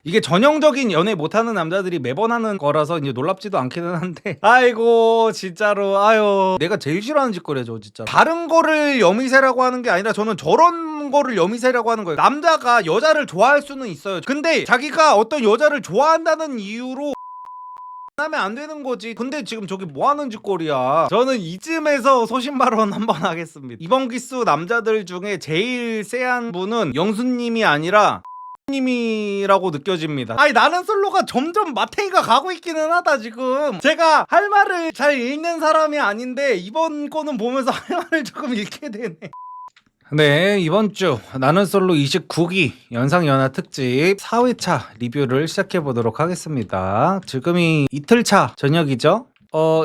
이게 전형적인 연애 못하는 남자들이 매번 하는 거라서 이제 놀랍지도 않기는 한데 아이고 진짜로 아유 내가 제일 싫어하는 짓거리죠 진짜. 다른 거를 여미새라고 하는 게 아니라 저는 저런 거를 여미새라고 하는 거예요. 남자가 여자를 좋아할 수는 있어요. 근데 자기가 어떤 여자를 좋아한다는 이유로 하면 안 되는 거지. 근데 지금 저기 뭐 하는 짓거리야. 저는 이쯤에서 소신 발언 한번 하겠습니다. 이번 기수 남자들 중에 제일 쎄한 분은 영수님이 아니라 님이라고 느껴집니다. 아니 나는 솔로가 점점 마태이가 가고 있기는 하다. 지금 제가 할 말을 잘 읽는 사람이 아닌데 이번 거는 보면서 할 말을 조금 읽게 되네. 네, 이번 주 나는 솔로 29기 연상연하 특집 4회차 리뷰를 시작해 보도록 하겠습니다. 지금이 이틀차 저녁이죠?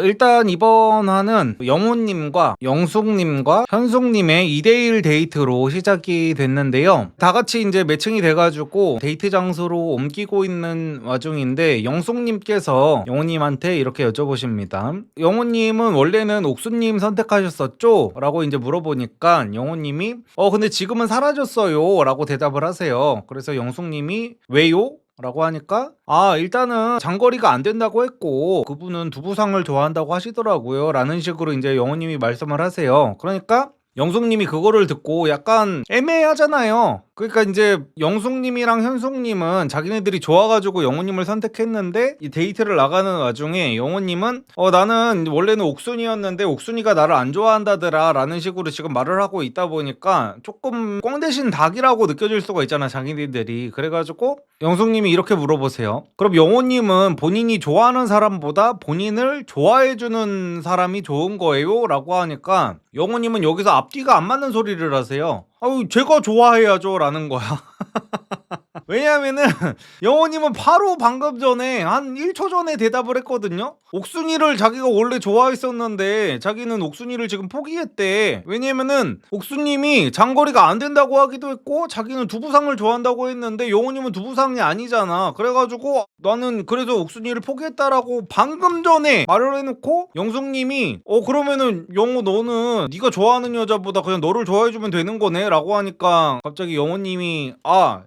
일단 이번 화는 영호님과 영숙님과 현숙님의 2대1 데이트로 시작이 됐는데요. 다 같이 이제 매칭이 돼가지고 데이트 장소로 옮기고 있는 와중인데 영숙님께서 영호님한테 이렇게 여쭤보십니다. 영호님은 원래는 옥수님 선택하셨었죠? 라고 이제 물어보니까 영호님이 근데 지금은 사라졌어요 라고 대답을 하세요. 그래서 영숙님이 왜요? 라고 하니까 일단은 장거리가 안 된다고 했고 그분은 두부상을 좋아한다고 하시더라고요 라는 식으로 이제 영호님이 말씀을 하세요. 그러니까 영숙님이 그거를 듣고 약간 애매하잖아요. 그러니까 이제 영숙님이랑 현숙님은 자기네들이 좋아가지고 영호님을 선택했는데 이 데이트를 나가는 와중에 영호님은 나는 원래는 옥순이었는데 옥순이가 나를 안 좋아한다더라 라는 식으로 지금 말을 하고 있다 보니까 조금 꽝 대신 닭이라고 느껴질 수가 있잖아 자기네들이. 그래가지고 영숙님이 이렇게 물어보세요. 그럼 영호님은 본인이 좋아하는 사람보다 본인을 좋아해주는 사람이 좋은 거예요? 라고 하니까 영호님은 여기서 앞뒤가 안 맞는 소리를 하세요. 제가 좋아해야죠 라는 거야. 왜냐면은 영호님은 바로 방금 전에 한 1초 전에 대답을 했거든요. 옥순이를 자기가 원래 좋아했었는데 자기는 옥순이를 지금 포기했대. 왜냐면은 옥순님이 장거리가 안 된다고 하기도 했고 자기는 두부상을 좋아한다고 했는데 영호님은 두부상이 아니잖아. 그래가지고 나는 그래서 옥순이를 포기했다라고 방금 전에 말을 해놓고 영숙님이 그러면은 영호 너는 네가 좋아하는 여자보다 그냥 너를 좋아해주면 되는 거네 라고 하니까 갑자기 영호님이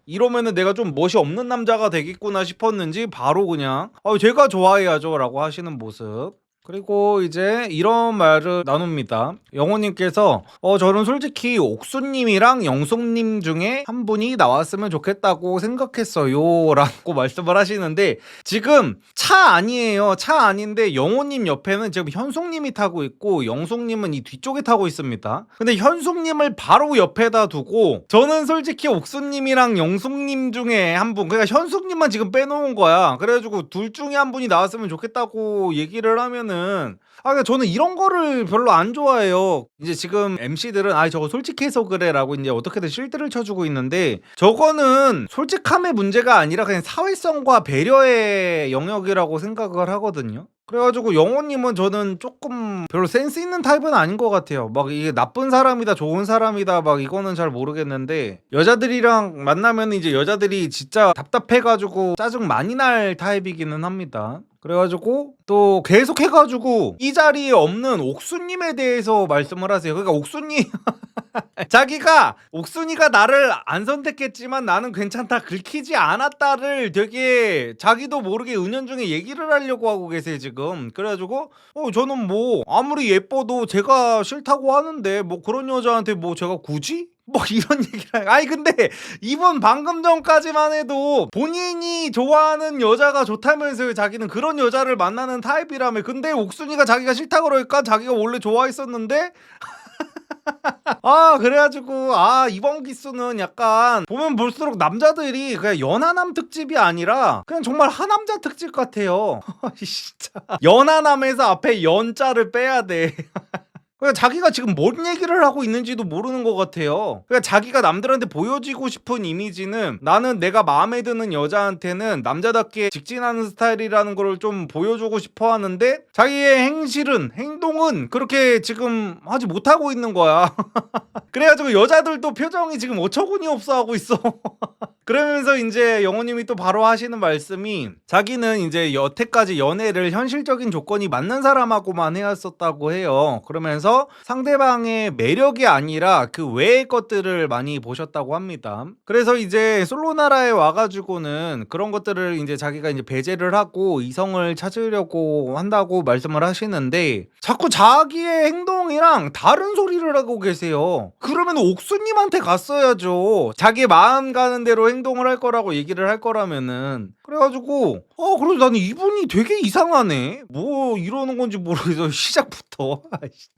이러면은 내가 좀 멋이 없는 남자가 되겠구나 싶었는지 바로 그냥 제가 좋아해야죠 라고 하시는 모습. 그리고 이제 이런 말을 나눕니다. 영호님께서 저는 솔직히 옥수님이랑 영숙님 중에 한 분이 나왔으면 좋겠다고 생각했어요 라고 말씀을 하시는데 지금 차 아니에요. 차 아닌데 영호님 옆에는 지금 현숙님이 타고 있고 영숙님은 이 뒤쪽에 타고 있습니다. 근데 현숙님을 바로 옆에다 두고 저는 솔직히 옥수님이랑 영숙님 중에 한 분, 그러니까 현숙님만 지금 빼놓은 거야. 그래가지고 둘 중에 한 분이 나왔으면 좋겠다고 얘기를 하면은 그러니까 저는 이런 거를 별로 안 좋아해요. 이제 지금 MC들은 저거 솔직해서 그래라고 이제 어떻게든 실드를 쳐주고 있는데 저거는 솔직함의 문제가 아니라 그냥 사회성과 배려의 영역이라고 생각을 하거든요. 그래가지고 영호님은 저는 조금 별로 센스 있는 타입은 아닌 것 같아요. 막 이게 나쁜 사람이다 좋은 사람이다 막 이거는 잘 모르겠는데 여자들이랑 만나면 이제 여자들이 진짜 답답해가지고 짜증 많이 날 타입이기는 합니다. 그래가지고 또 계속 해가지고 이 자리에 없는 옥수님에 대해서 말씀을 하세요. 그러니까 옥수님 자기가 옥순이가 나를 안 선택했지만 나는 괜찮다 긁히지 않았다를 되게 자기도 모르게 은연중에 얘기를 하려고 하고 계세요 지금. 그래가지고 저는 뭐 아무리 예뻐도 제가 싫다고 하는데 뭐 그런 여자한테 뭐 제가 굳이? 뭐 이런 얘기를 근데 이번 방금 전까지만 해도 본인이 좋아하는 여자가 좋다면서요. 자기는 그런 여자를 만나는 타입이라며. 근데 옥순이가 자기가 싫다 그러니까 자기가 원래 좋아했었는데 그래가지고 이번 기수는 약간 보면 볼수록 남자들이 그냥 연하남 특집이 아니라 그냥 정말 하남자 특집 같아요. 진짜 연하남에서 앞에 연자를 빼야 돼. 그러니까 자기가 지금 뭔 얘기를 하고 있는지도 모르는 것 같아요. 그러니까 자기가 남들한테 보여주고 싶은 이미지는 나는 내가 마음에 드는 여자한테는 남자답게 직진하는 스타일이라는 걸 좀 보여주고 싶어 하는데 자기의 행동은 그렇게 지금 하지 못하고 있는 거야. 그래가지고 여자들도 표정이 지금 어처구니 없어 하고 있어. 그러면서 이제 영호님이 또 바로 하시는 말씀이 자기는 이제 여태까지 연애를 현실적인 조건이 맞는 사람하고만 해왔었다고 해요. 그러면서 상대방의 매력이 아니라 그 외의 것들을 많이 보셨다고 합니다. 그래서 이제 솔로나라에 와가지고는 그런 것들을 이제 자기가 이제 배제를 하고 이성을 찾으려고 한다고 말씀을 하시는데 자꾸 자기의 행동이랑 다른 소리를 하고 계세요. 그러면 옥수님한테 갔어야죠. 자기 마음 가는 대로 행동을 할 거라고 얘기를 할 거라면은. 그래가지고 그래서 나는 이분이 되게 이상하네. 뭐 이러는 건지 모르겠어. 시작부터.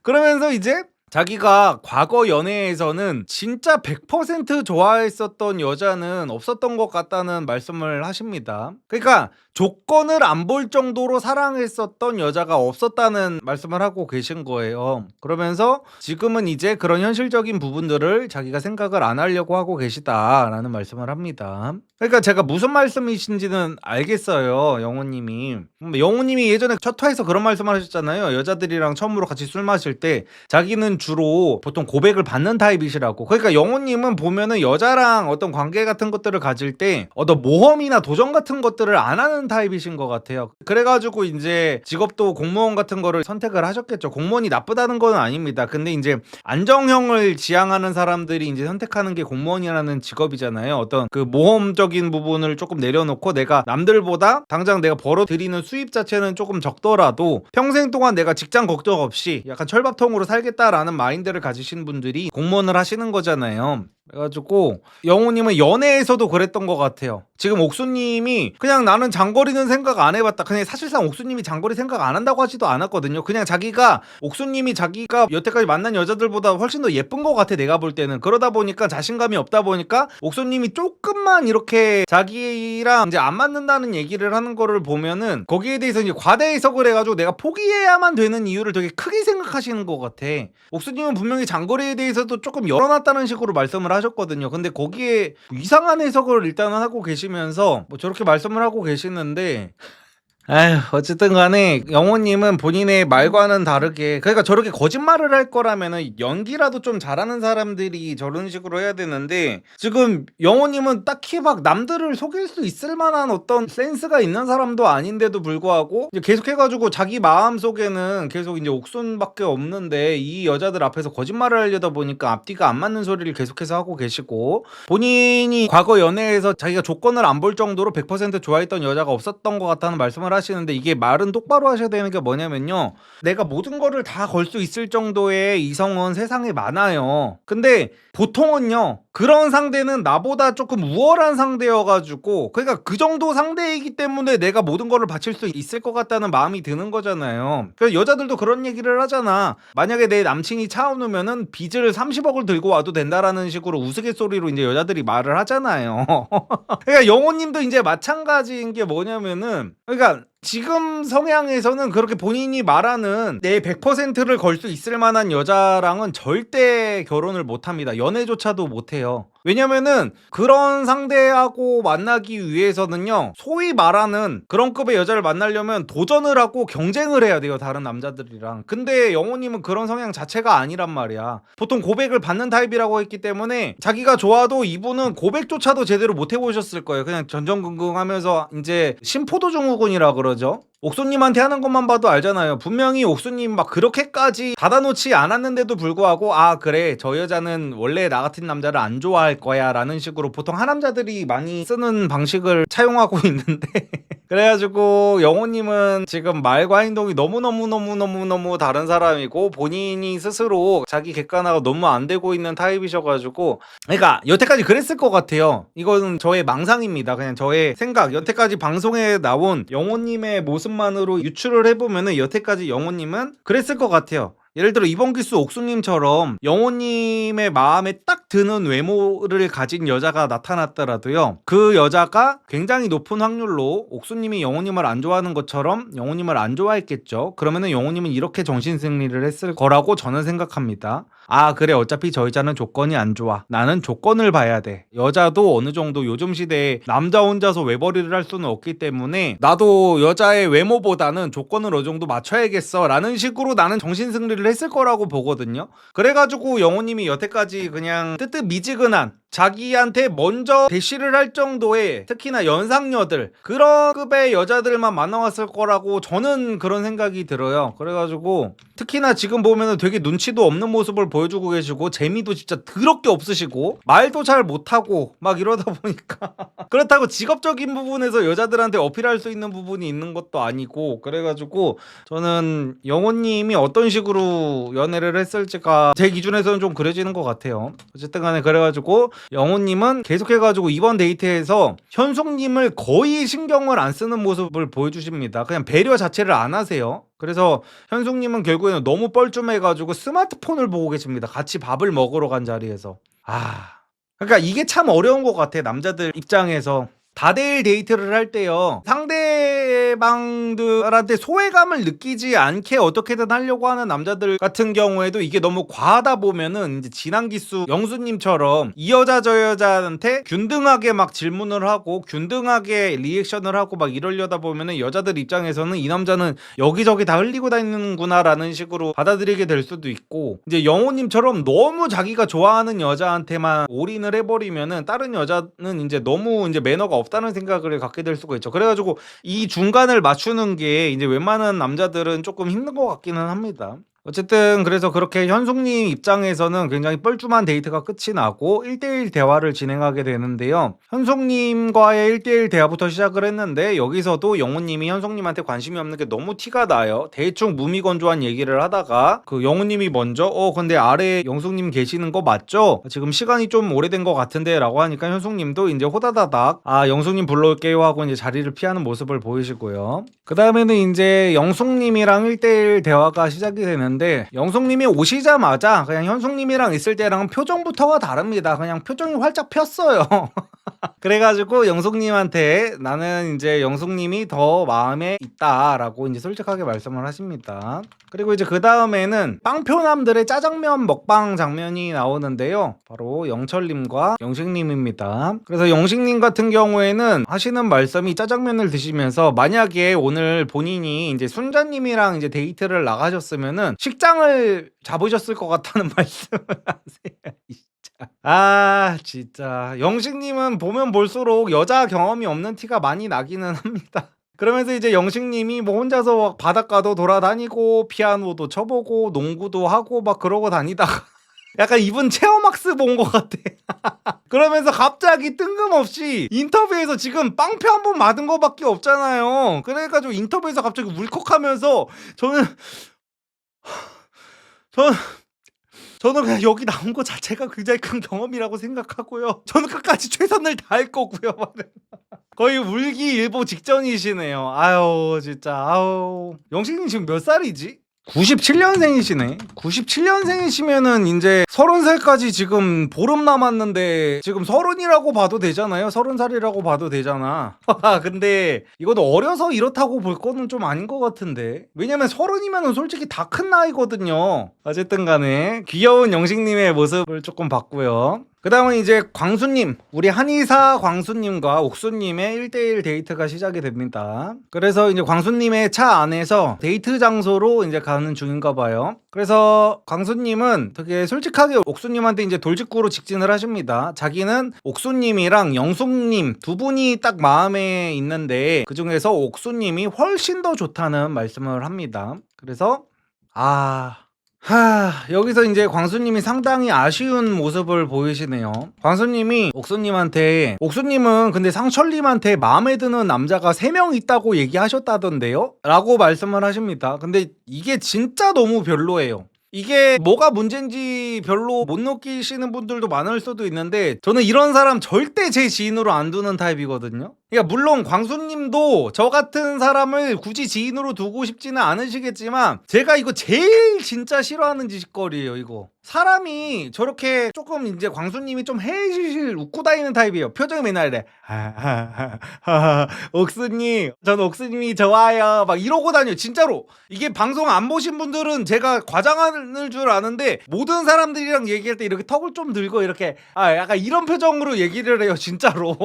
그러면서 이제 자기가 과거 연애에서는 진짜 100% 좋아했었던 여자는 없었던 것 같다는 말씀을 하십니다. 그러니까 조건을 안 볼 정도로 사랑했었던 여자가 없었다는 말씀을 하고 계신 거예요. 그러면서 지금은 이제 그런 현실적인 부분들을 자기가 생각을 안 하려고 하고 계시다라는 말씀을 합니다. 그러니까 제가 무슨 말씀이신지는 알겠어요, 영호님이. 영호님이 예전에 첫 화에서 그런 말씀을 하셨잖아요. 여자들이랑 처음으로 같이 술 마실 때 자기는 주로 보통 고백을 받는 타입이시라고. 그러니까 영호님은 보면은 여자랑 어떤 관계 같은 것들을 가질 때 어떤 모험이나 도전 같은 것들을 안 하는 타입이신 것 같아요. 그래가지고 이제 직업도 공무원 같은 거를 선택을 하셨겠죠. 공무원이 나쁘다는 건 아닙니다. 근데 이제 안정형을 지향하는 사람들이 이제 선택하는 게 공무원이라는 직업이잖아요. 어떤 그 모험적인 부분을 조금 내려놓고 내가 남들보다 당장 내가 벌어들이는 수입 자체는 조금 적더라도 평생 동안 내가 직장 걱정 없이 약간 철밥통으로 살겠다라는 마인드를 가지신 분들이 공무원을 하시는 거잖아요. 그래가지고 영호님은 연애에서도 그랬던 것 같아요. 지금 옥수님이 그냥 나는 장거리는 생각 안 해봤다. 그냥 사실상 옥수님이 장거리 생각 안 한다고 하지도 않았거든요. 그냥 자기가 옥수님이 자기가 여태까지 만난 여자들보다 훨씬 더 예쁜 것 같아, 내가 볼 때는. 그러다 보니까 자신감이 없다 보니까 옥수님이 조금만 이렇게 자기랑 이제 안 맞는다는 얘기를 하는 거를 보면은 거기에 대해서 이제 과대 해석을 해가지고 내가 포기해야만 되는 이유를 되게 크게 생각하시는 것 같아. 옥수님은 분명히 장거리에 대해서도 조금 열어놨다는 식으로 말씀을 하셨거든요. 근데 거기에 이상한 해석을 일단은 하고 계시면서 뭐 저렇게 말씀을 하고 계시는데 어쨌든 간에 영호님은 본인의 말과는 다르게, 그러니까 저렇게 거짓말을 할 거라면은 연기라도 좀 잘하는 사람들이 저런 식으로 해야 되는데 지금 영호님은 딱히 막 남들을 속일 수 있을 만한 어떤 센스가 있는 사람도 아닌데도 불구하고 이제 계속해가지고 자기 마음속에는 계속 이제 옥순밖에 없는데 이 여자들 앞에서 거짓말을 하려다 보니까 앞뒤가 안 맞는 소리를 계속해서 하고 계시고, 본인이 과거 연애에서 자기가 조건을 안 볼 정도로 100% 좋아했던 여자가 없었던 것 같다는 말씀을 하시는데, 이게 말은 똑바로 하셔야 되는 게 뭐냐면요, 내가 모든 거를 다 걸 수 있을 정도의 이성은 세상에 많아요. 근데 보통은요, 그런 상대는 나보다 조금 우월한 상대여가지고, 그러니까 그 정도 상대이기 때문에 내가 모든 거를 바칠 수 있을 것 같다는 마음이 드는 거잖아요. 그래서 여자들도 그런 얘기를 하잖아. 만약에 내 남친이 차오르면은 빚을 30억을 들고 와도 된다라는 식으로 우스갯소리로 이제 여자들이 말을 하잖아요. 그러니까 영호님도 이제 마찬가지인 게 뭐냐면은, 그러니까 지금 성향에서는 그렇게 본인이 말하는 내 100%를 걸 수 있을 만한 여자랑은 절대 결혼을 못합니다. 연애조차도 못해요. 왜냐면은 그런 상대하고 만나기 위해서는요, 소위 말하는 그런 급의 여자를 만나려면 도전을 하고 경쟁을 해야 돼요, 다른 남자들이랑. 근데 영호님은 그런 성향 자체가 아니란 말이야. 보통 고백을 받는 타입이라고 했기 때문에 자기가 좋아도 이분은 고백조차도 제대로 못 해보셨을 거예요. 그냥 전전긍긍하면서 이제 심포도증후군이라 그러죠. 옥수님한테 하는 것만 봐도 알잖아요. 분명히 옥수님 막 그렇게까지 닫아놓지 않았는데도 불구하고, 아 그래 저 여자는 원래 나 같은 남자를 안 좋아할 거야 라는 식으로 보통 하남자들이 많이 쓰는 방식을 차용하고 있는데 그래가지고 영호님은 지금 말과 행동이 너무너무 다른 사람이고, 본인이 스스로 자기 객관화가 너무 안 되고 있는 타입이셔가지고, 그러니까 여태까지 그랬을 것 같아요. 이거는 저의 망상입니다. 그냥 저의 생각. 여태까지 방송에 나온 영호님의 모습만으로 유추를 해보면은 여태까지 영호님은 그랬을 것 같아요. 예를 들어 이번 기수 옥수님처럼 영호님의 마음에 딱 드는 외모를 가진 여자가 나타났더라도요, 그 여자가 굉장히 높은 확률로 옥수님이 영호님을 안 좋아하는 것처럼 영호님을 안 좋아했겠죠. 그러면은 영호님은 이렇게 정신승리를 했을 거라고 저는 생각합니다. 아 그래, 어차피 저 여자는 조건이 안 좋아, 나는 조건을 봐야 돼. 여자도 어느 정도 요즘 시대에 남자 혼자서 외벌이를 할 수는 없기 때문에 나도 여자의 외모보다는 조건을 어느 정도 맞춰야겠어 라는 식으로 나는 정신승리를 했을 거라고 보거든요. 그래가지고 영호님이 여태까지 그냥 뜨뜻미지근한 자기한테 먼저 대시를 할 정도의 특히나 연상녀들 그런 급의 여자들만 만나왔을 거라고 저는 그런 생각이 들어요. 그래가지고 특히나 지금 보면은 되게 눈치도 없는 모습을 보여주고 계시고 재미도 진짜 더럽게 없으시고 말도 잘 못하고 막 이러다 보니까 그렇다고 직업적인 부분에서 여자들한테 어필할 수 있는 부분이 있는 것도 아니고 그래가지고 저는 영호님이 어떤 식으로 연애를 했을지가 제 기준에서는 좀 그려지는 것 같아요. 어쨌든 간에 그래가지고 영호님은 계속해가지고 이번 데이트에서 현숙님을 거의 신경을 안 쓰는 모습을 보여주십니다. 그냥 배려 자체를 안 하세요. 그래서 현숙님은 결국에는 너무 뻘쭘해가지고 스마트폰을 보고 계십니다. 같이 밥을 먹으러 간 자리에서. 그러니까 이게 참 어려운 것 같아. 남자들 입장에서. 다대일 데이트를 할 때요, 상대방들한테 소외감을 느끼지 않게 어떻게든 하려고 하는 남자들 같은 경우에도 이게 너무 과하다 보면은 이제 진한기수 영수님처럼 이 여자 저 여자한테 균등하게 막 질문을 하고 균등하게 리액션을 하고 막 이러려다 보면은 여자들 입장에서는 이 남자는 여기저기 다 흘리고 다니는구나 라는 식으로 받아들이게 될 수도 있고, 이제 영호님처럼 너무 자기가 좋아하는 여자한테만 올인을 해버리면은 다른 여자는 이제 너무 이제 매너가 없다는 생각을 갖게 될 수가 있죠. 그래가지고 이 중간을 맞추는 게 이제 웬만한 남자들은 조금 힘든 것 같기는 합니다. 어쨌든 그래서 그렇게 현숙님 입장에서는 굉장히 뻘쭘한 데이트가 끝이 나고 1대1 대화를 진행하게 되는데요. 현숙님과의 1대1 대화부터 시작을 했는데 여기서도 영호님이 현숙님한테 관심이 없는 게 너무 티가 나요. 대충 무미건조한 얘기를 하다가 그 영호님이 먼저 근데 아래에 영숙님 계시는 거 맞죠? 지금 시간이 좀 오래된 것 같은데 라고 하니까 현숙님도 이제 호다다닥 영숙님 불러올게요 하고 이제 자리를 피하는 모습을 보이시고요. 그 다음에는 이제 영숙님이랑 1대1 대화가 시작이 되는데 영숙님이 오시자마자 그냥 현숙님이랑 있을 때랑 표정부터가 다릅니다. 그냥 표정이 활짝 폈어요. 그래가지고 영숙님한테 나는 이제 영숙님이 더 마음에 있다라고 이제 솔직하게 말씀을 하십니다. 그리고 이제 그 다음에는 빵표남들의 짜장면 먹방 장면이 나오는데요. 바로 영철님과 영식님입니다. 그래서 영식님 같은 경우에는 하시는 말씀이 짜장면을 드시면서 만약에 오늘 본인이 이제 순자님이랑 이제 데이트를 나가셨으면은 식장을 잡으셨을 것 같다는 말씀을 하세요. 진짜 영식님은 보면 볼수록 여자 경험이 없는 티가 많이 나기는 합니다. 그러면서 이제 영식님이 뭐 혼자서 바닷가도 돌아다니고 피아노도 쳐보고 농구도 하고 막 그러고 다니다가 약간 이분 체험학습 온 것 같아. 그러면서 갑자기 뜬금없이 인터뷰에서 지금 빵표 한 번 맞은 거밖에 없잖아요. 그래가지고 인터뷰에서 갑자기 울컥하면서 저는 그냥 여기 나온 거 자체가 굉장히 큰 경험이라고 생각하고요. 저는 끝까지 최선을 다할 거고요. 거의 울기 일보 직전이시네요. 진짜 영식님 지금 몇 살이지? 97년생이시네. 97년생이시면은 이제 30살까지 지금 보름 남았는데 지금 30이라고 봐도 되잖아요. 30살이라고 봐도 되잖아. 근데 이것도 어려서 이렇다고 볼 거는 좀 아닌 것 같은데. 왜냐면 30이면은 솔직히 다 큰 나이거든요. 어쨌든 간에 귀여운 영식님의 모습을 조금 봤고요. 그 다음은 이제 광수님, 우리 한의사 광수님과 옥수님의 1대1 데이트가 시작이 됩니다. 그래서 이제 광수님의 차 안에서 데이트 장소로 이제 가는 중인가 봐요. 그래서 광수님은 되게 솔직하게 옥수님한테 이제 돌직구로 직진을 하십니다. 자기는 옥수님이랑 영숙님 두 분이 딱 마음에 있는데 그 중에서 옥수님이 훨씬 더 좋다는 말씀을 합니다. 그래서 여기서 이제 광수님이 상당히 아쉬운 모습을 보이시네요. 광수님이 옥수님은 근데 상철님한테 마음에 드는 남자가 3명 있다고 얘기하셨다던데요? 라고 말씀을 하십니다. 근데 이게 진짜 너무 별로예요. 이게 뭐가 문제인지 별로 못 느끼시는 분들도 많을 수도 있는데 저는 이런 사람 절대 제 지인으로 안 두는 타입이거든요. 그러니까 물론 광수님도 저 같은 사람을 굳이 지인으로 두고 싶지는 않으시겠지만 제가 이거 제일 진짜 싫어하는 짓거리예요. 이거 사람이 저렇게 조금 이제 광수님이 좀 해실실 웃고 다니는 타입이에요. 표정이 맨날 이래. 옥수님, 전 옥수님이 좋아요. 막 이러고 다녀요. 진짜로. 이게 방송 안 보신 분들은 제가 과장하는 줄 아는데 모든 사람들이랑 얘기할 때 이렇게 턱을 좀 들고 이렇게 약간 이런 표정으로 얘기를 해요. 진짜로.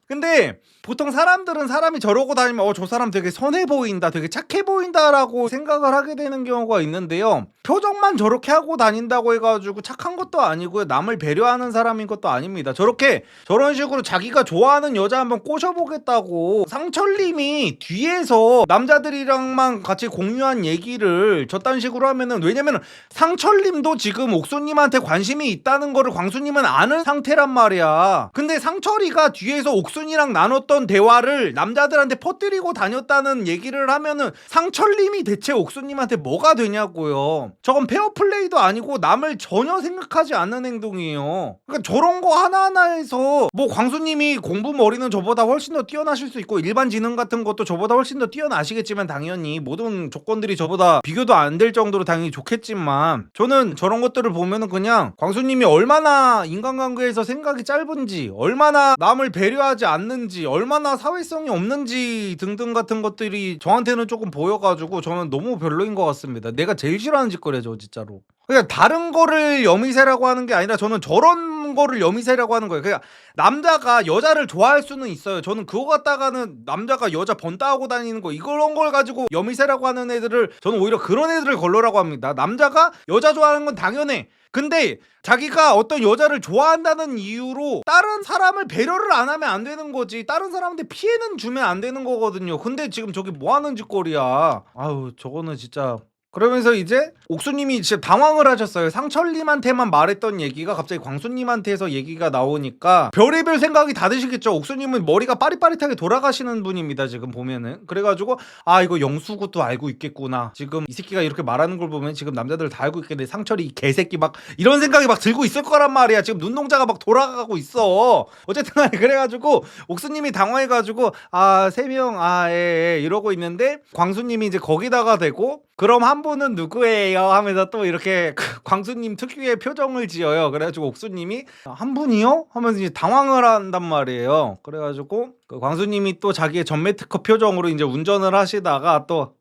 근데 보통 사람들은 사람이 저러고 다니면 저 사람 되게 선해 보인다, 되게 착해 보인다라고 생각을 하게 되는 경우가 있는데요. 표정만 저렇게 하고 다닌다고 해가지고 착한 것도 아니고요, 남을 배려하는 사람인 것도 아닙니다. 저런 식으로 자기가 좋아하는 여자 한번 꼬셔보겠다고 상철님이 뒤에서 남자들이랑만 같이 공유한 얘기를 저딴 식으로 하면은, 왜냐면은 상철님도 지금 옥수님한테 관심이 있다는 거를 광수님은 아는 상태란 말이야. 근데 상철이가 뒤에서 옥순이랑 나눴던 대화를 남자들한테 퍼뜨리고 다녔다는 얘기를 하면은 상철님이 대체 옥순님한테 뭐가 되냐고요. 저건 페어플레이도 아니고 남을 전혀 생각하지 않는 행동이에요. 그러니까 저런 거 하나하나에서 뭐 광수님이 공부 머리는 저보다 훨씬 더 뛰어나실 수 있고 일반 지능 같은 것도 저보다 훨씬 더 뛰어나시겠지만, 당연히 모든 조건들이 저보다 비교도 안 될 정도로 당연히 좋겠지만, 저는 저런 것들을 보면은 그냥 광수님이 얼마나 인간관계에서 생각이 짧은지, 얼마나 남을 배려하지 않는지, 얼마나 사회성이 없는지 등등 같은 것들이 저한테는 조금 보여가지고 저는 너무 별로인 것 같습니다. 내가 제일 싫어하는 짓거리죠, 진짜로. 그러니까 다른 거를 여미새라고 하는 게 아니라 저는 저런 거를 여미새라고 하는 거예요. 그냥 남자가 여자를 좋아할 수는 있어요. 저는 그거 갖다가는 남자가 여자 번따하고 다니는 거, 이런 걸 가지고 여미새라고 하는 애들을, 저는 오히려 그런 애들을 걸러라고 합니다. 남자가 여자 좋아하는 건 당연해. 근데 자기가 어떤 여자를 좋아한다는 이유로 다른 사람을 배려를 안 하면 안 되는 거지, 다른 사람한테 피해는 주면 안 되는 거거든요. 근데 지금 저기 뭐 하는 짓거리야. 아유, 저거는 진짜. 그러면서 이제 옥수님이 진짜 당황을 하셨어요. 상철님한테만 말했던 얘기가 갑자기 광수님한테서 얘기가 나오니까 별의별 생각이 다 드시겠죠. 옥수님은 머리가 빠릿빠릿하게 돌아가시는 분입니다, 지금 보면은. 그래가지고 이거 영수구도 알고 있겠구나, 지금 이 새끼가 이렇게 말하는 걸 보면 지금 남자들 다 알고 있겠네, 상철이 이 개새끼, 막 이런 생각이 막 들고 있을 거란 말이야. 지금 눈동자가 막 돌아가고 있어. 어쨌든 간에 그래가지고 옥수님이 당황해가지고 3명 예 이러고 있는데, 광수님이 이제 거기다가 대고 그럼 한 분은 누구예요 하면서 또 이렇게 광수님 특유의 표정을 지어요. 그래가지고 옥수님이 한 분이요? 하면서 이제 당황을 한단 말이에요. 그래가지고 그 광수님이 또 자기의 전매 특허 표정으로 이제 운전을 하시다가 또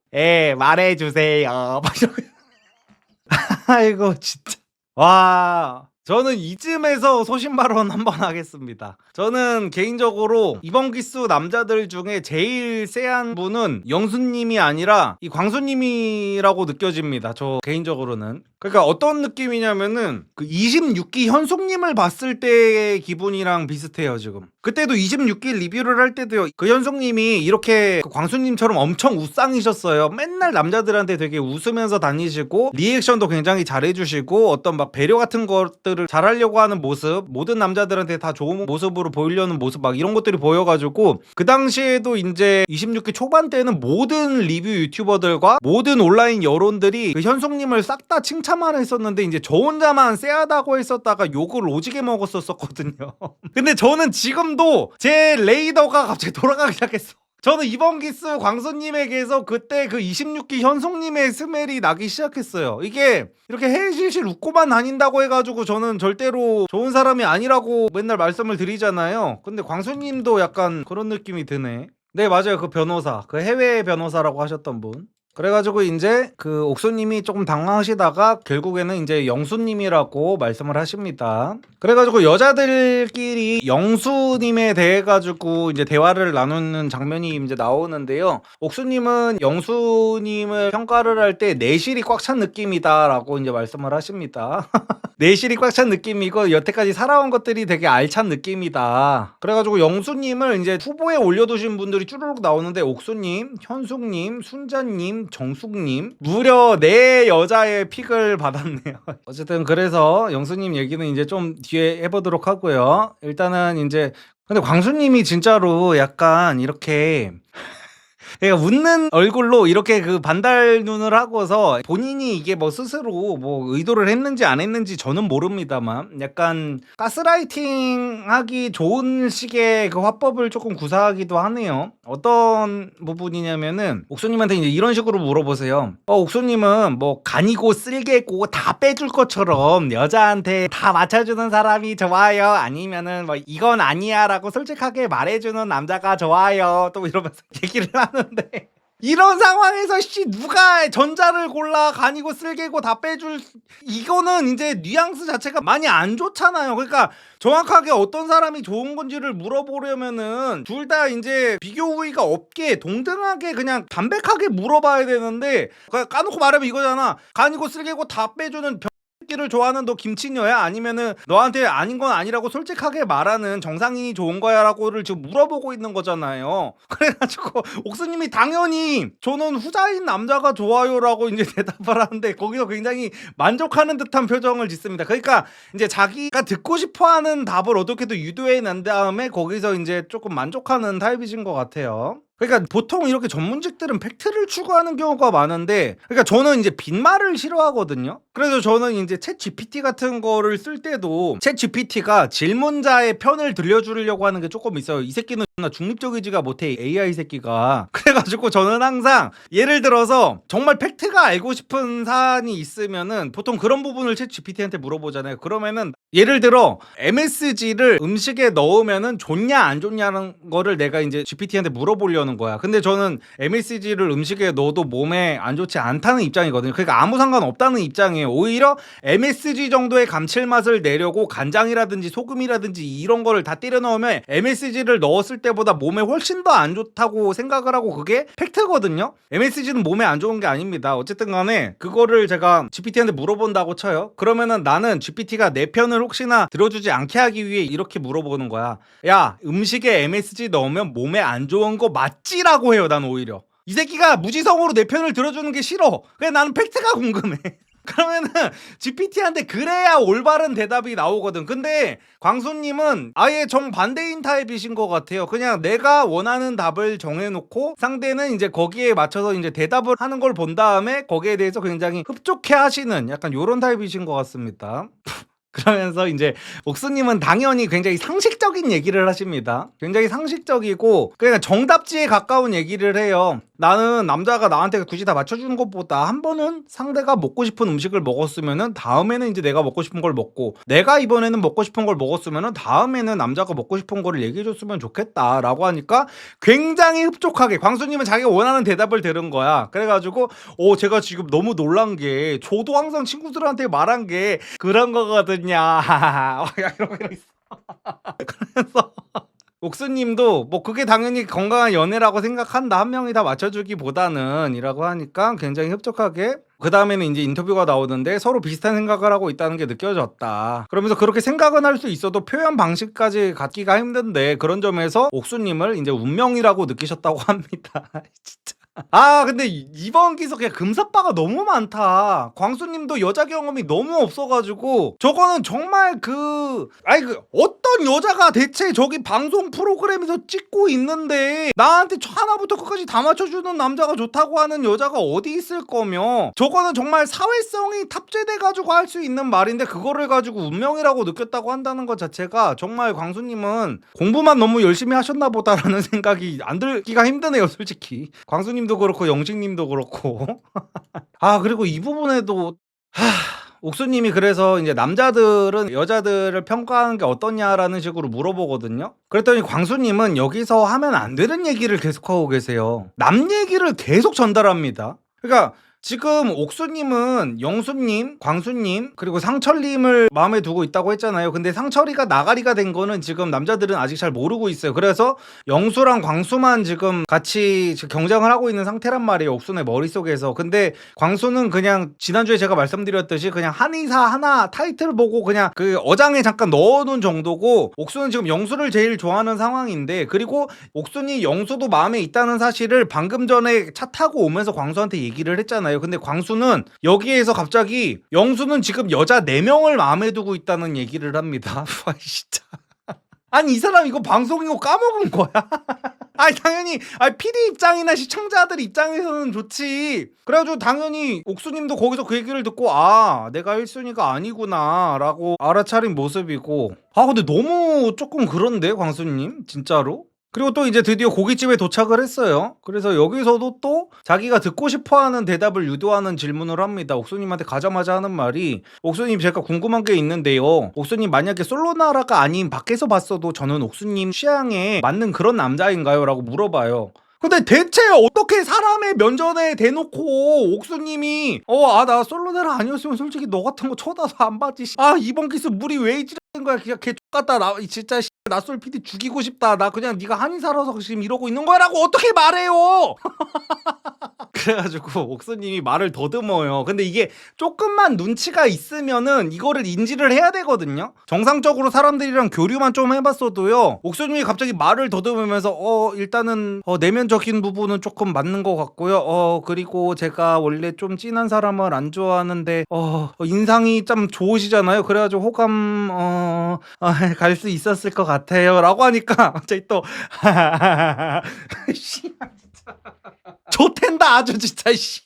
말해주세요 막 이러고 아이고 진짜. 와, 저는 이쯤에서 소신 발언 한번 하겠습니다. 저는 개인적으로 이번 기수 남자들 중에 제일 쎄한 분은 영수님이 아니라 이 광수님이라고 느껴집니다, 저 개인적으로는. 그러니까 어떤 느낌이냐면은 그 26기 현숙님을 봤을 때의 기분이랑 비슷해요, 지금. 그때도 26기 리뷰를 할 때도요, 그 현숙님이 이렇게 그 광수님처럼 엄청 우상이셨어요. 맨날 남자들한테 되게 웃으면서 다니시고 리액션도 굉장히 잘해주시고 어떤 막 배려 같은 것들을 잘하려고 하는 모습, 모든 남자들한테 다 좋은 모습으로 보이려는 모습, 막 이런 것들이 보여가지고 그 당시에도 이제 26기 초반 때는 모든 리뷰 유튜버들과 모든 온라인 여론들이 그 현숙님을 싹 다 칭찬만 했었는데, 이제 저 혼자만 쎄하다고 했었다가 욕을 오지게 먹었었거든요. 근데 저는 지금도 제 레이더가 갑자기 돌아가기 시작했어. 저는 이번 기수 광수님에게서 그때 그 26기 현숙님의 스멜이 나기 시작했어요. 이게 이렇게 해실실 웃고만 다닌다고 해가지고 저는 절대로 좋은 사람이 아니라고 맨날 말씀을 드리잖아요. 근데 광수님도 약간 그런 느낌이 드네. 네, 맞아요. 그 변호사, 그 해외 변호사라고 하셨던 분. 그래가지고 이제 그 옥수님이 조금 당황하시다가 결국에는 이제 영수님이라고 말씀을 하십니다. 그래가지고 여자들끼리 영수님에 대해 가지고 이제 대화를 나누는 장면이 이제 나오는데요. 옥수님은 영수님을 평가를 할 때 내실이 꽉 찬 느낌이다라고 이제 말씀을 하십니다. 내실이 꽉 찬 느낌이고 여태까지 살아온 것들이 되게 알찬 느낌이다. 그래가지고 영수님을 이제 후보에 올려두신 분들이 쭈루룩 나오는데, 옥수님, 현숙님, 순자님, 정숙님, 무려 4여자의 픽을 받았네요. 어쨌든 그래서 영수님 얘기는 이제 좀 뒤에 해보도록 하고요. 일단은 이제 근데 광수님이 진짜로 약간 이렇게 그러니까 웃는 얼굴로 이렇게 그 반달 눈을 하고서 본인이 이게 뭐 스스로 뭐 의도를 했는지 안 했는지 저는 모릅니다만 약간 가스라이팅 하기 좋은 식의 그 화법을 조금 구사하기도 하네요. 어떤 부분이냐면은 옥수님한테 이제 이런 식으로 물어보세요. 옥수님은 뭐 간이고 쓸개고 다 빼줄 것처럼 여자한테 다 맞춰주는 사람이 좋아요? 아니면은 뭐 이건 아니야 라고 솔직하게 말해주는 남자가 좋아요? 또 이러면서 얘기를 하는데 이런 상황에서 누가 전자를 골라 간이고 쓸개고 다 빼줄 이거는 이제 뉘앙스 자체가 많이 안 좋잖아요. 그러니까 정확하게 어떤 사람이 좋은 건지를 물어보려면은 둘 다 이제 비교 우위가 없게 동등하게 그냥 담백하게 물어봐야 되는데 까놓고 말하면 이거잖아. 간이고 쓸개고 다 빼주는 끼를 좋아하는 너 김치녀야? 아니면은 너한테 아닌 건 아니라고 솔직하게 말하는 정상인이 좋은 거야? 라고를 지금 물어보고 있는 거잖아요. 그래가지고 옥수님이 당연히 저는 후자인 남자가 좋아요 라고 이제 대답을 하는데 거기서 굉장히 만족하는 듯한 표정을 짓습니다. 그러니까 이제 자기가 듣고 싶어하는 답을 어떻게든 유도해낸 다음에 거기서 이제 조금 만족하는 타입이신 것 같아요. 그러니까 보통 이렇게 전문직들은 팩트를 추구하는 경우가 많은데, 그러니까 저는 이제 빈말을 싫어하거든요. 그래서 저는 이제 챗 GPT 같은 거를 쓸 때도 챗 GPT가 질문자의 편을 들려주려고 하는 게 조금 있어요. 이 새끼는 나 중립적이지가 못해, AI 새끼가. 그래가지고 저는 항상 예를 들어서 정말 팩트가 알고 싶은 사안이 있으면은 보통 그런 부분을 챗 GPT한테 물어보잖아요. 그러면은 예를 들어 MSG를 음식에 넣으면은 좋냐 안 좋냐는 거를 내가 이제 GPT한테 물어보려는 거야. 근데 저는 MSG를 음식에 넣어도 몸에 안 좋지 않다는 입장이거든요. 그러니까 아무 상관없다는 입장이에요. 오히려 MSG 정도의 감칠맛을 내려고 간장이라든지 소금이라든지 이런 거를 다 때려 넣으면 MSG를 넣었을 때보다 몸에 훨씬 더 안 좋다고 생각을 하고 그게 팩트거든요. MSG는 몸에 안 좋은 게 아닙니다. 어쨌든 간에 그거를 제가 GPT한테 물어본다고 쳐요. 그러면은 나는 GPT가 내 편을 혹시나 들어주지 않게 하기 위해 이렇게 물어보는 거야. 야, 음식에 MSG 넣으면 몸에 안 좋은 거 맞지라고 해요. 난 오히려 이 새끼가 무지성으로 내 편을 들어주는 게 싫어. 그냥 나는 팩트가 궁금해. 그러면은 GPT한테 그래야 올바른 대답이 나오거든. 근데 광수님은 아예 정반대인 타입이신 것 같아요. 그냥 내가 원하는 답을 정해놓고 상대는 이제 거기에 맞춰서 이제 대답을 하는 걸 본 다음에 거기에 대해서 굉장히 흡족해 하시는 약간 요런 타입이신 것 같습니다. 그러면서 이제 옥수님은 당연히 굉장히 상식적인 얘기를 하십니다. 굉장히 상식적이고 그러니까 정답지에 가까운 얘기를 해요. 나는 남자가 나한테 굳이 다 맞춰주는 것보다 한 번은 상대가 먹고 싶은 음식을 먹었으면은 다음에는 이제 내가 먹고 싶은 걸 먹고, 내가 이번에는 먹고 싶은 걸 먹었으면은 다음에는 남자가 먹고 싶은 거를 얘기해줬으면 좋겠다라고 하니까 굉장히 흡족하게 광수님은 자기가 원하는 대답을 들은 거야. 그래가지고 제가 지금 너무 놀란 게 저도 항상 친구들한테 말한 게 그런 거거든요. 이러고 있어. 그래서 옥수님도 뭐 그게 당연히 건강한 연애라고 생각한다. 한 명이 다 맞춰주기보다는 이라고 하니까 굉장히 흡족하게 그 다음에는 이제 인터뷰가 나오는데 서로 비슷한 생각을 하고 있다는 게 느껴졌다. 그러면서 그렇게 생각은 할 수 있어도 표현 방식까지 갖기가 힘든데 그런 점에서 옥수님을 이제 운명이라고 느끼셨다고 합니다. 진짜. 근데 이번 기석에 금사빠가 너무 많다. 광수님도 여자 경험이 너무 없어가지고 저거는 정말 어떤 여자가 대체 저기 방송 프로그램에서 찍고 있는데 나한테 하나부터 끝까지 다 맞춰주는 남자가 좋다고 하는 여자가 어디 있을 거며, 저거는 정말 사회성이 탑재돼가지고 할 수 있는 말인데 그거를 가지고 운명이라고 느꼈다고 한다는 것 자체가 정말 광수님은 공부만 너무 열심히 하셨나 보다라는 생각이 안 들기가 힘드네요, 솔직히. 광수님 도 그렇고 영식님도 그렇고. 그리고 이 부분에도 옥수님이 그래서 이제 남자들은 여자들을 평가하는 게 어떠냐라는 식으로 물어보거든요. 그랬더니 광수님은 여기서 하면 안 되는 얘기를 계속하고 계세요. 남 얘기를 계속 전달합니다. 그러니까 지금 옥수님은 영수님, 광수님, 그리고 상철님을 마음에 두고 있다고 했잖아요. 근데 상철이가 나가리가 된 거는 지금 남자들은 아직 잘 모르고 있어요. 그래서 영수랑 광수만 지금 같이 경쟁을 하고 있는 상태란 말이에요, 옥수의 머릿속에서. 근데 광수는 그냥 지난주에 제가 말씀드렸듯이 그냥 한의사 하나 타이틀 보고 그냥 그 어장에 잠깐 넣어놓은 정도고, 옥수는 지금 영수를 제일 좋아하는 상황인데, 그리고 옥수니 영수도 마음에 있다는 사실을 방금 전에 차 타고 오면서 광수한테 얘기를 했잖아요. 근데 광수는 여기에서 갑자기 영수는 지금 여자 4명을 마음에 두고 있다는 얘기를 합니다. 진짜. 아니 이 사람 이거 방송이고 까먹은 거야? 당연히 PD 입장이나 시청자들 입장에서는 좋지. 그래가지고 당연히 옥수님도 거기서 그 얘기를 듣고 내가 1순위가 아니구나 라고 알아차린 모습이고, 근데 너무 조금 그런데 광수님 진짜로? 그리고 또 이제 드디어 고깃집에 도착을 했어요. 그래서 여기서도 또 자기가 듣고 싶어하는 대답을 유도하는 질문을 합니다. 옥수님한테 가자마자 하는 말이, 옥수님 제가 궁금한 게 있는데요, 옥수님 만약에 솔로나라가 아닌 밖에서 봤어도 저는 옥수님 취향에 맞는 그런 남자인가요? 라고 물어봐요. 근데 대체 어떻게 사람의 면전에 대놓고 옥수님이 나 솔로네라 아니었으면 솔직히 너 같은 거 쳐다도 안 봤지. 이번 기수 물이 왜 이지라는 거야. 그냥 걔 X같다. 나 진짜 나솔 PD 죽이고 싶다. 나 그냥 네가 한의사라서 지금 이러고 있는 거야라고 어떻게 말해요. 그래가지고 옥수님이 말을 더듬어요. 근데 이게 조금만 눈치가 있으면은 이거를 인지를 해야 되거든요. 정상적으로 사람들이랑 교류만 좀 해봤어도요, 옥수님이 갑자기 말을 더듬으면서 일단은 내면적인 부분은 조금 맞는 것 같고요. 그리고 제가 원래 좀 진한 사람을 안 좋아하는데 인상이 좀 좋으시잖아요. 그래가지고 호감 갈 수 있었을 것 같아요 라고 하니까 갑자기 또 좋텐다 아주 진짜 씨.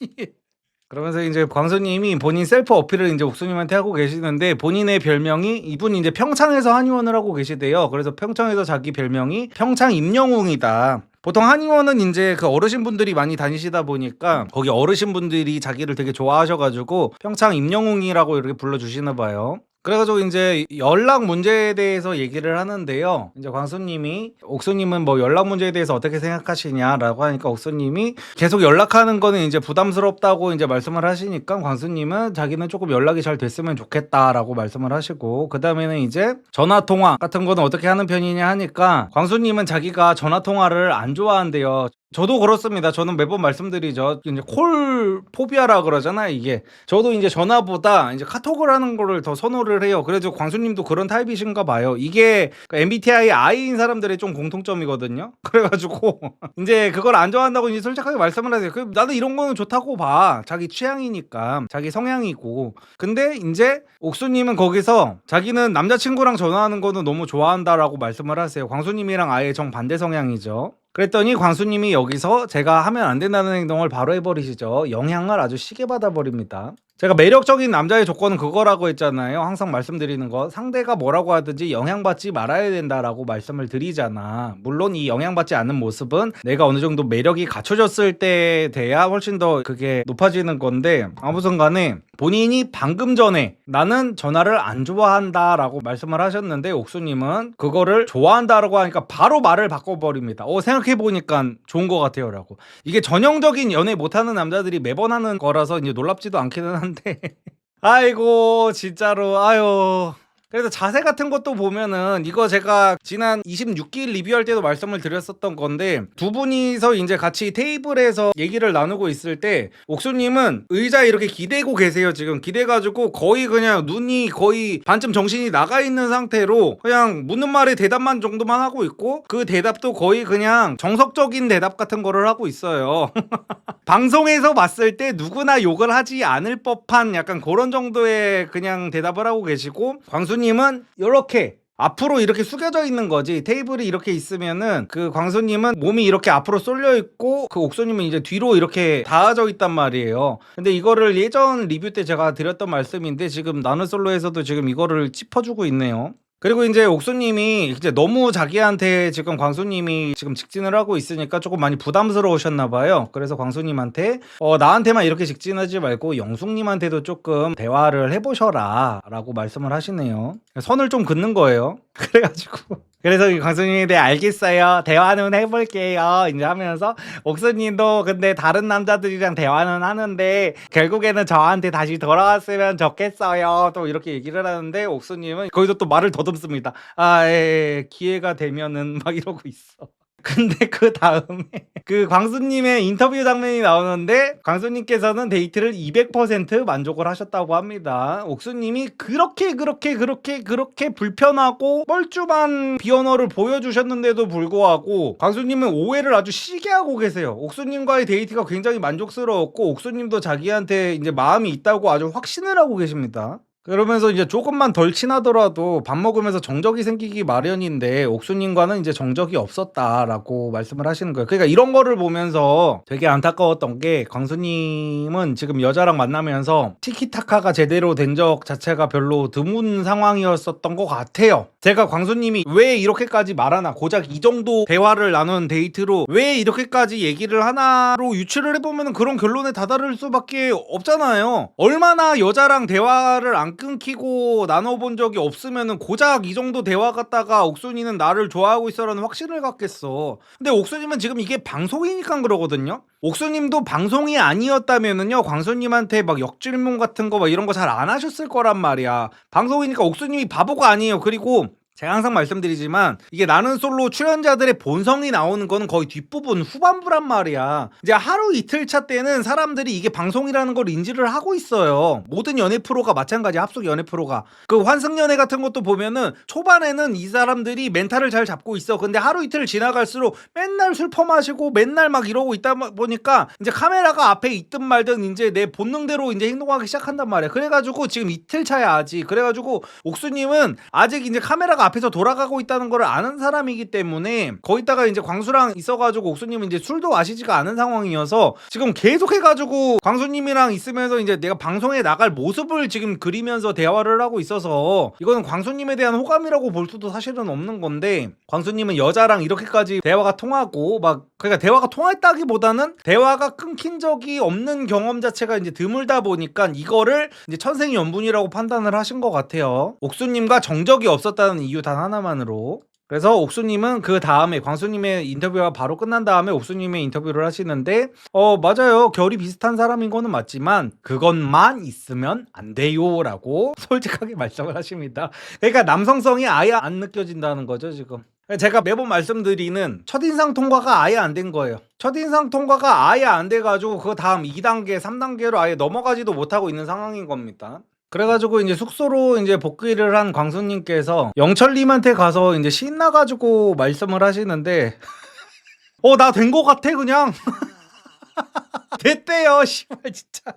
그러면서 이제 광수님이 본인 셀프 어필을 이제 옥수님한테 하고 계시는데, 본인의 별명이, 이분이 이제 평창에서 한의원을 하고 계시대요. 그래서 평창에서 자기 별명이 평창 임영웅이다. 보통 한의원은 이제 그 어르신분들이 많이 다니시다 보니까 거기 어르신분들이 자기를 되게 좋아하셔가지고 평창 임영웅이라고 이렇게 불러주시나 봐요. 그래가지고 이제 연락 문제에 대해서 얘기를 하는데요. 이제 광수님이, 옥수님은 뭐 연락 문제에 대해서 어떻게 생각하시냐라고 하니까 옥수님이 계속 연락하는 거는 이제 부담스럽다고 이제 말씀을 하시니까, 광수님은 자기는 조금 연락이 잘 됐으면 좋겠다라고 말씀을 하시고, 그 다음에는 이제 전화 통화 같은 거는 어떻게 하는 편이냐 하니까 광수님은 자기가 전화 통화를 안 좋아한대요. 저도 그렇습니다. 저는 매번 말씀드리죠. 이제 콜 포비아라 그러잖아요, 이게. 저도 이제 전화보다 이제 카톡을 하는 거를 더 선호를 해요. 그래서 광수님도 그런 타입이신가 봐요. 이게 MBTI I인 사람들의 좀 공통점이거든요. 그래가지고 이제 그걸 안 좋아한다고 이제 솔직하게 말씀을 하세요. 나도 이런 거는 좋다고 봐. 자기 취향이니까, 자기 성향이고. 근데 이제 옥수님은 거기서 자기는 남자친구랑 전화하는 거는 너무 좋아한다라고 말씀을 하세요. 광수님이랑 아예 정반대 성향이죠. 그랬더니 광수님이 여기서 제가 하면 안 된다는 행동을 바로 해버리시죠. 영향을 아주 시게 받아버립니다. 제가 매력적인 남자의 조건은 그거라고 했잖아요. 항상 말씀드리는 거, 상대가 뭐라고 하든지 영향받지 말아야 된다라고 말씀을 드리잖아. 물론 이 영향받지 않는 모습은 내가 어느 정도 매력이 갖춰졌을 때 돼야 훨씬 더 그게 높아지는 건데, 아무튼 간에 본인이 방금 전에 나는 전화를 안 좋아한다 라고 말씀을 하셨는데, 옥수님은 그거를 좋아한다라고 하니까 바로 말을 바꿔버립니다. 생각해보니까 좋은 것 같아요 라고. 이게 전형적인 연애 못하는 남자들이 매번 하는 거라서 이제 놀랍지도 않기는 한데 아이고 진짜로 아유. 그래서 자세 같은 것도 보면은, 이거 제가 지난 26기 리뷰할 때도 말씀을 드렸었던 건데, 두 분이서 이제 같이 테이블에서 얘기를 나누고 있을 때 옥수님은 의자에 이렇게 기대고 계세요. 지금 기대가지고 거의 그냥 눈이 거의 반쯤 정신이 나가 있는 상태로 그냥 묻는 말에 대답만 정도만 하고 있고, 그 대답도 거의 그냥 정석적인 대답 같은 거를 하고 있어요. 방송에서 봤을 때 누구나 욕을 하지 않을 법한 약간 그런 정도의 그냥 대답을 하고 계시고, 광수님은 이렇게 앞으로 이렇게 숙여져 있는 거지. 테이블이 이렇게 있으면은 그 광수님은 몸이 이렇게 앞으로 쏠려 있고, 그 옥수님은 이제 뒤로 이렇게 닿아져 있단 말이에요. 근데 이거를 예전 리뷰 때 제가 드렸던 말씀인데, 지금 나는솔로에서도 지금 이거를 짚어주고 있네요. 그리고 이제 옥수님이 이제 너무 자기한테 지금 광수님이 지금 직진을 하고 있으니까 조금 많이 부담스러우셨나 봐요. 그래서 광수님한테 나한테만 이렇게 직진하지 말고 영숙님한테도 조금 대화를 해보셔라 라고 말씀을 하시네요. 선을 좀 긋는 거예요. 그래가지고 그래서 광수님이 네 알겠어요, 대화는 해볼게요 이제 하면서, 옥수님도 근데 다른 남자들이랑 대화는 하는데 결국에는 저한테 다시 돌아왔으면 좋겠어요 또 이렇게 얘기를 하는데, 옥수님은 거기서 또 말을 더듬습니다. 기회가 되면은 막 이러고 있어. 근데 그 다음에 그 광수님의 인터뷰 장면이 나오는데, 광수님께서는 데이트를 200% 만족을 하셨다고 합니다. 옥수님이 그렇게 불편하고 뻘쭘한 비언어를 보여주셨는데도 불구하고 광수님은 오해를 아주 시게 하고 계세요. 옥수님과의 데이트가 굉장히 만족스러웠고, 옥수님도 자기한테 이제 마음이 있다고 아주 확신을 하고 계십니다. 그러면서 이제 조금만 덜 친하더라도 밥 먹으면서 정적이 생기기 마련인데, 옥수님과는 이제 정적이 없었다라고 말씀을 하시는 거예요. 그러니까 이런 거를 보면서 되게 안타까웠던 게, 광수님은 지금 여자랑 만나면서 티키타카가 제대로 된 적 자체가 별로 드문 상황이었었던 것 같아요. 제가 광수님이 왜 이렇게까지 말하나, 고작 이 정도 대화를 나눈 데이트로 왜 이렇게까지 얘기를 하나로 유추를 해보면 그런 결론에 다다를 수밖에 없잖아요. 얼마나 여자랑 대화를 안 안 끊기고 나눠본 적이 없으면은 고작 이 정도 대화 갖다가 옥순이는 나를 좋아하고 있어라는 확신을 갖겠어. 근데 옥순님은 지금 이게 방송이니까 그러거든요. 옥수님도 방송이 아니었다면은요 광수님한테 막 역질문 같은 거 막 이런 거 잘 안 하셨을 거란 말이야. 방송이니까 옥수님이 바보가 아니에요. 그리고 제가 항상 말씀드리지만 이게 나는 솔로 출연자들의 본성이 나오는 거는 거의 뒷부분 후반부란 말이야. 이제 하루 이틀 차 때는 사람들이 이게 방송이라는 걸 인지를 하고 있어요. 모든 연애 프로가 마찬가지. 합숙 연애 프로가 그 환승연애 같은 것도 보면은 초반에는 이 사람들이 멘탈을 잘 잡고 있어. 근데 하루 이틀 지나갈수록 맨날 술 퍼마시고 맨날 막 이러고 있다 보니까 이제 카메라가 앞에 있든 말든 이제 내 본능대로 이제 행동하기 시작한단 말이야. 그래가지고 지금 이틀 차야 아직. 그래가지고 옥수님은 아직 이제 카메라가 앞에서 돌아가고 있다는 걸 아는 사람이기 때문에 거기다가 이제 광수랑 있어가지고 옥수님은 이제 술도 마시지가 않은 상황이어서 지금 계속 해가지고 광수님이랑 있으면서 이제 내가 방송에 나갈 모습을 지금 그리면서 대화를 하고 있어서 이거는 광수님에 대한 호감이라고 볼 수도 사실은 없는 건데 광수님은 여자랑 이렇게까지 대화가 통하고 막 그러니까 대화가 통했다기보다는 대화가 끊긴 적이 없는 경험 자체가 이제 드물다 보니까 이거를 이제 천생연분이라고 판단을 하신 것 같아요. 옥수님과 정적이 없었다는 이유 단 하나만으로. 그래서 옥수님은 그 다음에 광수님의 인터뷰가 바로 끝난 다음에 옥수님의 인터뷰를 하시는데 맞아요. 결이 비슷한 사람인 거는 맞지만 그것만 있으면 안 돼요 라고 솔직하게 말씀을 하십니다. 그러니까 남성성이 아예 안 느껴진다는 거죠 지금. 제가 매번 말씀드리는 첫인상 통과가 아예 안 된 거예요. 첫인상 통과가 아예 안 돼가지고 그 다음 2단계 3단계로 아예 넘어가지도 못하고 있는 상황인 겁니다. 그래가지고 이제 숙소로 이제 복귀를 한 광수님께서 영철님한테 가서 이제 신나가지고 말씀을 하시는데 나 된 거 같아 그냥 됐대요 씨발 진짜.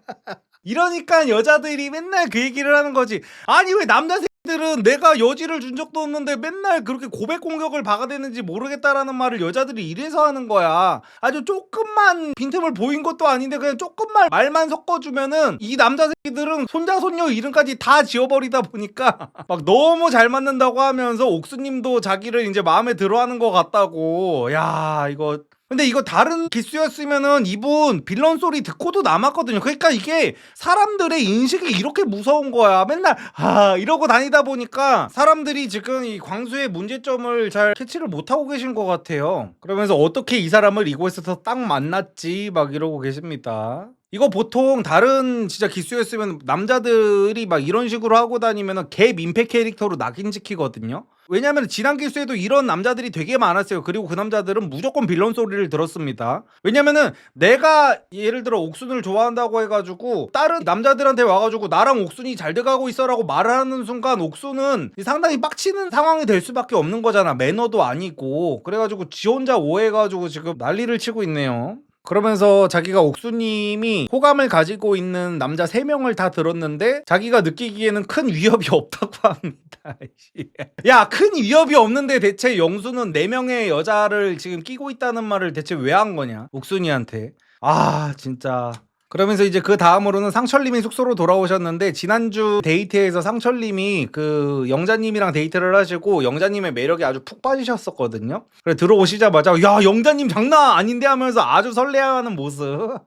이러니까 여자들이 맨날 그 얘기를 하는 거지. 아니 왜 남자 새끼들은 내가 여지를 준 적도 없는데 맨날 그렇게 고백 공격을 박아대는지 모르겠다라는 말을 여자들이 이래서 하는 거야. 아주 조금만 빈틈을 보인 것도 아닌데 그냥 조금만 말만 섞어주면은 이 남자 새끼들은 손자 손녀 이름까지 다 지워버리다 보니까 막 너무 잘 맞는다고 하면서 옥수님도 자기를 이제 마음에 들어하는 것 같다고. 야 이거 근데 이거 다른 기수였으면은 이분 빌런 소리 듣고도 남았거든요. 그러니까 이게 사람들의 인식이 이렇게 무서운 거야. 맨날 이러고 다니다 보니까 사람들이 지금 이 광수의 문제점을 잘 캐치를 못하고 계신 것 같아요. 그러면서 어떻게 이 사람을 이곳에서 딱 만났지 막 이러고 계십니다. 이거 보통 다른 진짜 기수였으면 남자들이 막 이런 식으로 하고 다니면은 개 민폐 캐릭터로 낙인 찍히거든요. 왜냐면 지난 기수에도 이런 남자들이 되게 많았어요. 그리고 그 남자들은 무조건 빌런 소리를 들었습니다. 왜냐면은 내가 예를 들어 옥순을 좋아한다고 해가지고 다른 남자들한테 와가지고 나랑 옥순이 잘 돼가고 있어라고 말을 하는 순간 옥순은 상당히 빡치는 상황이 될 수밖에 없는 거잖아. 매너도 아니고. 그래가지고 지 혼자 오해가지고 지금 난리를 치고 있네요. 그러면서 자기가 옥수님이 호감을 가지고 있는 남자 3명을 다 들었는데 자기가 느끼기에는 큰 위협이 없다고 합니다. 야, 큰 위협이 없는데 대체 영수는 4명의 여자를 지금 끼고 있다는 말을 대체 왜 한 거냐? 옥순이한테. 진짜. 그러면서 이제 그 다음으로는 상철님이 숙소로 돌아오셨는데 지난주 데이트에서 상철님이 그 영자님이랑 데이트를 하시고 영자님의 매력에 아주 푹 빠지셨었거든요. 그래 들어오시자마자 야 영자님 장난 아닌데 하면서 아주 설레하는 모습.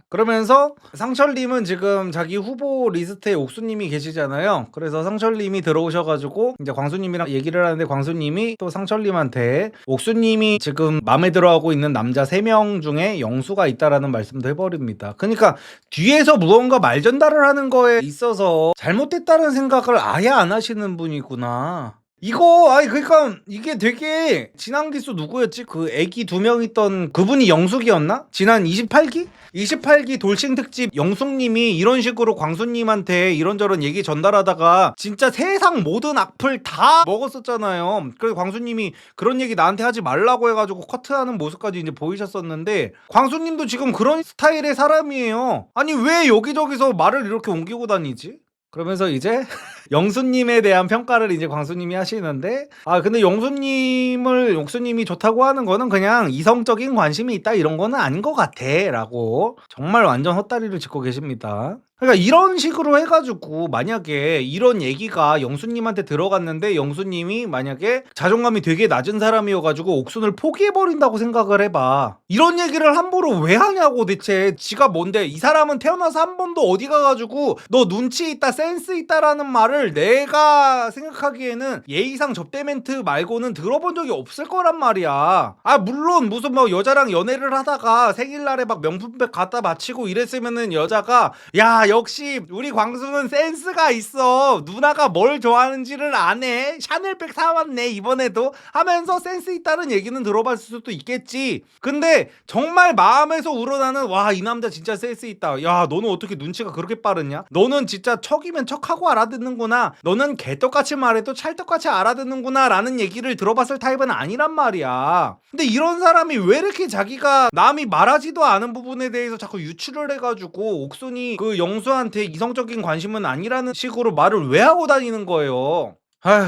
그러면서 상철님은 지금 자기 후보 리스트에 옥수님이 계시잖아요. 그래서 상철님이 들어오셔가지고 이제 광수님이랑 얘기를 하는데 광수님이 또 상철님한테 옥수님이 지금 마음에 들어하고 있는 남자 3명 중에 영수가 있다라는 말씀도 해버립니다. 그러니까 뒤에서 무언가 말 전달을 하는 거에 있어서 잘못됐다는 생각을 아예 안 하시는 분이구나. 이거 그러니까 이게 되게 지난 기수 누구였지? 그 애기 2명 있던 그분이 영숙이었나? 지난 28기 돌싱 특집 영숙님이 이런 식으로 광수님한테 이런저런 얘기 전달하다가 진짜 세상 모든 악플 다 먹었었잖아요. 그래서 광수님이 그런 얘기 나한테 하지 말라고 해가지고 커트하는 모습까지 이제 보이셨었는데 광수님도 지금 그런 스타일의 사람이에요. 아니 왜 여기저기서 말을 이렇게 옮기고 다니지? 그러면서 이제 영수님에 대한 평가를 이제 광수님이 하시는데, 근데 영수님을 옥수님이 좋다고 하는 거는 그냥 이성적인 관심이 있다 이런 거는 아닌 것 같아 라고 정말 완전 헛다리를 짚고 계십니다. 그러니까 이런 식으로 해가지고 만약에 이런 얘기가 영수님한테 들어갔는데 영수님이 만약에 자존감이 되게 낮은 사람이어가지고 옥순을 포기해버린다고 생각을 해봐. 이런 얘기를 함부로 왜 하냐고. 대체 지가 뭔데. 이 사람은 태어나서 한 번도 어디 가가지고 너 눈치 있다 센스 있다라는 말을 내가 생각하기에는 예의상 접대 멘트 말고는 들어본 적이 없을 거란 말이야. 물론 무슨 뭐 여자랑 연애를 하다가 생일날에 막 명품백 갖다 바치고 이랬으면은 여자가 야 역시 우리 광수는 센스가 있어. 누나가 뭘 좋아하는지를 아네. 샤넬백 사왔네 이번에도 하면서 센스 있다는 얘기는 들어봤을 수도 있겠지. 근데 정말 마음에서 우러나는 와 이 남자 진짜 센스 있다. 야 너는 어떻게 눈치가 그렇게 빠르냐. 너는 진짜 척이면 척하고 알아듣는구나. 너는 개떡같이 말해도 찰떡같이 알아듣는구나 라는 얘기를 들어봤을 타입은 아니란 말이야. 근데 이런 사람이 왜 이렇게 자기가 남이 말하지도 않은 부분에 대해서 자꾸 유추를 해가지고 옥순이 그 영수한테 이성적인 관심은 아니라는 식으로 말을 왜 하고 다니는 거예요. 아휴.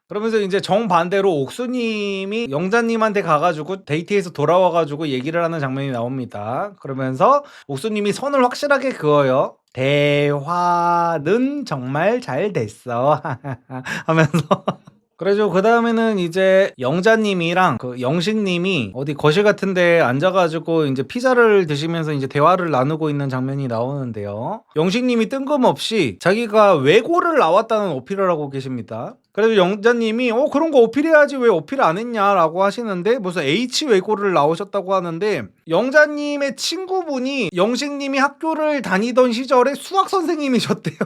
그러면서 이제 정반대로 옥수님이 영자님한테 가가지고 데이트에서 돌아와가지고 얘기를 하는 장면이 나옵니다. 그러면서 옥수님이 선을 확실하게 그어요. 대화는 정말 잘 됐어 하면서 그래죠. 그 다음에는 이제 영자님이랑 그 영식님이 어디 거실 같은데 앉아가지고 이제 피자를 드시면서 이제 대화를 나누고 있는 장면이 나오는데요. 영식님이 뜬금없이 자기가 외고를 나왔다는 어필을 하고 계십니다. 그래서 영자님이 그런 거 어필해야지 왜 어필 안 했냐라고 하시는데 무슨 H 외고를 나오셨다고 하는데 영자님의 친구분이 영식님이 학교를 다니던 시절에 수학 선생님이셨대요.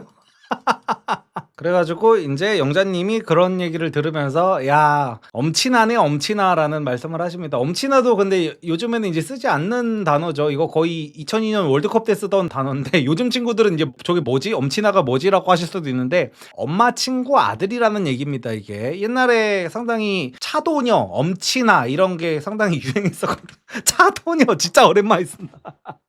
그래가지고 이제 영자님이 그런 얘기를 들으면서 야 엄친아네 엄친아라는 말씀을 하십니다. 엄친아도 근데 요즘에는 이제 쓰지 않는 단어죠. 이거 거의 2002년 월드컵 때 쓰던 단어인데 요즘 친구들은 이제 저게 뭐지 엄친아가 뭐지라고 하실 수도 있는데 엄마 친구 아들이라는 얘기입니다. 이게 옛날에 상당히 차도녀 엄친아 이런 게 상당히 유행했었거든요. 차도녀 진짜 오랜만에 쓴다.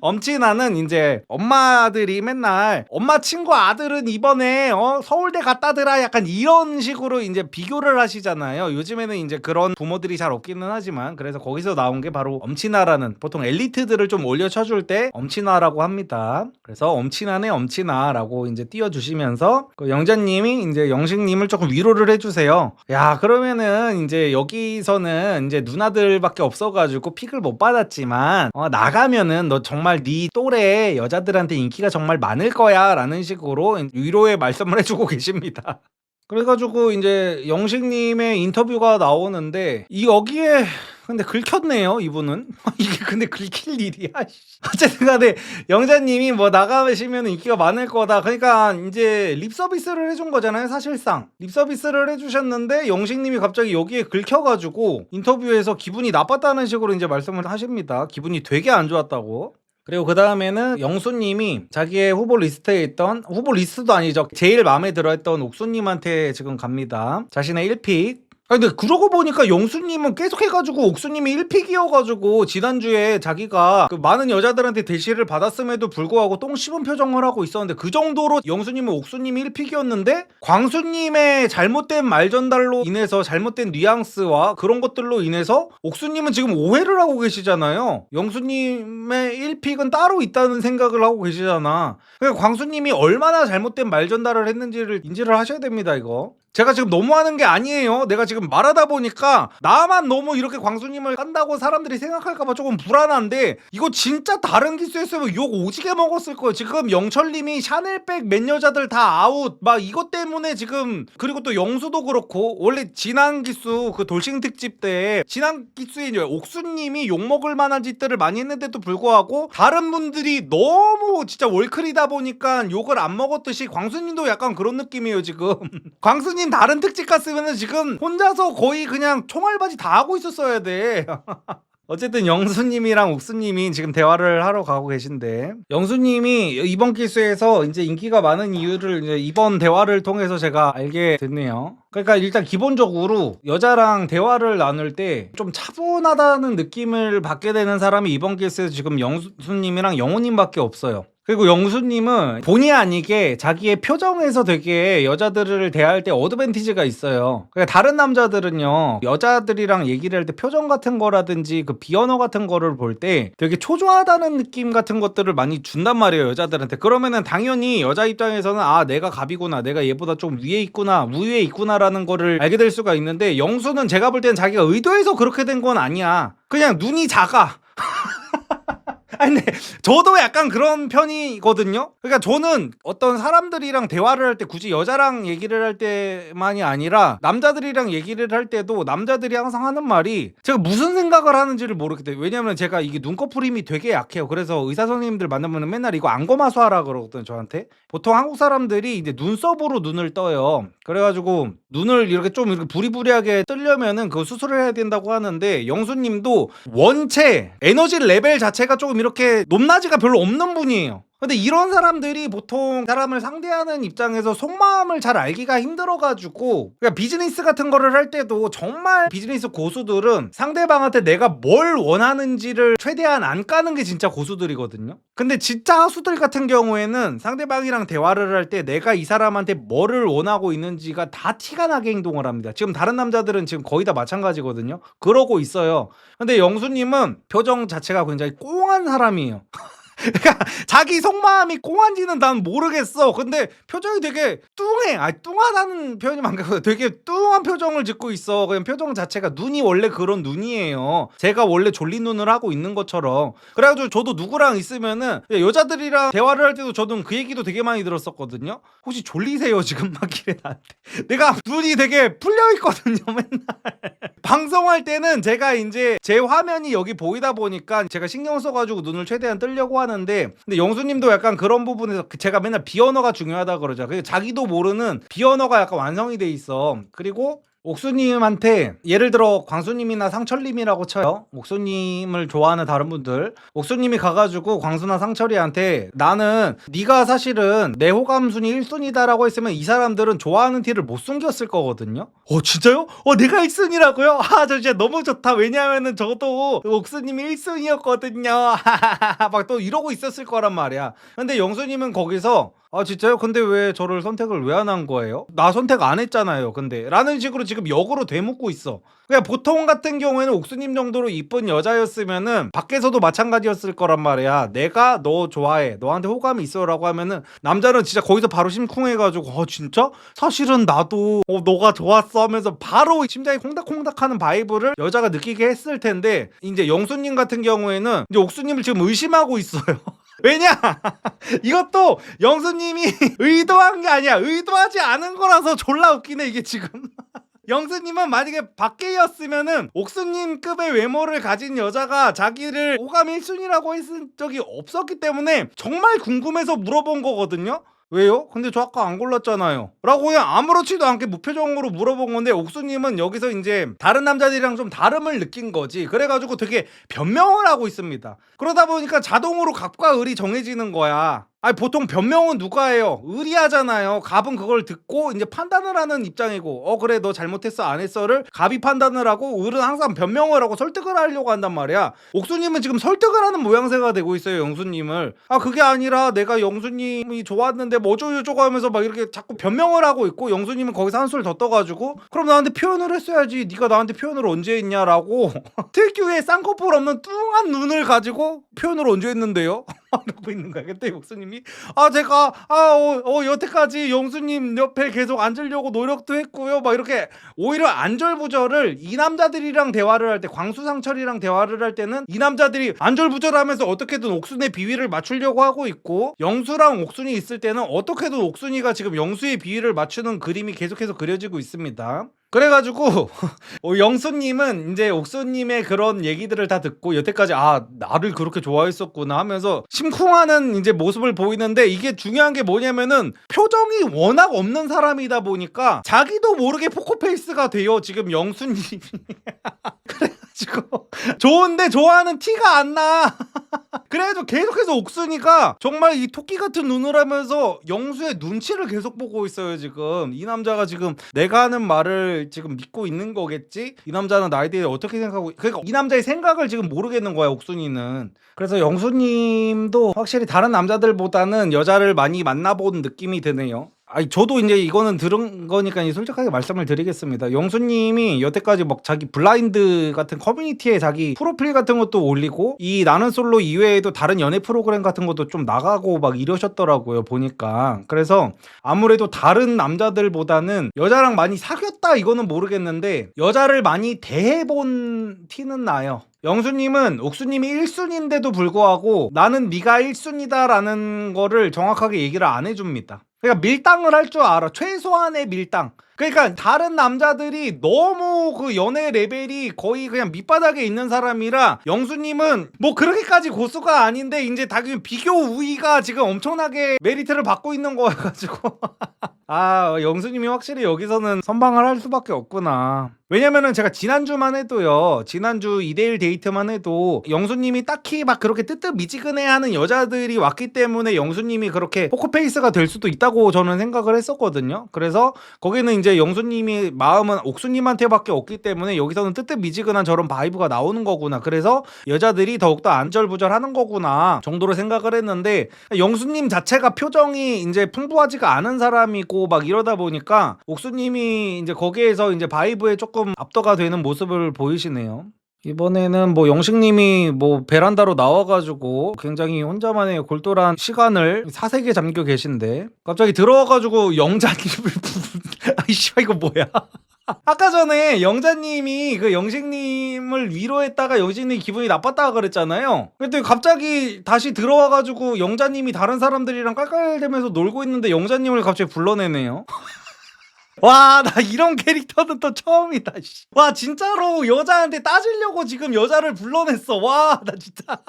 엄친아는 이제 엄마들이 맨날 엄마 친구 아들은 이번에 서울대 갔다더라 약간 이런 식으로 이제 비교를 하시잖아요. 요즘에는 이제 그런 부모들이 잘 없기는 하지만 그래서 거기서 나온 게 바로 엄친아라는 보통 엘리트들을 좀 올려쳐줄 때 엄친아라고 합니다. 그래서 엄친아네 엄친아라고 이제 띄워주시면서 그 영자님이 이제 영식님을 조금 위로를 해주세요. 야 그러면은 이제 여기서는 이제 누나들밖에 없어가지고 픽을 못 받았지만 나가면은 너 정말 네 또래 여자들한테 인기가 정말 많을 거야 라는 식으로 위로의 말씀을 해주고 계십니다. 그래가지고 이제 영식님의 인터뷰가 나오는데 여기에 근데 긁혔네요 이분은. 이게 근데 긁힐 일이야. 어쨌든 간에 영자님이 뭐 나가시면 인기가 많을 거다. 그러니까 이제 립서비스를 해준 거잖아요. 사실상 립서비스를 해주셨는데 영식님이 갑자기 여기에 긁혀가지고 인터뷰에서 기분이 나빴다는 식으로 이제 말씀을 하십니다. 기분이 되게 안 좋았다고. 그리고 그 다음에는 영수님이 자기의 후보 리스트에 있던 후보 리스트도 아니죠. 제일 마음에 들어했던 옥수님한테 지금 갑니다. 자신의 1픽. 근데 그러고 보니까 영수님은 계속 해가지고 옥수님이 1픽이어가지고 지난주에 자기가 그 많은 여자들한테 대시를 받았음에도 불구하고 똥 씹은 표정을 하고 있었는데 그 정도로 영수님은 옥수님이 1픽이었는데 광수님의 잘못된 말 전달로 인해서 잘못된 뉘앙스와 그런 것들로 인해서 옥수님은 지금 오해를 하고 계시잖아요. 영수님의 1픽은 따로 있다는 생각을 하고 계시잖아. 그러니까 광수님이 얼마나 잘못된 말 전달을 했는지를 인지를 하셔야 됩니다. 이거 제가 지금 너무하는 게 아니에요. 내가 지금 말하다 보니까 나만 너무 이렇게 광수님을 깐다고 사람들이 생각할까봐 조금 불안한데 이거 진짜 다른 기수였으면 욕 오지게 먹었을 거예요. 지금 영철님이 샤넬백 맨 여자들 다 아웃 막 이것 때문에 지금 그리고 또 영수도 그렇고 원래 지난 기수 그 돌싱 특집 때 지난 기수에 옥수님이 욕먹을 만한 짓들을 많이 했는데도 불구하고 다른 분들이 너무 진짜 월클이다 보니까 욕을 안 먹었듯이 광수님도 약간 그런 느낌이에요 지금. 광수님 다른 특집 갔으면 지금 혼자서 거의 그냥 총알바지 다 하고 있었어야 돼. 어쨌든 영수님이랑 옥수님이 지금 대화를 하러 가고 계신데 영수님이 이번 기수에서 이제 인기가 많은 이유를 이제 이번 대화를 통해서 제가 알게 됐네요. 그러니까 일단 기본적으로 여자랑 대화를 나눌 때 좀 차분하다는 느낌을 받게 되는 사람이 이번 기수에서 지금 영수님이랑 영호님밖에 없어요. 그리고 영수님은 본의 아니게 자기의 표정에서 되게 여자들을 대할 때 어드밴티지가 있어요. 그러니까 다른 남자들은요, 여자들이랑 얘기를 할 때 표정 같은 거라든지 그 비언어 같은 거를 볼 때 되게 초조하다는 느낌 같은 것들을 많이 준단 말이에요, 여자들한테. 그러면은 당연히 여자 입장에서는 아, 내가 갑이구나, 내가 얘보다 좀 위에 있구나, 우위에 있구나라는 거를 알게 될 수가 있는데, 영수는 제가 볼 때는 자기가 의도해서 그렇게 된 건 아니야. 그냥 눈이 작아. 아니 근데 저도 약간 그런 편이거든요. 그러니까 저는 어떤 사람들이랑 대화를 할 때 굳이 여자랑 얘기를 할 때만이 아니라 남자들이랑 얘기를 할 때도 남자들이 항상 하는 말이 제가 무슨 생각을 하는지를 모르겠대요. 왜냐면 제가 이게 눈꺼풀 힘이 되게 약해요. 그래서 의사 선생님들 만나면 맨날 이거 안검하수하라 그러거든요, 저한테. 보통 한국 사람들이 이제 눈썹으로 눈을 떠요. 그래가지고 눈을 이렇게 좀 이렇게 부리부리하게 뜨려면은 그 수술을 해야 된다고 하는데, 영수님도 원체 에너지 레벨 자체가 조금 이렇게 높낮이가 별로 없는 분이에요. 근데 이런 사람들이 보통 사람을 상대하는 입장에서 속마음을 잘 알기가 힘들어가지고, 그러니까 비즈니스 같은 거를 할 때도 정말 비즈니스 고수들은 상대방한테 내가 뭘 원하는지를 최대한 안 까는 게 진짜 고수들이거든요. 근데 진짜 하수들 같은 경우에는 상대방이랑 대화를 할 때 내가 이 사람한테 뭐를 원하고 있는지가 다 티가 나게 행동을 합니다. 지금 다른 남자들은 지금 거의 다 마찬가지거든요. 그러고 있어요. 근데 영수님은 표정 자체가 굉장히 꽁한 사람이에요. 그러니까 자기 속마음이 꽁한지는 난 모르겠어. 근데 표정이 되게 뚱해. 아니, 뚱하다는 표현이 많고 되게 뚱한 표정을 짓고 있어. 그냥 표정 자체가, 눈이 원래 그런 눈이에요. 제가 원래 졸린 눈을 하고 있는 것처럼. 그래가지고 저도 누구랑 있으면은 여자들이랑 대화를 할 때도 저는 그 얘기도 되게 많이 들었었거든요. 혹시 졸리세요 지금? 막 이래 나한테. 내가 눈이 되게 풀려 있거든요 맨날. 방송할 때는 제가 이제 제 화면이 여기 보이다 보니까 제가 신경 써가지고 눈을 최대한 뜨려고 하는데, 근데 영수님도 약간 그런 부분에서 제가 맨날 비언어가 중요하다 그러죠. 자기도 모르는 비언어가 약간 완성이 돼 있어. 그리고 옥수님한테, 예를 들어 광수님이나 상철님이라고 쳐요. 옥수님을 좋아하는 다른 분들, 옥수님이 가가지고 광수나 상철이한테 나는 네가 사실은 내 호감 순위 1순위다라고 했으면 이 사람들은 좋아하는 티를 못 숨겼을 거거든요. 진짜요? 내가 1순위라고요? 저 진짜 너무 좋다. 왜냐면은 저도 옥수님이 1순위였거든요. 막 또 이러고 있었을 거란 말이야. 근데 영수님은 거기서 진짜요? 근데 왜 저를 선택을 왜 안 한 거예요? 나 선택 안 했잖아요. 근데 라는 식으로 지금 역으로 되묻고 있어. 그냥 보통 같은 경우에는 옥수님 정도로 이쁜 여자였으면은 밖에서도 마찬가지였을 거란 말이야. 내가 너 좋아해, 너한테 호감이 있어 라고 하면은 남자는 진짜 거기서 바로 심쿵해가지고 진짜? 사실은 나도 너가 좋았어 하면서 바로 심장이 콩닥콩닥하는 바이브를 여자가 느끼게 했을 텐데, 이제 영수님 같은 경우에는 이제 옥수님을 지금 의심하고 있어요. 왜냐? 이것도 영수님이 의도한 게 아니야. 의도하지 않은 거라서 졸라 웃기네 이게 지금. 영수님은 만약에 밖에였으면은 옥수님급의 외모를 가진 여자가 자기를 호감 1순위라고 했을 적이 없었기 때문에 정말 궁금해서 물어본 거거든요. 왜요? 근데 저 아까 안 골랐잖아요 라고 그냥 아무렇지도 않게 무표정으로 물어본 건데, 옥수님은 여기서 이제 다른 남자들이랑 좀 다름을 느낀 거지. 그래가지고 되게 변명을 하고 있습니다. 그러다 보니까 자동으로 갑과 을이 정해지는 거야. 보통 변명은 누가 해요? 을이 하잖아요. 갑은 그걸 듣고 이제 판단을 하는 입장이고, 그래 너 잘못했어 안 했어를 갑이 판단을 하고, 을은 항상 변명을 하고 설득을 하려고 한단 말이야. 옥수님은 지금 설득을 하는 모양새가 되고 있어요, 영수님을. 그게 아니라 내가 영수님이 좋았는데 뭐 어쩌고저쩌고 하면서 막 이렇게 자꾸 변명을 하고 있고, 영수님은 거기서 한술 더 떠가지고 그럼 나한테 표현을 했어야지, 네가 나한테 표현을 언제 했냐라고 특유의 쌍꺼풀 없는 뚱한 눈을 가지고 표현을 언제 했는데요? 이러고 있는 거야. 그때 영수님이 제가 여태까지 영수님 옆에 계속 앉으려고 노력도 했고요 막 이렇게 오히려 안절부절을, 이 남자들이랑 대화를 할 때, 광수상철이랑 대화를 할 때는 이 남자들이 안절부절하면서 어떻게든 옥순의 비위를 맞추려고 하고 있고, 영수랑 옥순이 있을 때는 어떻게든 옥순이가 지금 영수의 비위를 맞추는 그림이 계속해서 그려지고 있습니다. 그래가지고 영수님은 이제 옥수님의 그런 얘기들을 다 듣고 여태까지 나를 그렇게 좋아했었구나 하면서 심쿵하는 이제 모습을 보이는데, 이게 중요한 게 뭐냐면은 표정이 워낙 없는 사람이다 보니까 자기도 모르게 포커페이스가 돼요 지금 영수님이. 그래가지고 좋은데 좋아하는 티가 안 나. 그래도 계속해서 옥순이가 정말 이 토끼 같은 눈을 하면서 영수의 눈치를 계속 보고 있어요. 지금 이 남자가 지금 내가 하는 말을 지금 믿고 있는 거겠지? 이 남자는 나에 대해 어떻게 생각하고, 그러니까 이 남자의 생각을 지금 모르겠는 거야, 옥순이는. 그래서 영수님도 확실히 다른 남자들보다는 여자를 많이 만나본 느낌이 드네요. 아니, 저도 이제 이거는 들은 거니까 솔직하게 말씀을 드리겠습니다. 영수님이 여태까지 막 자기 블라인드 같은 커뮤니티에 자기 프로필 같은 것도 올리고, 이 나는 솔로 이외에도 다른 연애 프로그램 같은 것도 좀 나가고 막 이러셨더라고요, 보니까. 그래서 아무래도 다른 남자들보다는 여자랑 많이 사귀었다 이거는 모르겠는데 여자를 많이 대해본 티는 나요. 영수님은 옥수님이 1순위인데도 불구하고 나는 네가 1순위다라는 거를 정확하게 얘기를 안 해줍니다. 그러니까 밀당을 할 줄 알아. 최소한의 밀당. 그러니까 다른 남자들이 너무 그 연애 레벨이 거의 그냥 밑바닥에 있는 사람이라 영수님은 뭐 그렇게까지 고수가 아닌데 이제 당연히 비교 우위가 지금 엄청나게 메리트를 받고 있는 거여가지고 아, 영수님이 확실히 여기서는 선방을 할 수밖에 없구나. 왜냐면은 제가 지난주만 해도요, 지난주 2대1 데이트만 해도 영수님이 딱히 막 그렇게 뜨뜻미지근해하는 여자들이 왔기 때문에 영수님이 그렇게 포커페이스가 될 수도 있다고 저는 생각을 했었거든요. 그래서 거기는 이제 영수님이 마음은 옥수님한테밖에 없기 때문에 여기서는 뜨뜻미지근한 저런 바이브가 나오는 거구나. 그래서 여자들이 더욱더 안절부절하는 거구나 정도로 생각을 했는데, 영수님 자체가 표정이 이제 풍부하지가 않은 사람이고 막 이러다 보니까 옥수님이 이제 거기에서 이제 바이브에 조금 압도가 되는 모습을 보이시네요. 이번에는 뭐 영식님이 뭐 베란다로 나와가지고 굉장히 혼자만의 골똘한 시간을 사색에 잠겨 계신데 갑자기 들어와가지고 영자님을 아이씨 이거 뭐야? 아까 전에 영자님이 그 영식님을 위로했다가 영식님이 기분이 나빴다가 그랬잖아요. 근데 갑자기 다시 들어와가지고 영자님이 다른 사람들이랑 깔깔대면서 놀고 있는데 영자님을 갑자기 불러내네요. 와, 나 이런 캐릭터는 또 처음이다. 씨. 와, 진짜로 여자한테 따지려고 지금 여자를 불러냈어. 와, 나 진짜.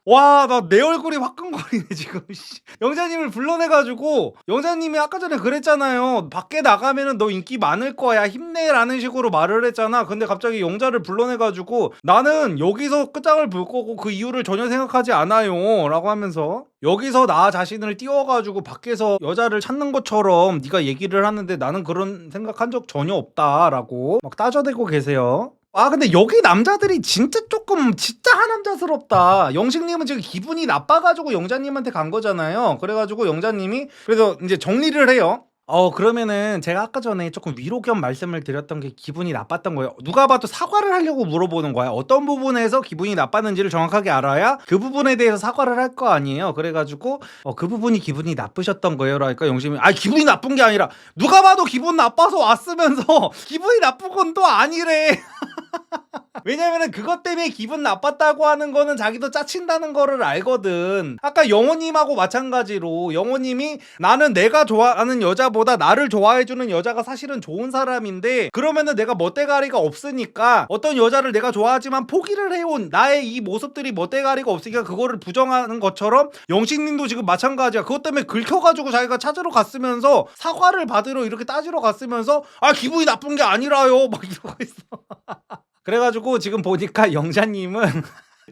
와, 나 내 얼굴이 화끈거리네 지금. 씨. 영자님을 불러내가지고 영자님이 아까 전에 그랬잖아요. 밖에 나가면은 너 인기 많을 거야. 힘내라는 식으로 말을 했잖아. 근데 갑자기 영자를 불러내가지고 나는 여기서 끝장을 볼 거고 그 이유를 전혀 생각하지 않아요. 라고 하면서 여기서 나 자신을 띄워가지고 밖에서 여자를 찾는 것처럼 네가 얘기를 하는데 나는 그런 생각한 적 전혀 없다라고 막 따져대고 계세요. 아, 근데 여기 남자들이 진짜 조금 진짜 하남자스럽다. 영식님은 지금 기분이 나빠가지고 영자님한테 간 거잖아요. 그래가지고 영자님이 그래서 이제 정리를 해요. 그러면은 제가 아까 전에 조금 위로 겸 말씀을 드렸던 게 기분이 나빴던 거예요. 누가 봐도 사과를 하려고 물어보는 거야. 어떤 부분에서 기분이 나빴는지를 정확하게 알아야 그 부분에 대해서 사과를 할 거 아니에요. 그래가지고 그 부분이 기분이 나쁘셨던 거예요. 라니까 영심이 기분이 나쁜 게 아니라 누가 봐도 기분 나빠서 왔으면서 기분이 나쁜 건 또 아니래. 왜냐면은 그것 때문에 기분 나빴다고 하는 거는 자기도 짜친다는 거를 알거든. 아까 영호님하고 마찬가지로 영호님이 나는 내가 좋아하는 여자보다 나를 좋아해주는 여자가 사실은 좋은 사람인데 그러면은 내가 멋대가리가 없으니까 어떤 여자를 내가 좋아하지만 포기를 해온 나의 이 모습들이 멋대가리가 없으니까 그거를 부정하는 것처럼 영식님도 지금 마찬가지야. 그것 때문에 긁혀가지고 자기가 찾으러 갔으면서 사과를 받으러 이렇게 따지러 갔으면서 기분이 나쁜 게 아니라요 막 이러고 있어. 그래가지고 지금 보니까 영자님은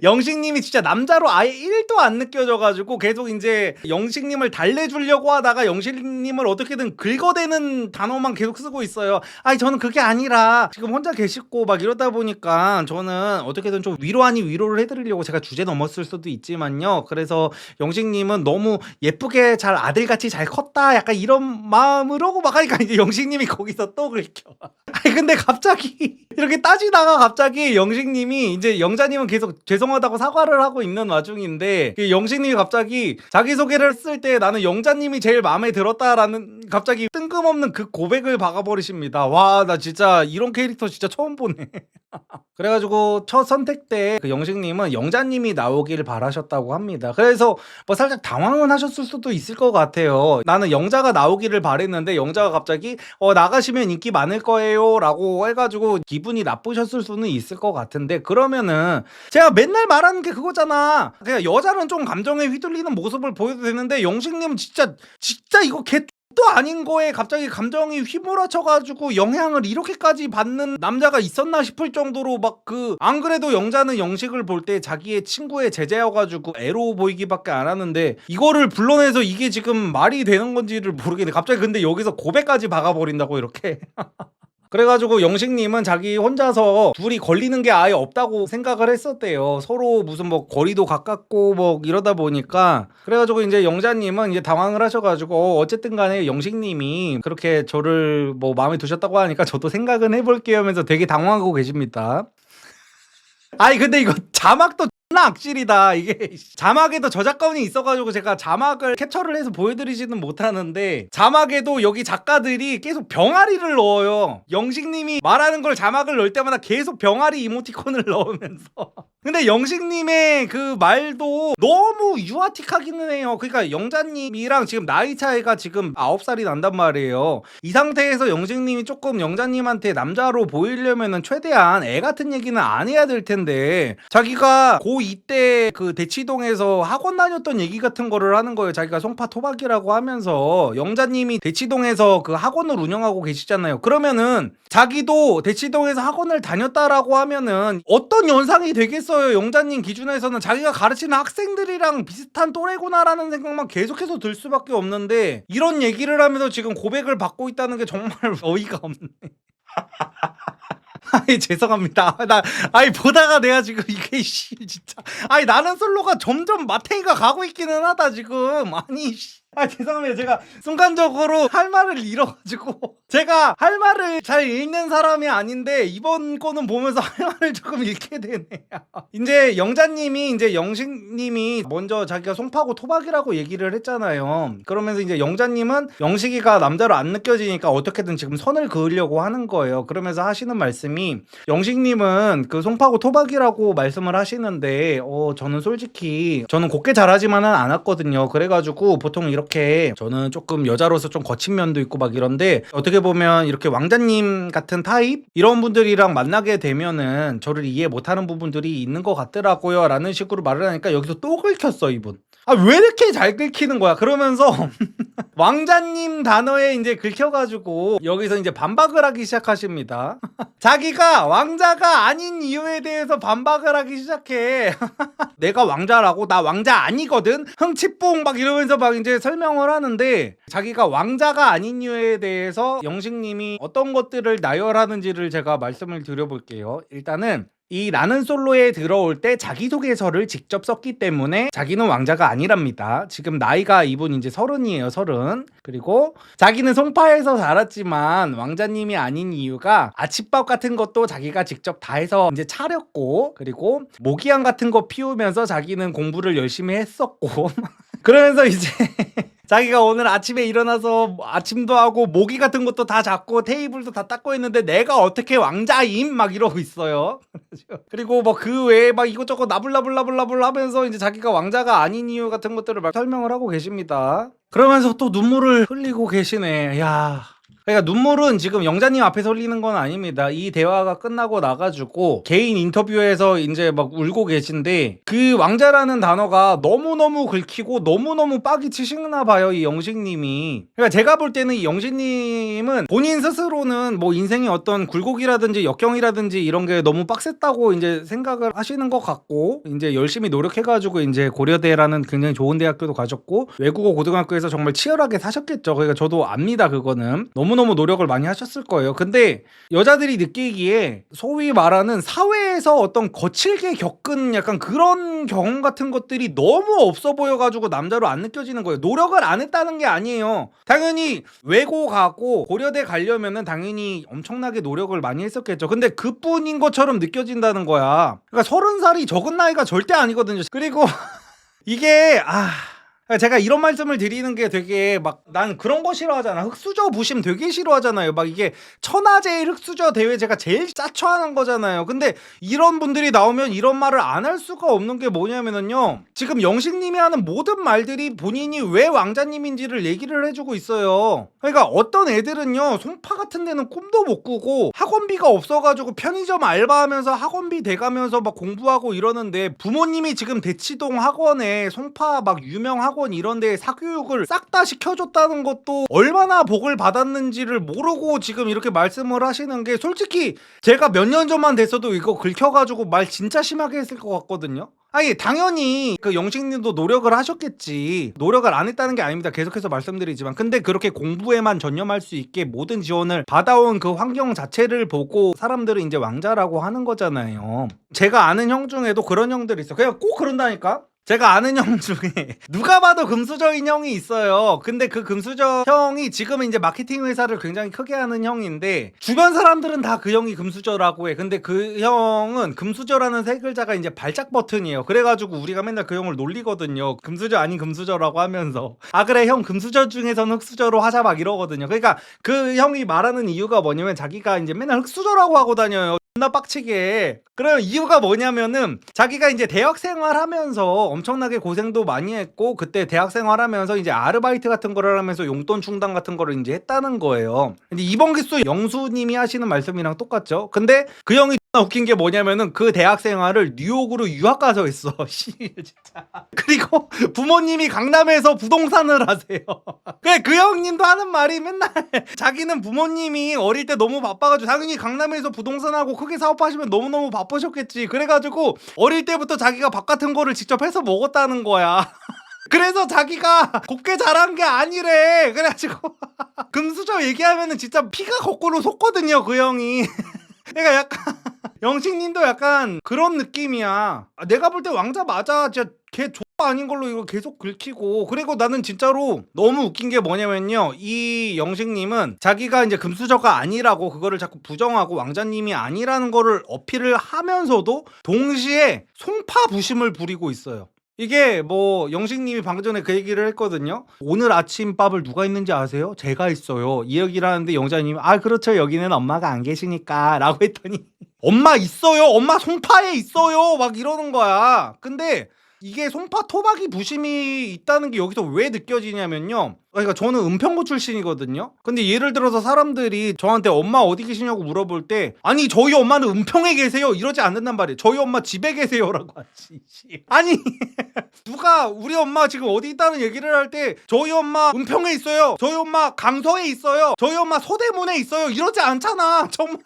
영식님이 진짜 남자로 아예 1도 안 느껴져가지고 계속 이제 영식님을 달래주려고 하다가 영식님을 어떻게든 긁어대는 단어만 계속 쓰고 있어요. 저는 그게 아니라 지금 혼자 계시고 막 이러다 보니까 저는 어떻게든 좀 위로 아닌 위로를 해드리려고 제가 주제 넘었을 수도 있지만요. 그래서 영식님은 너무 예쁘게 잘 아들같이 잘 컸다 약간 이런 마음으로 막 하니까 이제 영식님이 거기서 또 긁혀. 근데 갑자기 이렇게 따지다가 갑자기 영식님이 이제 영자님은 계속 죄송하다고 사과를 하고 있는 와중인데 영식님이 갑자기 자기소개를 했을 때 나는 영자님이 제일 마음에 들었다라는 갑자기 뜬금없는 그 고백을 박아버리십니다. 와, 나 진짜 이런 캐릭터 진짜 처음 보네. 그래가지고 첫 선택 때 그 영식님은 영자님이 나오길 바라셨다고 합니다. 그래서 뭐 살짝 당황은 하셨을 수도 있을 것 같아요. 나는 영자가 나오기를 바랬는데 영자가 갑자기 나가시면 인기 많을 거예요 라고 해가지고 기분이 나쁘셨을 수는 있을 것 같은데, 그러면은 제가 맨날 말하는 게 그거잖아. 그냥 여자는 좀 감정에 휘둘리는 모습을 보여도 되는데 영식님은 진짜 이거 개 또 아닌 거에 갑자기 감정이 휘몰아쳐가지고 영향을 이렇게까지 받는 남자가 있었나 싶을 정도로 막 안 그래도 영자는 영식을 볼 때 자기의 친구의 제자여가지고 애로 보이기밖에 안 하는데 이거를 불러내서 이게 지금 말이 되는 건지를 모르겠네. 갑자기 근데 여기서 고백까지 박아버린다고 이렇게. 그래가지고 영식님은 자기 혼자서 둘이 걸리는 게 아예 없다고 생각을 했었대요. 서로 무슨 뭐 거리도 가깝고 뭐 이러다 보니까. 그래가지고 이제 영자님은 이제 당황을 하셔가지고 어쨌든 간에 영식님이 그렇게 저를 뭐 마음에 두셨다고 하니까 저도 생각은 해볼게요 하면서 되게 당황하고 계십니다. 아니 근데 이거 자막도 존나 악질이다. 이게 자막에도 저작권이 있어가지고 제가 자막을 캡처를 해서 보여드리지는 못하는데 자막에도 여기 작가들이 계속 병아리를 넣어요. 영식님이 말하는 걸 자막을 넣을 때마다 계속 병아리 이모티콘을 넣으면서 근데 영식님의 그 말도 너무 유아틱하기는 해요. 그러니까 영자님이랑 지금 나이 차이가 지금 9살이 난단 말이에요. 이 상태에서 영식님이 조금 영자님한테 남자로 보이려면은 최대한 애 같은 얘기는 안 해야 될 텐데 자기가 고2 때 그 대치동에서 학원 다녔던 얘기 같은 거를 하는 거예요. 자기가 송파 토박이라고 하면서 영자님이 대치동에서 그 학원을 운영하고 계시잖아요. 그러면은 자기도 대치동에서 학원을 다녔다라고 하면은 어떤 연상이 되겠어요. 영자님 기준에서는 자기가 가르치는 학생들이랑 비슷한 또래구나라는 생각만 계속해서 들 수밖에 없는데 이런 얘기를 하면서 지금 고백을 받고 있다는 게 정말 어이가 없네. 아이 죄송합니다. 아이 보다가 내가 지금 이게 진짜 나는 솔로가 점점 마탱이가 가고 있기는 하다 지금. 죄송합니다. 제가 순간적으로 할 말을 잃어가지고 제가 할 말을 잘 읽는 사람이 아닌데 이번 거는 보면서 할 말을 조금 읽게 되네요. 이제 영자님이 이제 영식님이 먼저 자기가 송파구 토박이라고 얘기를 했잖아요. 그러면서 이제 영자님은 영식이가 남자로 안 느껴지니까 어떻게든 지금 선을 그으려고 하는 거예요. 그러면서 하시는 말씀이 영식님은 그 송파구 토박이라고 말씀을 하시는데 저는 솔직히 저는 곱게 잘하지만은 않았거든요. 그래가지고 보통 이렇게 저는 조금 여자로서 좀 거친 면도 있고 막 이런데 어떻게 보면 이렇게 왕자님 같은 타입 이런 분들이랑 만나게 되면은 저를 이해 못하는 부분들이 있는 것 같더라고요 라는 식으로 말을 하니까 여기서 또 긁혔어 이분. 왜 이렇게 잘 긁히는 거야. 그러면서 왕자님 단어에 이제 긁혀가지고 여기서 이제 반박을 하기 시작하십니다. 자기가 왕자가 아닌 이유에 대해서 반박을 하기 시작해. 내가 왕자라고? 나 왕자 아니거든? 흥치뽕 막 이러면서 막 이제 설명을 하는데 자기가 왕자가 아닌 이유에 대해서 영식님이 어떤 것들을 나열하는지를 제가 말씀을 드려볼게요. 일단은 이 나는 솔로에 들어올 때 자기소개서를 직접 썼기 때문에 자기는 왕자가 아니랍니다. 지금 나이가 이분 이제 30이에요. 30. 그리고 자기는 송파에서 자랐지만 왕자님이 아닌 이유가 아침밥 같은 것도 자기가 직접 다 해서 이제 차렸고 그리고 모기향 같은 거 피우면서 자기는 공부를 열심히 했었고 그러면서 이제 자기가 오늘 아침에 일어나서 아침도 하고 모기 같은 것도 다 잡고 테이블도 다 닦고 있는데 내가 어떻게 왕자임? 막 이러고 있어요. 그리고 뭐 그 외에 막 이것저것 나불나불나불나불 하면서 이제 자기가 왕자가 아닌 이유 같은 것들을 막 설명을 하고 계십니다. 그러면서 또 눈물을 흘리고 계시네. 야. 그러니까 눈물은 지금 영자님 앞에서 흘리는 건 아닙니다. 이 대화가 끝나고 나가지고 개인 인터뷰에서 이제 막 울고 계신데 그 왕자라는 단어가 너무너무 긁히고 너무너무 빡이 치시나 봐요. 이 영식님이. 그러니까 제가 볼 때는 이 영식님은 본인 스스로는 뭐 인생의 어떤 굴곡이라든지 역경이라든지 이런 게 너무 빡셌다고 이제 생각을 하시는 것 같고 이제 열심히 노력해가지고 이제 고려대라는 굉장히 좋은 대학교도 가셨고 외국어 고등학교에서 정말 치열하게 사셨겠죠. 그러니까 저도 압니다. 그거는. 너무너무 노력을 많이 하셨을 거예요. 근데 여자들이 느끼기에 소위 말하는 사회에서 어떤 거칠게 겪은 약간 그런 경험 같은 것들이 너무 없어 보여가지고 남자로 안 느껴지는 거예요. 노력을 안 했다는 게 아니에요. 당연히 외고 가고 고려대 가려면은 당연히 엄청나게 노력을 많이 했었겠죠. 근데 그뿐인 것처럼 느껴진다는 거야. 그러니까 30살이 적은 나이가 절대 아니거든요. 그리고 이게 제가 이런 말씀을 드리는 게 되게 막 난 그런 거 싫어하잖아. 흑수저 부심 되게 싫어하잖아요. 막 이게 천하제일 흑수저 대회 제가 제일 짜쳐하는 거잖아요. 근데 이런 분들이 나오면 이런 말을 안 할 수가 없는 게 뭐냐면은요. 지금 영식님이 하는 모든 말들이 본인이 왜 왕자님인지를 얘기를 해주고 있어요. 그러니까 어떤 애들은요. 송파 같은 데는 꿈도 못 꾸고 학원비가 없어가지고 편의점 알바하면서 학원비 대가면서 막 공부하고 이러는데 부모님이 지금 대치동 학원에 송파 막 유명 학원 학원 이런 데에 사교육을 싹 다 시켜줬다는 것도 얼마나 복을 받았는지를 모르고 지금 이렇게 말씀을 하시는 게 솔직히 제가 몇 년 전만 됐어도 이거 긁혀가지고 말 진짜 심하게 했을 것 같거든요. 아니 당연히 그 영식님도 노력을 하셨겠지. 노력을 안 했다는 게 아닙니다. 계속해서 말씀드리지만 근데 그렇게 공부에만 전념할 수 있게 모든 지원을 받아온 그 환경 자체를 보고 사람들은 이제 왕자라고 하는 거잖아요. 제가 아는 형 중에도 그런 형들이 있어. 그냥 꼭 그런다니까. 제가 아는 형 중에 누가 봐도 금수저인 형이 있어요. 근데 그 금수저 형이 지금은 이제 마케팅 회사를 굉장히 크게 하는 형인데 주변 사람들은 다 그 형이 금수저라고 해. 근데 그 형은 금수저라는 세 글자가 이제 발작 버튼이에요. 그래가지고 우리가 맨날 그 형을 놀리거든요. 금수저 아닌 금수저라고 하면서 아 그래 형 금수저 중에서는 흑수저로 하자 막 이러거든요. 그러니까 그 형이 말하는 이유가 뭐냐면 자기가 이제 맨날 흑수저라고 하고 다녀요. 존나 빡치게. 그럼 이유가 뭐냐면은 자기가 이제 대학 생활하면서 엄청나게 고생도 많이 했고 그때 대학 생활하면서 이제 아르바이트 같은 거를 하면서 용돈 충당 같은 거를 이제 했다는 거예요. 근데 이번 기수 영수님이 하시는 말씀이랑 똑같죠. 근데 그 형이 존나 웃긴 게 뭐냐면은 그 대학 생활을 뉴욕으로 유학 가서 했어. 진짜. 그리고 부모님이 강남에서 부동산을 하세요. 그래 그 형님도 하는 말이 맨날 자기는 부모님이 어릴 때 너무 바빠가지고 당연히 강남에서 부동산하고 크게 사업하시면 너무너무 바쁘셨겠지. 그래가지고 어릴 때부터 자기가 밥 같은 거를 직접 해서 먹었다는 거야. 그래서 자기가 곱게 자란 게 아니래. 그래가지고 금수저 얘기하면은 진짜 피가 거꾸로 솟거든요 그 형이. 그러니까 약간 영식님도 약간 그런 느낌이야. 내가 볼 때 왕자 맞아. 진짜 걔 아닌 걸로 이거 계속 긁히고. 그리고 나는 진짜로 너무 웃긴 게 뭐냐면요, 이 영식님은 자기가 이제 금수저가 아니라고 그거를 자꾸 부정하고 왕자님이 아니라는 거를 어필을 하면서도 동시에 송파부심을 부리고 있어요. 이게 뭐 영식님이 방금 전에 그 얘기를 했거든요. 오늘 아침밥을 누가 있는지 아세요? 제가 있어요. 이 얘기를 하는데 영자님이 아 그렇죠 여기는 엄마가 안 계시니까 라고 했더니 엄마 있어요, 엄마 송파에 있어요 막 이러는 거야. 근데 이게 송파 토박이 부심이 있다는 게 여기서 왜 느껴지냐면요, 그러니까 저는 은평구 출신이거든요. 근데 예를 들어서 사람들이 저한테 엄마 어디 계시냐고 물어볼 때 아니 저희 엄마는 은평에 계세요 이러지 않는단 말이에요. 저희 엄마 집에 계세요라고 하지. 아니 누가 우리 엄마 지금 어디 있다는 얘기를 할 때 저희 엄마 은평에 있어요, 저희 엄마 강서에 있어요, 저희 엄마 서대문에 있어요 이러지 않잖아. 정말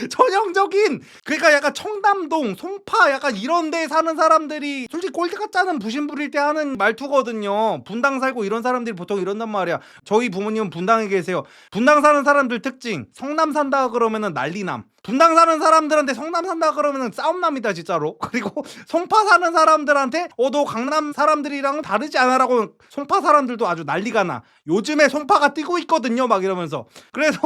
전형적인, 그러니까 약간 청담동, 송파 약간 이런 데 사는 사람들이 솔직히 꼴찌가 짜는 부심 부릴 때 하는 말투거든요. 분당 살고 이런 사람들이 보통 이런단 말이야. 저희 부모님은 분당에 계세요. 분당 사는 사람들 특징, 성남 산다 그러면은 난리남. 분당 사는 사람들한테 성남 산다 그러면은 싸움납니다 진짜로. 그리고 송파 사는 사람들한테 너 강남 사람들이랑은 다르지 않아라고 송파 사람들도 아주 난리가 나. 요즘에 송파가 뛰고 있거든요 막 이러면서. 그래서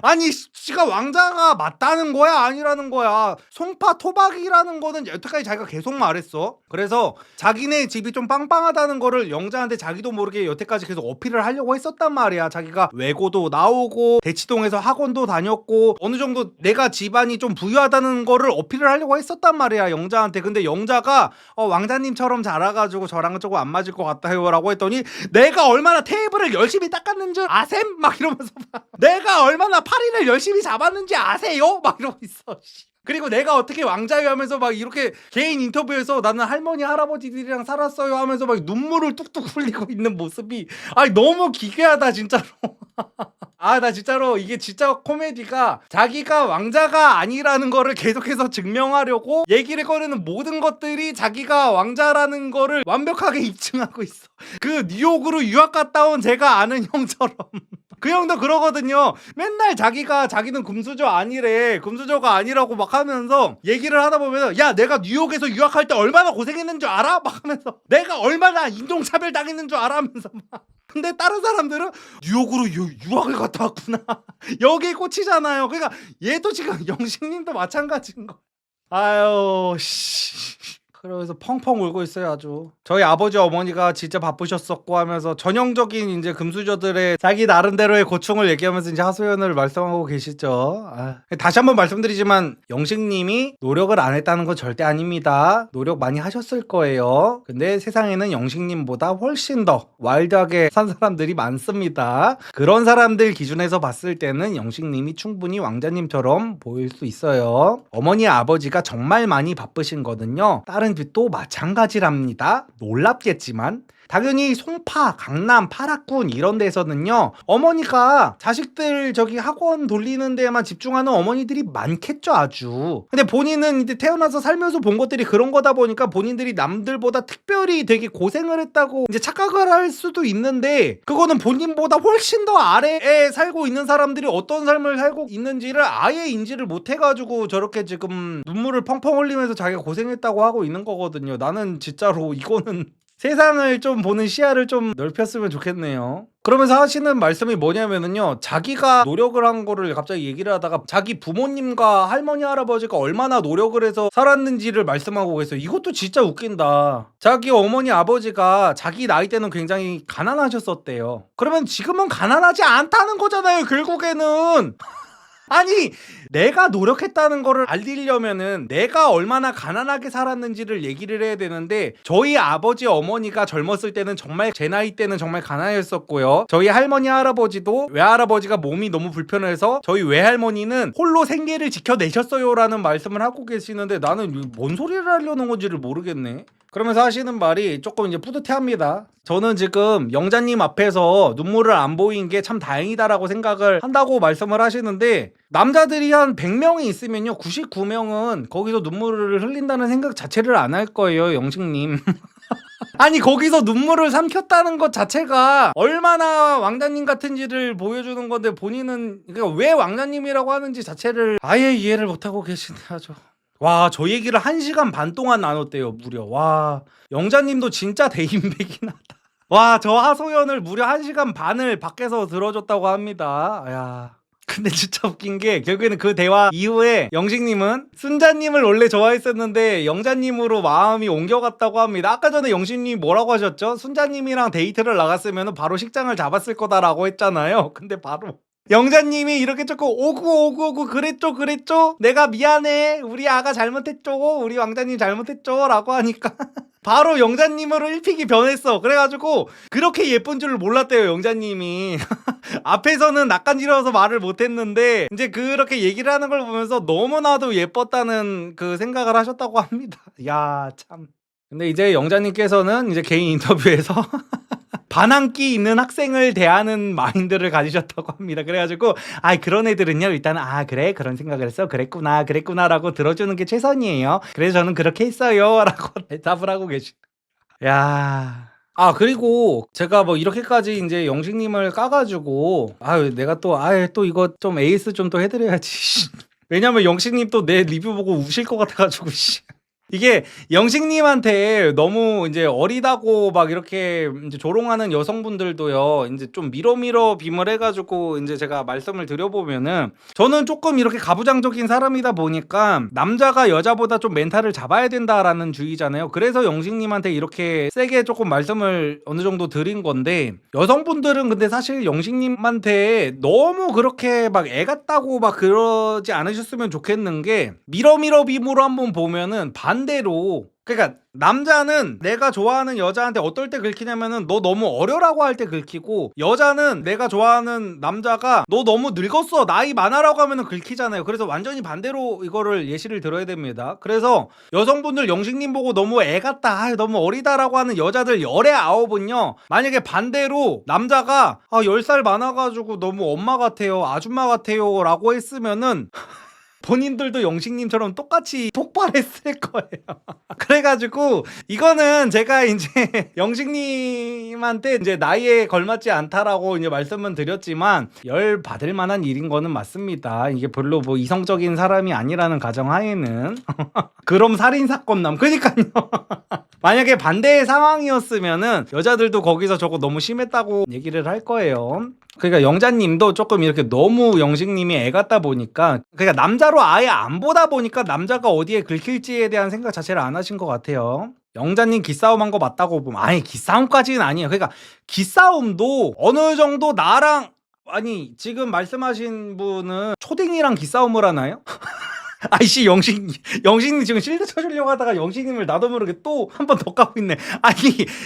아니 지가 왕자가 맞다는 거야 아니라는 거야. 송파 토박이라는 거는 여태까지 자기가 계속 말했어. 그래서 자기네 집이 좀 빵빵하다는 거를 영자한테 자기도 모르게 여태까지 계속 어필을 하려고 했었단 말이야. 자기가 외고도 나오고 대치동에서 학원도 다녔고 어느 정도 내가 집안이 좀 부유하다는 거를 어필을 하려고 했었단 말이야 영자한테. 근데 영자가 왕자님처럼 자라가지고 저랑은 조금 안 맞을 것 같아요 라고 했더니 내가 얼마나 테이블을 열심히 닦았는 줄 아셈? 막 이러면서 내가 얼마나 파리를 열심히 잡았는지 아세요? 막 이러고 있어. 그리고 내가 어떻게 왕자예요 하면서 막 이렇게 개인 인터뷰에서 나는 할머니 할아버지들이랑 살았어요 하면서 막 눈물을 뚝뚝 흘리고 있는 모습이 아니 너무 기괴하다 진짜로. 아 나 진짜로 이게 진짜 코미디가 자기가 왕자가 아니라는 거를 계속해서 증명하려고 얘기를 꺼내는 모든 것들이 자기가 왕자라는 거를 완벽하게 입증하고 있어. 그 뉴욕으로 유학 갔다 온 제가 아는 형처럼. 그 형도 그러거든요. 맨날 자기는 금수저 아니래, 금수저가 아니라고 막 하면서 얘기를 하다 보면 야 내가 뉴욕에서 유학할 때 얼마나 고생했는 줄 알아? 막 하면서 내가 얼마나 인종차별 당했는 줄 알아? 하면서 막. 근데 다른 사람들은 뉴욕으로 유학을 갔다 왔구나. 여기에 꽂히잖아요. 그러니까 얘도 지금 영식님도 마찬가지인 거. 아유 씨. 그래서 펑펑 울고 있어요 아주. 저희 아버지 어머니가 진짜 바쁘셨었고 하면서 전형적인 이제 금수저들의 자기 나름대로의 고충을 얘기하면서 이제 하소연을 말씀하고 계시죠. 다시 한번 말씀드리지만 영식님이 노력을 안 했다는 건 절대 아닙니다. 노력 많이 하셨을 거예요. 근데 세상에는 영식님보다 훨씬 더 와일드하게 산 사람들이 많습니다. 그런 사람들 기준에서 봤을 때는 영식님이 충분히 왕자님처럼 보일 수 있어요. 어머니 아버지가 정말 많이 바쁘신 거는요 다른 빚도 마찬가지랍니다. 놀랍겠지만 당연히 송파, 강남, 파라군 이런 데서는요 어머니가 자식들 저기 학원 돌리는 데만 집중하는 어머니들이 많겠죠 아주. 근데 본인은 이제 태어나서 살면서 본 것들이 그런 거다 보니까 본인들이 남들보다 특별히 되게 고생을 했다고 이제 착각을 할 수도 있는데, 그거는 본인보다 훨씬 더 아래에 살고 있는 사람들이 어떤 삶을 살고 있는지를 아예 인지를 못 해가지고 저렇게 지금 눈물을 펑펑 흘리면서 자기가 고생했다고 하고 있는 거거든요. 나는 진짜로 이거는 세상을 좀 보는 시야를 좀 넓혔으면 좋겠네요. 그러면서 하시는 말씀이 뭐냐면은요, 자기가 노력을 한 거를 갑자기 얘기를 하다가 자기 부모님과 할머니 할아버지가 얼마나 노력을 해서 살았는지를 말씀하고 계세요. 이것도 진짜 웃긴다. 자기 어머니 아버지가 자기 나이 때는 굉장히 가난하셨었대요. 그러면 지금은 가난하지 않다는 거잖아요 결국에는. 아니, 내가 노력했다는 거를 알리려면은 내가 얼마나 가난하게 살았는지를 얘기를 해야 되는데, 저희 아버지 어머니가 젊었을 때는 정말 제 나이 때는 정말 가난했었고요. 저희 할머니 할아버지도 외할아버지가 몸이 너무 불편해서 저희 외할머니는 홀로 생계를 지켜내셨어요 라는 말씀을 하고 계시는데, 나는 뭔 소리를 하려는 건지를 모르겠네. 그러면서 하시는 말이 조금 이제 뿌듯해합니다. 저는 지금 영자님 앞에서 눈물을 안 보인 게 참 다행이다라고 생각을 한다고 말씀을 하시는데, 남자들이 한 100명이 있으면요 99명은 거기서 눈물을 흘린다는 생각 자체를 안 할 거예요 영식님. 아니, 거기서 눈물을 삼켰다는 것 자체가 얼마나 왕자님 같은지를 보여주는 건데, 본인은 그러니까 왜 왕자님이라고 하는지 자체를 아예 이해를 못하고 계시네요. 아주. 와, 저 얘기를 1시간 반 동안 나눴대요 무려. 와, 영자님도 진짜 대인배긴 하다. 와, 저 하소연을 무려 1시간 반을 밖에서 들어줬다고 합니다. 야, 근데 진짜 웃긴 게 결국에는 그 대화 이후에 영식님은 순자님을 원래 좋아했었는데 영자님으로 마음이 옮겨갔다고 합니다. 아까 전에 영식님이 뭐라고 하셨죠? 순자님이랑 데이트를 나갔으면 바로 식장을 잡았을 거다라고 했잖아요. 근데 바로 영자님이 이렇게 조금 오구 그랬죠 내가 미안해 우리 아가 잘못했죠 우리 왕자님 잘못했죠 라고 하니까 바로 영자님으로 1픽이 변했어. 그래가지고 그렇게 예쁜 줄 몰랐대요 영자님이. 앞에서는 낯간지러워서 말을 못했는데 이제 그렇게 얘기를 하는 걸 보면서 너무나도 예뻤다는 그 생각을 하셨다고 합니다. 야, 참. 근데 이제 영자님께서는 이제 개인 인터뷰에서 반항기 있는 학생을 대하는 마인드를 가지셨다고 합니다. 그래가지고 그런 애들은요 일단 그래 그런 생각을 했어 그랬구나라고 들어주는 게 최선이에요. 그래서 저는 그렇게 했어요 라고 대답을 하고 계시. 야. 그리고 제가 뭐 이렇게까지 이제 영식님을 까가지고 내가 또 이거 좀 에이스 좀 또 해드려야지. 왜냐면 영식님 또 내 리뷰 보고 우실 것 같아가지고 이게 영식님한테 너무 이제 어리다고 막 이렇게 이제 조롱하는 여성분들도요, 이제 좀 미러 빔을 해가지고 이제 제가 말씀을 드려보면은, 저는 조금 이렇게 가부장적인 사람이다 보니까 남자가 여자보다 좀 멘탈을 잡아야 된다라는 주의잖아요. 그래서 영식님한테 이렇게 세게 조금 말씀을 어느 정도 드린 건데, 여성분들은 근데 사실 영식님한테 너무 그렇게 막 애 같다고 막 그러지 않으셨으면 좋겠는 게, 미러 빔으로 한번 보면은 반대로, 그러니까 남자는 내가 좋아하는 여자한테 어떨 때 긁히냐면은 너 너무 어려라고 할 때 긁히고, 여자는 내가 좋아하는 남자가 너 너무 늙었어 나이 많아라고 하면은 긁히잖아요. 그래서 완전히 반대로 이거를 예시를 들어야 됩니다. 그래서 여성분들 영식님 보고 너무 애 같다 너무 어리다라고 하는 여자들 열의 9은요, 만약에 반대로 남자가 10살 많아가지고 너무 엄마 같아요 아줌마 같아요 라고 했으면은 본인들도 영식님처럼 똑같이 폭발했을 거예요. 그래가지고 이거는 제가 이제 영식님한테 이제 나이에 걸맞지 않다라고 이제 말씀은 드렸지만, 열 받을 만한 일인 거는 맞습니다. 이게 별로 뭐 이성적인 사람이 아니라는 가정하에는 그럼 살인사건남. 그러니까요. 만약에 반대의 상황이었으면은 여자들도 거기서 저거 너무 심했다고 얘기를 할 거예요. 그러니까 영자님도 조금 이렇게 너무 영식님이 애 같다 보니까, 그러니까 남자로 아예 안 보다 보니까 남자가 어디에 긁힐지에 대한 생각 자체를 안 하신 것 같아요. 영자님 기싸움 한 거 맞다고 보면, 기싸움까지는 아니에요. 그러니까 기싸움도 어느 정도 나랑, 지금 말씀하신 분은 초딩이랑 기싸움을 하나요? 영식님 지금 실드 쳐주려고 하다가 영식님을 나도 모르게 또 한 번 더 까고 있네.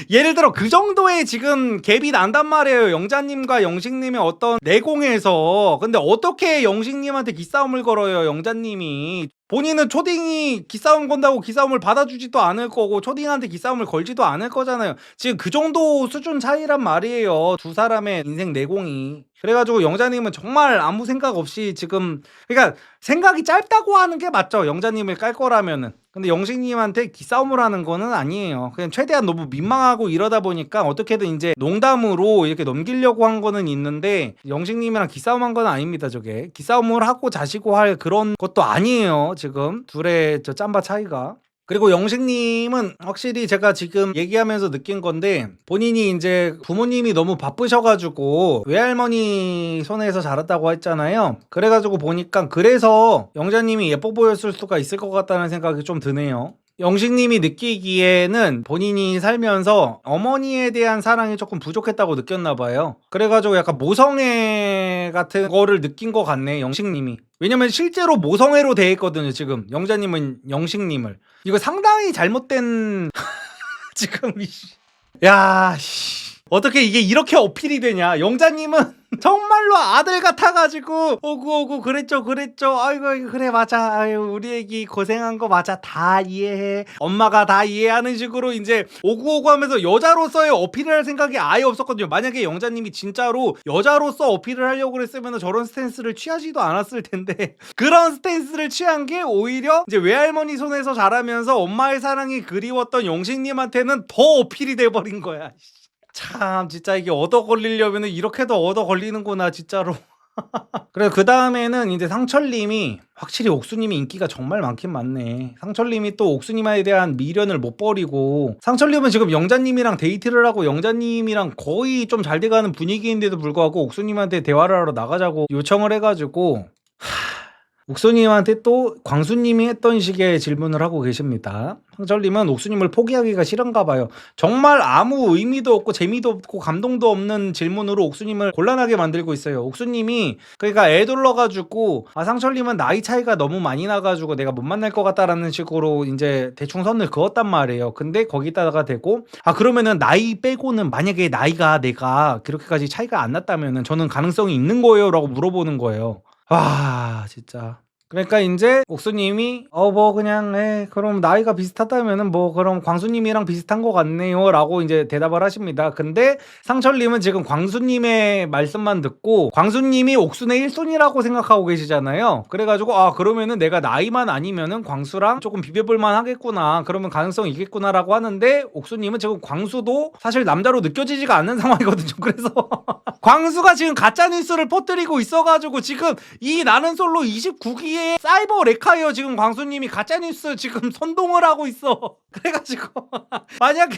예를 들어 그 정도의 지금 갭이 난단 말이에요. 영자님과 영식님의 어떤 내공에서. 근데 어떻게 영식님한테 기싸움을 걸어요, 영자님이. 본인은 초딩이 기싸움 건다고 기싸움을 받아주지도 않을 거고 초딩한테 기싸움을 걸지도 않을 거잖아요. 지금 그 정도 수준 차이란 말이에요. 두 사람의 인생 내공이. 그래가지고 영자님은 정말 아무 생각 없이 지금 그러니까 생각이 짧다고 하는 게 맞죠. 영자님을 깔 거라면은. 근데 영식님한테 기싸움을 하는 거는 아니에요. 그냥 최대한 너무 민망하고 이러다 보니까 어떻게든 이제 농담으로 이렇게 넘기려고 한 거는 있는데 영식님이랑 기싸움한 건 아닙니다. 저게 기싸움을 하고 자시고 할 그런 것도 아니에요. 지금 둘의 저 짬바 차이가. 그리고 영식님은 확실히 제가 지금 얘기하면서 느낀 건데 본인이 이제 부모님이 너무 바쁘셔가지고 외할머니 손에서 자랐다고 했잖아요. 그래가지고 보니까 그래서 영자님이 예뻐 보였을 수가 있을 것 같다는 생각이 좀 드네요. 영식님이 느끼기에는 본인이 살면서 어머니에 대한 사랑이 조금 부족했다고 느꼈나 봐요. 그래가지고 약간 모성애 같은 거를 느낀 것 같네, 영식님이. 왜냐면 실제로 모성애로 돼 있거든요, 지금. 영자님은 영식님을. 이거 상당히 잘못된 지금 야, 씨. 어떻게 이게 이렇게 어필이 되냐? 영자님은 정말로 아들 같아가지고 오구오구 그랬죠 아이고 그래 맞아 아유 우리 애기 고생한 거 맞아 다 이해해 엄마가 다 이해하는 식으로 이제 오구오구 하면서 여자로서의 어필을 할 생각이 아예 없었거든요. 만약에 영자님이 진짜로 여자로서 어필을 하려고 그랬으면 저런 스탠스를 취하지도 않았을 텐데 그런 스탠스를 취한 게 오히려 이제 외할머니 손에서 자라면서 엄마의 사랑이 그리웠던 영식님한테는 더 어필이 돼버린 거야. 참 진짜 이게 얻어 걸리려면 이렇게도 얻어 걸리는구나 진짜로. 그래 그 다음에는 이제 상철님이 확실히 옥수님이 인기가 정말 많긴 많네. 상철님이 또 옥수님에 대한 미련을 못 버리고 상철님은 지금 영자님이랑 데이트를 하고 영자님이랑 거의 좀 잘 돼가는 분위기인데도 불구하고 옥수님한테 대화를 하러 나가자고 요청을 해가지고 옥수님한테 또 광수님이 했던 식의 질문을 하고 계십니다. 상철님은 옥수님을 포기하기가 싫은가 봐요. 정말 아무 의미도 없고 재미도 없고 감동도 없는 질문으로 옥수님을 곤란하게 만들고 있어요. 옥수님이 그러니까 애둘러가지고 상철님은 나이 차이가 너무 많이 나가지고 내가 못 만날 것 같다라는 식으로 이제 대충 선을 그었단 말이에요. 근데 거기다가 대고 그러면은 나이 빼고는 만약에 나이가 내가 그렇게까지 차이가 안 났다면은 저는 가능성이 있는 거예요 라고 물어보는 거예요. 와 진짜. 그러니까 이제 옥수님이 뭐 그냥 그럼 나이가 비슷하다면은 뭐 그럼 광수님이랑 비슷한 것 같네요 라고 이제 대답을 하십니다. 근데 상철님은 지금 광수님의 말씀만 듣고 광수님이 옥순의 1순위라고 생각하고 계시잖아요. 그래가지고 그러면은 내가 나이만 아니면은 광수랑 조금 비벼볼만 하겠구나 그러면 가능성이 있겠구나 라고 하는데 옥수님은 지금 광수도 사실 남자로 느껴지지가 않는 상황이거든요. 그래서 광수가 지금 가짜뉴스를 퍼뜨리고 있어가지고 지금 이 나는 솔로 29기에 사이버 레카이어 지금 광수님이 가짜뉴스 지금 선동을 하고 있어. 그래가지고 만약에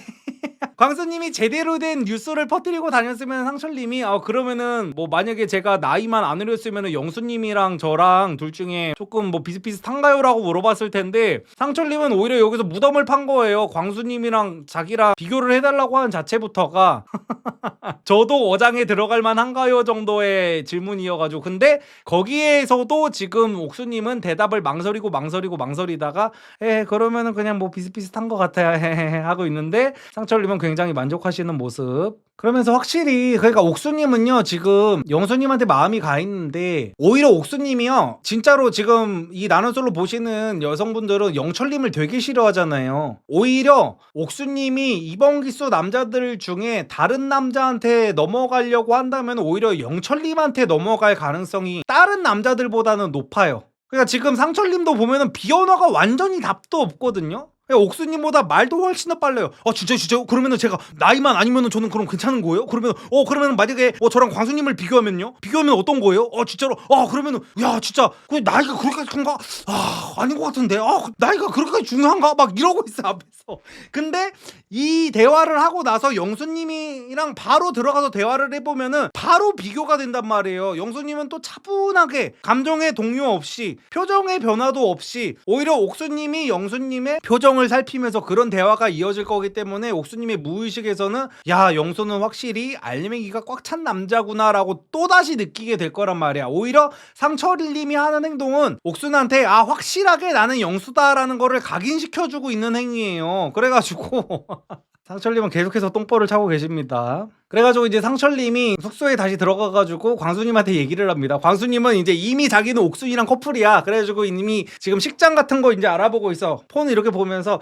광수님이 제대로 된 뉴스를 퍼뜨리고 다녔으면 상철님이 그러면은 뭐 만약에 제가 나이만 안 어렸으면은 영수님이랑 저랑 둘 중에 조금 뭐 비슷비슷한가요? 라고 물어봤을 텐데 상철님은 오히려 여기서 무덤을 판 거예요. 광수님이랑 자기랑 비교를 해달라고 하는 자체부터가 저도 어장에 들어갈 만한가요? 정도의 질문이어가지고 근데 거기에서도 지금 옥수님은 대답을 망설이다가 그러면은 그냥 뭐 비슷비슷한 것 같아요 하고 있는데 상철님은 굉장히 만족하시는 모습. 그러면서 확실히 그러니까 옥수님은요 지금 영수님한테 마음이 가 있는데 오히려 옥수님이요 진짜로 지금 이 나는 솔로 보시는 여성분들은 영철님을 되게 싫어하잖아요. 오히려 옥수님이 이번 기수 남자들 중에 다른 남자한테 넘어가려고 한다면 오히려 영철님한테 넘어갈 가능성이 다른 남자들보다는 높아요. 그러니까 지금 상철님도 보면은 비언어가 완전히 답도 없거든요. 옥수님보다 말도 훨씬 더 빨라요. 진짜 그러면은 제가 나이만 아니면은 저는 그럼 괜찮은 거예요? 그러면 만약에 저랑 광수님을 비교하면요? 비교하면 어떤 거예요? 진짜로 그러면은 야 진짜 그 나이가 그렇게까지 큰가? 아닌 것 같은데 나이가 그렇게까지 중요한가? 막 이러고 있어 앞에서. 근데 이 대화를 하고 나서 영수님이랑 바로 들어가서 대화를 해보면은 바로 비교가 된단 말이에요. 영수님은 또 차분하게 감정의 동요 없이 표정의 변화도 없이 오히려 옥수님이 영수님의 표정을 살피면서 그런 대화가 이어질 거기 때문에 옥수님의 무의식에서는 야 영수는 확실히 알맹이가 꽉 찬 남자구나 라고 또다시 느끼게 될 거란 말이야. 오히려 상철님이 하는 행동은 옥순한테 확실하게 나는 영수다라는 거를 각인시켜주고 있는 행위예요. 그래가지고 상철님은 계속해서 똥볼을 차고 계십니다. 그래가지고 이제 상철님이 숙소에 다시 들어가가지고 광수님한테 얘기를 합니다. 광수님은 이제 이미 자기는 옥순이랑 커플이야. 그래가지고 이미 지금 식장 같은 거 이제 알아보고 있어. 폰을 이렇게 보면서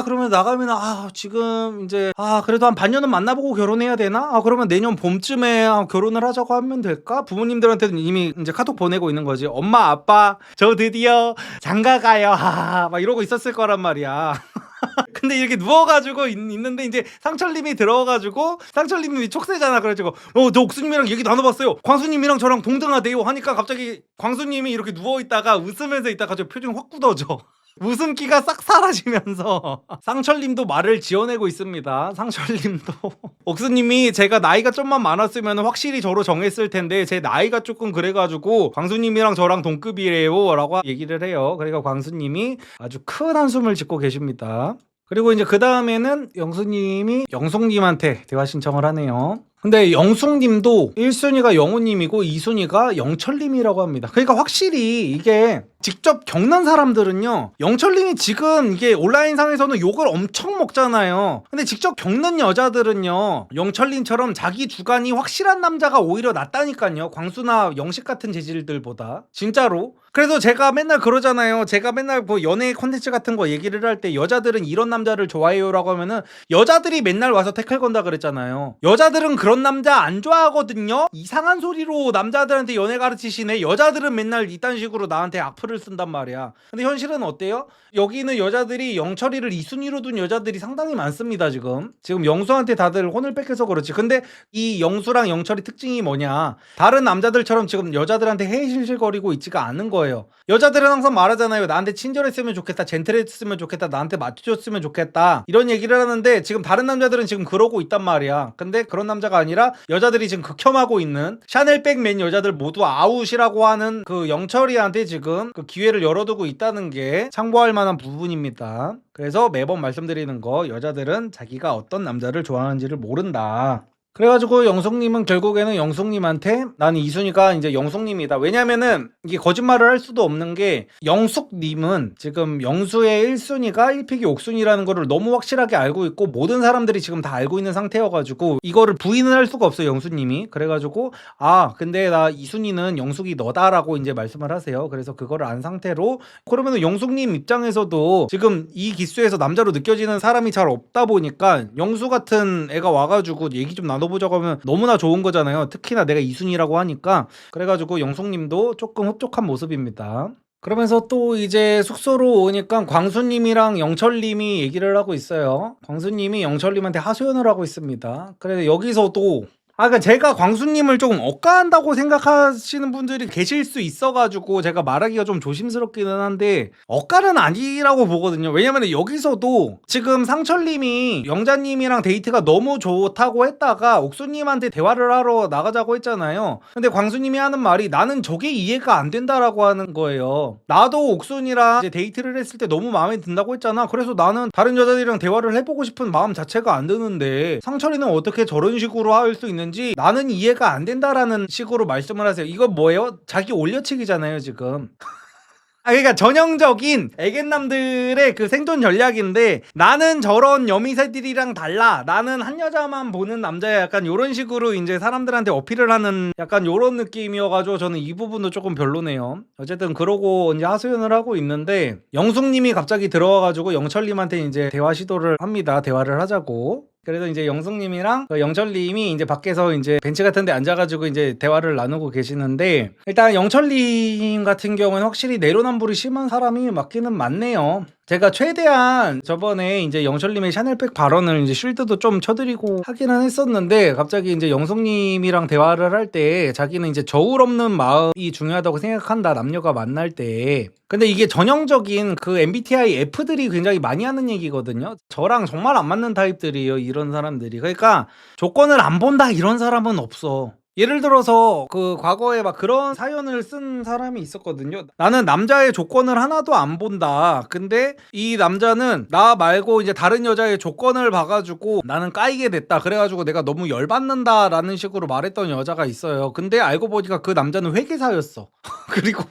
그러면 나가면 지금 이제 그래도 한 반년은 만나보고 결혼해야 되나? 그러면 내년 봄쯤에 결혼을 하자고 하면 될까? 부모님들한테는 이미 이제 카톡 보내고 있는 거지. 엄마 아빠 저 드디어 장가 가요. 막 이러고 있었을 거란 말이야. 근데 이렇게 누워가지고 있는데 이제 상철님이 들어와가지고 상철님이 촉새잖아. 그래가지고 저 옥수님이랑 얘기 나눠봤어요. 광수님이랑 저랑 동등하대요 하니까 갑자기 광수님이 이렇게 누워있다가 웃으면서 있다가 갑자기 표정이 확 굳어져. 웃음기가 싹 사라지면서 상철님도 말을 지어내고 있습니다. 상철님도 옥수님이 제가 나이가 좀만 많았으면 확실히 저로 정했을 텐데 제 나이가 조금 그래가지고 광수님이랑 저랑 동급이래요 라고 얘기를 해요. 그러니까 광수님이 아주 큰 한숨을 짓고 계십니다. 그리고 이제 그 다음에는 영수님이 영숙님한테 대화 신청을 하네요. 근데 영숙님도 1순위가 영호님이고 2순위가 영철님이라고 합니다. 그러니까 확실히 이게 직접 겪는 사람들은요, 영철님이 지금 이게 온라인상에서는 욕을 엄청 먹잖아요. 근데 직접 겪는 여자들은요, 영철님처럼 자기 주관이 확실한 남자가 오히려 낫다니까요. 광수나 영식 같은 재질들보다. 진짜로. 그래서 제가 맨날 그러잖아요. 제가 맨날 뭐 연애 콘텐츠 같은 거 얘기를 할 때 여자들은 이런 남자를 좋아해요 라고 하면은 여자들이 맨날 와서 태클 건다 그랬잖아요. 여자들은 그런 남자 안 좋아하거든요. 이상한 소리로 남자들한테 연애 가르치시네. 여자들은 맨날 이딴 식으로 나한테 악플을 쓴단 말이야. 근데 현실은 어때요? 여기는 여자들이 영철이를 2순위로 둔 여자들이 상당히 많습니다. 지금 영수한테 다들 혼을 뺏겨서 그렇지. 근데 이 영수랑 영철이 특징이 뭐냐, 다른 남자들처럼 지금 여자들한테 헤이실실거리고 있지가 않은 거예요. 여자들은 항상 말하잖아요. 나한테 친절했으면 좋겠다, 젠틀했으면 좋겠다, 나한테 맞춰줬으면 좋겠다, 이런 얘기를 하는데 지금 다른 남자들은 지금 그러고 있단 말이야. 근데 그런 남자가 아니라 여자들이 지금 극혐하고 있는 샤넬백 맨 여자들 모두 아웃이라고 하는 그 영철이한테 지금 그 기회를 열어두고 있다는 게 참고할 만한 부분입니다. 그래서 매번 말씀드리는 거, 여자들은 자기가 어떤 남자를 좋아하는지를 모른다. 그래가지고 영숙님은 결국에는 영숙님한테 나는 이순위가 이제 영숙님이다. 왜냐면은 이게 거짓말을 할 수도 없는 게 영숙님은 지금 영수의 1순위가 1픽이 옥순이라는 거를 너무 확실하게 알고 있고 모든 사람들이 지금 다 알고 있는 상태여가지고 이거를 부인을 할 수가 없어요. 영수님이. 그래가지고 근데 나 이순위는 영숙이 너다라고 이제 말씀을 하세요. 그래서 그거를 안 상태로, 그러면은 영숙님 입장에서도 지금 이 기수에서 남자로 느껴지는 사람이 잘 없다 보니까 영수 같은 애가 와가지고 얘기 좀 나눠보자고 하면 너무나 좋은 거잖아요. 특히나 내가 이순이라고 하니까. 그래가지고 영숙님도 조금 흡족한 모습입니다. 그러면서 또 이제 숙소로 오니까 광수님이랑 영철님이 얘기를 하고 있어요. 광수님이 영철님한테 하소연을 하고 있습니다. 그래서 여기서도 그러니까 제가 광수님을 조금 억까한다고 생각하시는 분들이 계실 수 있어가지고 제가 말하기가 좀 조심스럽기는 한데 억까는 아니라고 보거든요. 왜냐면 여기서도 지금 상철님이 영자님이랑 데이트가 너무 좋다고 했다가 옥수님한테 대화를 하러 나가자고 했잖아요. 근데 광수님이 하는 말이 나는 저게 이해가 안 된다라고 하는 거예요. 나도 옥순이랑 이제 데이트를 했을 때 너무 마음에 든다고 했잖아. 그래서 나는 다른 여자들이랑 대화를 해보고 싶은 마음 자체가 안 드는데 상철이는 어떻게 저런 식으로 할 수 있는지 나는 이해가 안 된다라는 식으로 말씀을 하세요. 이거 뭐예요? 자기 올려치기잖아요 지금. 그러니까 전형적인 애견남들의 그 생존 전략인데, 나는 저런 여미새들이랑 달라, 나는 한 여자만 보는 남자야, 약간 요런 식으로 이제 사람들한테 어필을 하는 약간 요런 느낌이어가지고 저는 이 부분도 조금 별로네요. 어쨌든 그러고 이제 하소연을 하고 있는데 영숙님이 갑자기 들어와가지고 영철님한테 이제 대화 시도를 합니다. 대화를 하자고. 그래서 이제 영숙님이랑 영철님이 이제 밖에서 이제 벤치 같은 데 앉아가지고 이제 대화를 나누고 계시는데, 일단 영철님 같은 경우는 확실히 내로남불이 심한 사람이 맞기는 맞네요. 제가 최대한 저번에 이제 영철님의 샤넬백 발언을 이제 쉴드도 좀 쳐드리고 하기는 했었는데, 갑자기 이제 영숙님이랑 대화를 할 때 자기는 이제 저울 없는 마음이 중요하다고 생각한다, 남녀가 만날 때. 근데 이게 전형적인 그 MBTI F들이 굉장히 많이 하는 얘기거든요. 저랑 정말 안 맞는 타입들이에요, 이런 사람들이. 그러니까 조건을 안 본다 이런 사람은 없어. 예를 들어서 그 과거에 막 그런 사연을 쓴 사람이 있었거든요. 나는 남자의 조건을 하나도 안 본다. 근데 이 남자는 나 말고 이제 다른 여자의 조건을 봐가지고 나는 까이게 됐다. 그래가지고 내가 너무 열받는다 라는 식으로 말했던 여자가 있어요. 근데 알고 보니까 그 남자는 회계사였어. 그리고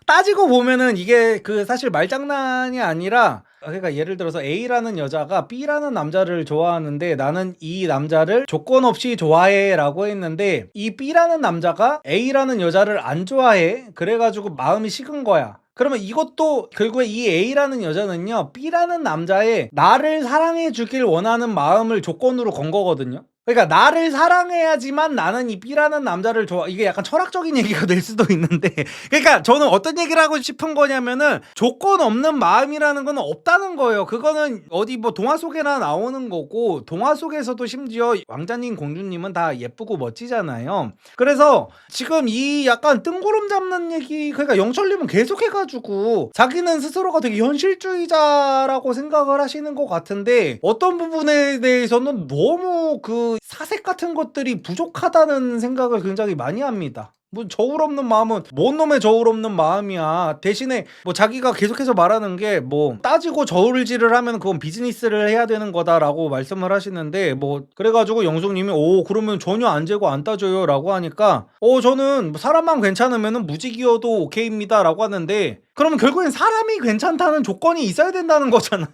따지고 보면은 이게 그 사실 말장난이 아니라 그러니까 예를 들어서 A라는 여자가 B라는 남자를 좋아하는데 나는 이 남자를 조건 없이 좋아해 라고 했는데 이 B라는 남자가 A라는 여자를 안 좋아해. 그래가지고 마음이 식은 거야. 그러면 이것도 결국에 이 A라는 여자는요 B라는 남자의 나를 사랑해 주길 원하는 마음을 조건으로 건 거거든요. 그러니까 나를 사랑해야지만 나는 이 B라는 남자를 좋아. 이게 약간 철학적인 얘기가 될 수도 있는데 그러니까 저는 어떤 얘기를 하고 싶은 거냐면은 조건 없는 마음이라는 건 없다는 거예요. 그거는 어디 뭐 동화 속에나 나오는 거고 동화 속에서도 심지어 왕자님 공주님은 다 예쁘고 멋지잖아요. 그래서 지금 이 약간 뜬구름 잡는 얘기 그러니까 영철님은 계속 해가지고 자기는 스스로가 되게 현실주의자라고 생각을 하시는 것 같은데 어떤 부분에 대해서는 너무 그 사색 같은 것들이 부족하다는 생각을 굉장히 많이 합니다. 뭐 저울 없는 마음은 뭔 놈의 저울 없는 마음이야. 대신에 뭐 자기가 계속해서 말하는 게 뭐 따지고 저울질을 하면 그건 비즈니스를 해야 되는 거다라고 말씀을 하시는데 뭐 그래가지고 영숙님이 오 그러면 전혀 안 재고 안 따져요 라고 하니까 저는 사람만 괜찮으면 무직이어도 오케이입니다 라고 하는데 그러면 결국엔 사람이 괜찮다는 조건이 있어야 된다는 거잖아요.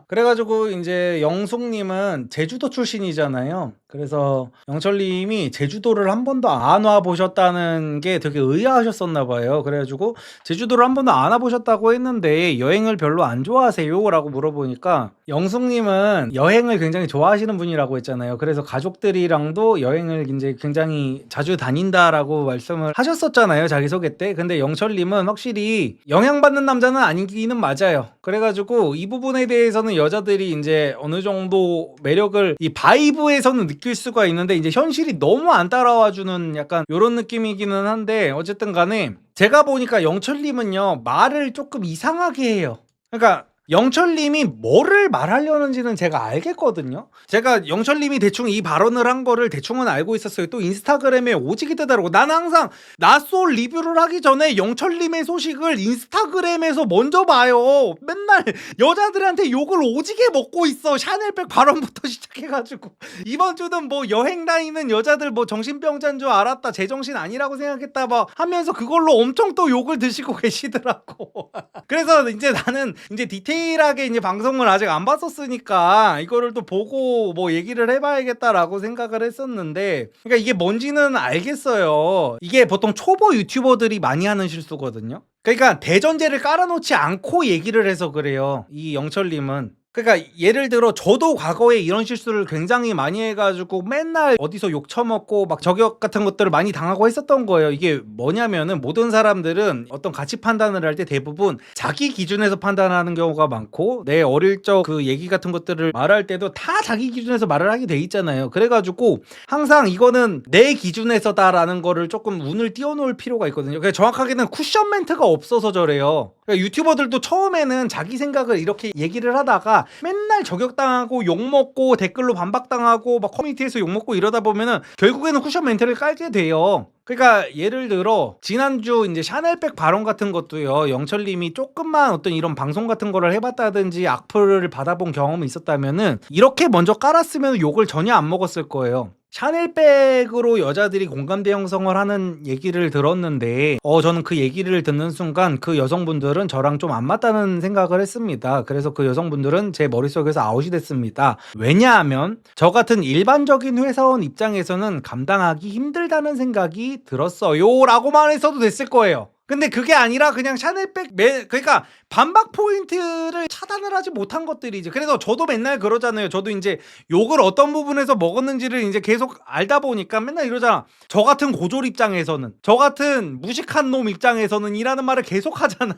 그래가지고 이제 영숙님은 제주도 출신이잖아요. 그래서 영철님이 제주도를 한 번도 안 와보셨다는 게 되게 의아하셨었나 봐요. 그래가지고 제주도를 한 번도 안 와보셨다고 했는데 여행을 별로 안 좋아하세요? 라고 물어보니까 영숙님은 여행을 굉장히 좋아하시는 분이라고 했잖아요. 그래서 가족들이랑도 여행을 이제 굉장히 자주 다닌다라고 말씀을 하셨었잖아요. 자기소개 때. 근데 영철님은 확실히 영향받는 남자는 아니기는 맞아요. 그래가지고 이 부분에 대해서는 여자들이 이제 어느 정도 매력을 이 바이브에서는 느낄 수가 있는데 이제 현실이 너무 안 따라와주는 약간 이런 느낌이기는 한데 어쨌든 간에 제가 보니까 영철님은요 말을 조금 이상하게 해요. 그러니까 영철님이 뭐를 말하려는지는 제가 알겠거든요. 제가 영철님이 대충 이 발언을 한 거를 대충은 알고 있었어요. 또 인스타그램에 오지게 뜨더라고. 나는 항상 낯솔 리뷰를 하기 전에 영철님의 소식을 인스타그램에서 먼저 봐요. 맨날 여자들한테 욕을 오지게 먹고 있어. 샤넬백 발언부터 시작해가지고 이번 주는 뭐 여행 다니는 여자들 뭐 정신병자인 줄 알았다. 제정신 아니라고 생각했다 막 하면서 그걸로 엄청 또 욕을 드시고 계시더라고. 그래서 이제 나는 이제 디테일하게 이제 방송을 아직 안 봤었으니까 이거를 또 보고 뭐 얘기를 해봐야겠다라고 생각을 했었는데 그러니까 이게 뭔지는 알겠어요. 이게 보통 초보 유튜버들이 많이 하는 실수거든요. 그러니까 대전제를 깔아놓지 않고 얘기를 해서 그래요. 이 영철님은. 그러니까 예를 들어 저도 과거에 이런 실수를 굉장히 많이 해가지고 맨날 어디서 욕 처먹고 막 저격 같은 것들을 많이 당하고 했었던 거예요. 이게 뭐냐면은 모든 사람들은 어떤 가치 판단을 할 때 대부분 자기 기준에서 판단하는 경우가 많고 내 어릴 적 그 얘기 같은 것들을 말할 때도 다 자기 기준에서 말을 하게 돼 있잖아요. 그래가지고 항상 이거는 내 기준에서다라는 거를 조금 운을 띄워놓을 필요가 있거든요. 그러니까 정확하게는 쿠션 멘트가 없어서 저래요. 그러니까 유튜버들도 처음에는 자기 생각을 이렇게 얘기를 하다가 맨날 저격당하고 욕먹고 댓글로 반박당하고 막 커뮤니티에서 욕먹고 이러다 보면은 결국에는 쿠션 멘트를 깔게 돼요. 그러니까 예를 들어 지난주 이제 샤넬백 발언 같은 것도요. 영철님이 조금만 어떤 이런 방송 같은 거를 해봤다든지 악플을 받아본 경험이 있었다면은 이렇게 먼저 깔았으면 욕을 전혀 안 먹었을 거예요. 샤넬백으로 여자들이 공감대 형성을 하는 얘기를 들었는데 저는 그 얘기를 듣는 순간 그 여성분들은 저랑 좀 안 맞다는 생각을 했습니다. 그래서 그 여성분들은 제 머릿속에서 아웃이 됐습니다. 왜냐하면 저 같은 일반적인 회사원 입장에서는 감당하기 힘들다는 생각이 들었어요 라고만 했어도 됐을 거예요. 근데 그게 아니라 그냥 샤넬백 그러니까 반박 포인트를 차단을 하지 못한 것들이지. 그래서 저도 맨날 그러잖아요. 저도 이제 욕을 어떤 부분에서 먹었는지를 이제 계속 알다 보니까 맨날 이러잖아. 저 같은 고졸 입장에서는, 저 같은 무식한 놈 입장에서는 이라는 말을 계속 하잖아요.